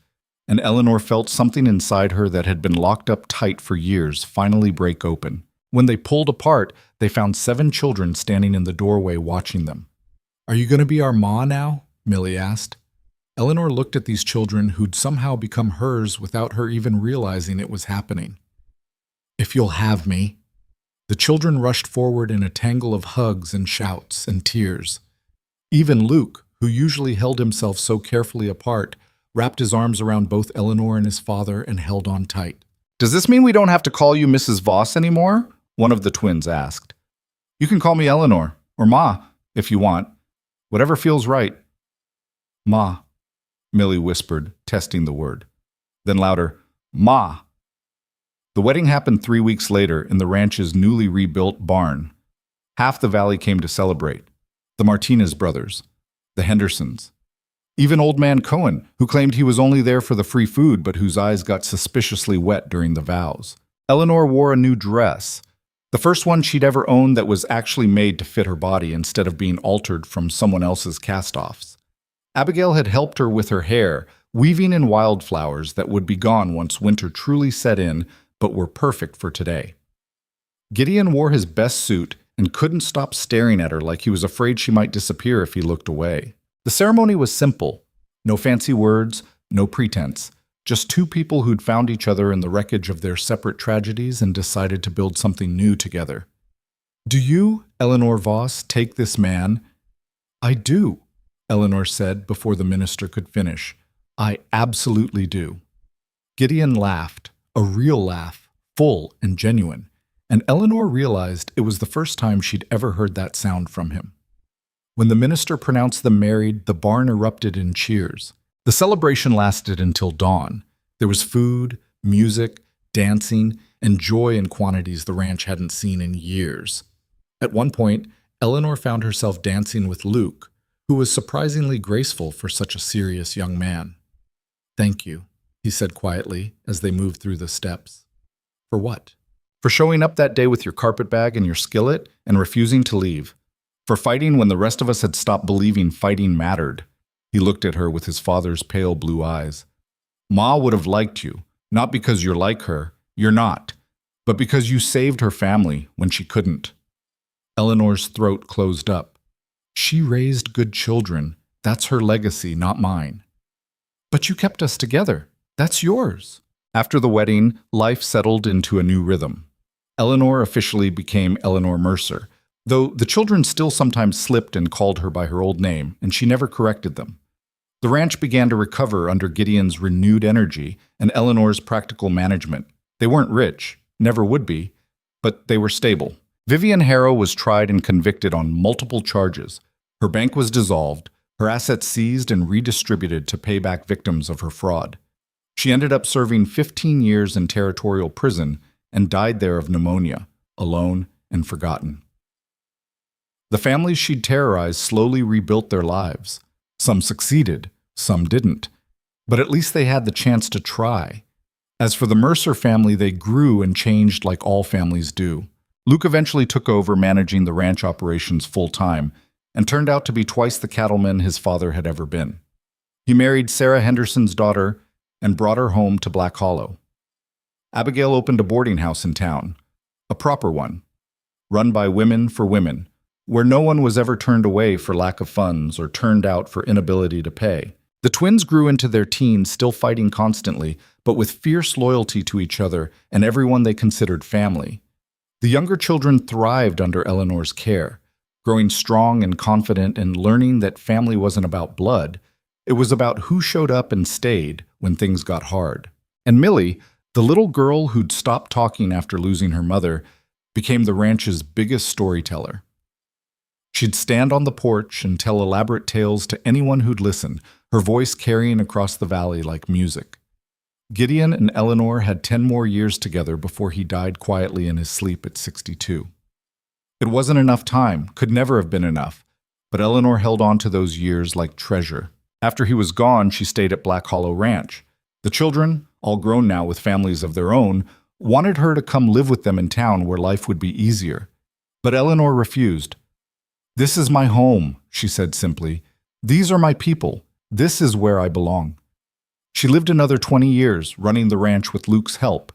And Eleanor felt something inside her that had been locked up tight for years finally break open. When they pulled apart, they found 7 children standing in the doorway watching them. Are you going to be our ma now? Millie asked. Eleanor looked at these children who'd somehow become hers without her even realizing it was happening. If you'll have me. The children rushed forward in a tangle of hugs and shouts and tears. Even Luke, who usually held himself so carefully apart, wrapped his arms around both Eleanor and his father and held on tight. Does this mean we don't have to call you Mrs. Voss anymore? One of the twins asked. You can call me Eleanor, or Ma, if you want. Whatever feels right. Ma, Millie whispered, testing the word. Then louder, Ma. The wedding happened 3 weeks later in the ranch's newly rebuilt barn. Half the valley came to celebrate. The Martinez brothers, the Hendersons, even old man Cohen, who claimed he was only there for the free food but whose eyes got suspiciously wet during the vows. Eleanor wore a new dress, the first one she'd ever owned that was actually made to fit her body instead of being altered from someone else's cast-offs. Abigail had helped her with her hair, weaving in wildflowers that would be gone once winter truly set in, but were perfect for today. Gideon wore his best suit and couldn't stop staring at her like he was afraid she might disappear if he looked away. The ceremony was simple. No fancy words, no pretense. Just 2 people who'd found each other in the wreckage of their separate tragedies and decided to build something new together. Do you, Eleanor Voss, take this man? I do, Eleanor said before the minister could finish. I absolutely do. Gideon laughed, a real laugh, full and genuine, and Eleanor realized it was the first time she'd ever heard that sound from him. When the minister pronounced them married, the barn erupted in cheers. The celebration lasted until dawn. There was food, music, dancing, and joy in quantities the ranch hadn't seen in years. At one point, Eleanor found herself dancing with Luke, who was surprisingly graceful for such a serious young man. Thank you, he said quietly as they moved through the steps. For what? For showing up that day with your carpetbag and your skillet and refusing to leave. For fighting when the rest of us had stopped believing fighting mattered. He looked at her with his father's pale blue eyes. Ma would have liked you, not because you're like her, you're not, but because you saved her family when she couldn't. Eleanor's throat closed up. She raised good children. That's her legacy, not mine. But you kept us together. That's yours. After the wedding, life settled into a new rhythm. Eleanor officially became Eleanor Mercer, though the children still sometimes slipped and called her by her old name, and she never corrected them. The ranch began to recover under Gideon's renewed energy and Eleanor's practical management. They weren't rich, never would be, but they were stable. Vivian Harrow was tried and convicted on multiple charges. Her bank was dissolved, her assets seized and redistributed to pay back victims of her fraud. She ended up serving 15 years in territorial prison and died there of pneumonia, alone and forgotten. The families she'd terrorized slowly rebuilt their lives. Some succeeded, some didn't. But at least they had the chance to try. As for the Mercer family, they grew and changed like all families do. Luke eventually took over managing the ranch operations full-time and turned out to be twice the cattleman his father had ever been. He married Sarah Henderson's daughter and brought her home to Black Hollow. Abigail opened a boarding house in town, a proper one, run by women for women, where no one was ever turned away for lack of funds or turned out for inability to pay. The twins grew into their teens, still fighting constantly, but with fierce loyalty to each other and everyone they considered family. The younger children thrived under Eleanor's care, growing strong and confident and learning that family wasn't about blood. It was about who showed up and stayed when things got hard. And Millie, the little girl who'd stopped talking after losing her mother, became the ranch's biggest storyteller. She'd stand on the porch and tell elaborate tales to anyone who'd listen, her voice carrying across the valley like music. Gideon and Eleanor had 10 more years together before he died quietly in his sleep at 62. It wasn't enough time, could never have been enough, but Eleanor held on to those years like treasure. After he was gone, she stayed at Black Hollow Ranch. The children, all grown now with families of their own, wanted her to come live with them in town where life would be easier. But Eleanor refused. "This is my home," she said simply. "These are my people. This is where I belong." She lived another 20 years, running the ranch with Luke's help,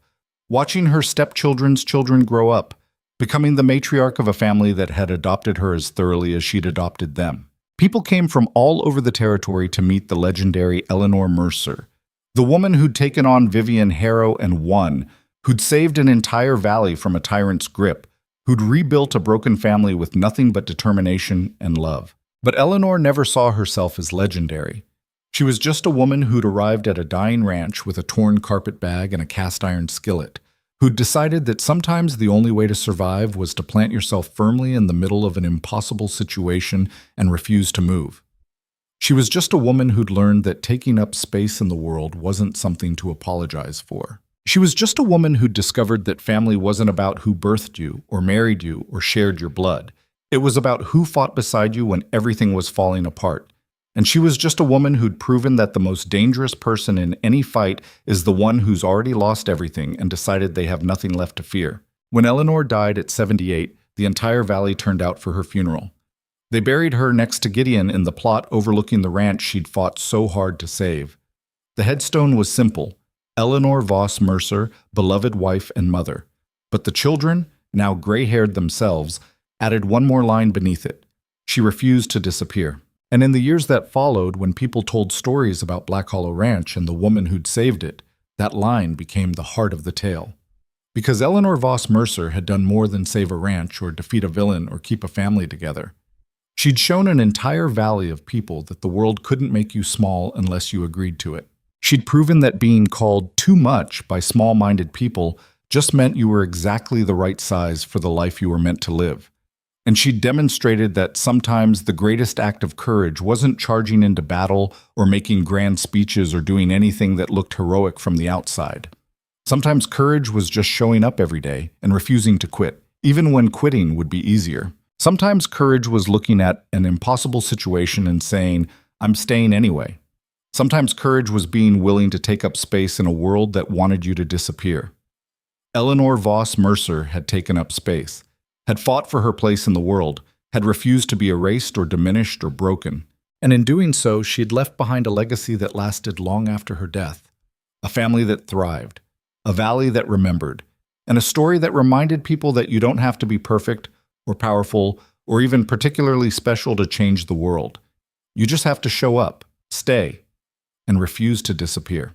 watching her stepchildren's children grow up, becoming the matriarch of a family that had adopted her as thoroughly as she'd adopted them. People came from all over the territory to meet the legendary Eleanor Mercer, the woman who'd taken on Vivian Harrow and won, who'd saved an entire valley from a tyrant's grip, who'd rebuilt a broken family with nothing but determination and love. But Eleanor never saw herself as legendary. She was just a woman who'd arrived at a dying ranch with a torn carpet bag and a cast-iron skillet, who'd decided that sometimes the only way to survive was to plant yourself firmly in the middle of an impossible situation and refuse to move. She was just a woman who'd learned that taking up space in the world wasn't something to apologize for. She was just a woman who'd discovered that family wasn't about who birthed you or married you or shared your blood. It was about who fought beside you when everything was falling apart. And she was just a woman who'd proven that the most dangerous person in any fight is the one who's already lost everything and decided they have nothing left to fear. When Eleanor died at 78, the entire valley turned out for her funeral. They buried her next to Gideon in the plot overlooking the ranch she'd fought so hard to save. The headstone was simple: Eleanor Voss Mercer, beloved wife and mother. But the children, now gray-haired themselves, added one more line beneath it: she refused to disappear. And in the years that followed, when people told stories about Black Hollow Ranch and the woman who'd saved it, that line became the heart of the tale. Because Eleanor Voss Mercer had done more than save a ranch or defeat a villain or keep a family together. She'd shown an entire valley of people that the world couldn't make you small unless you agreed to it. She'd proven that being called too much by small-minded people just meant you were exactly the right size for the life you were meant to live. And she demonstrated that sometimes the greatest act of courage wasn't charging into battle or making grand speeches or doing anything that looked heroic from the outside. Sometimes courage was just showing up every day and refusing to quit, even when quitting would be easier. Sometimes courage was looking at an impossible situation and saying, "I'm staying anyway." Sometimes courage was being willing to take up space in a world that wanted you to disappear. Eleanor Voss Mercer had taken up space, had fought for her place in the world, had refused to be erased or diminished or broken. And in doing so, she had left behind a legacy that lasted long after her death. A family that thrived, a valley that remembered, and a story that reminded people that you don't have to be perfect or powerful or even particularly special to change the world. You just have to show up, stay, and refuse to disappear.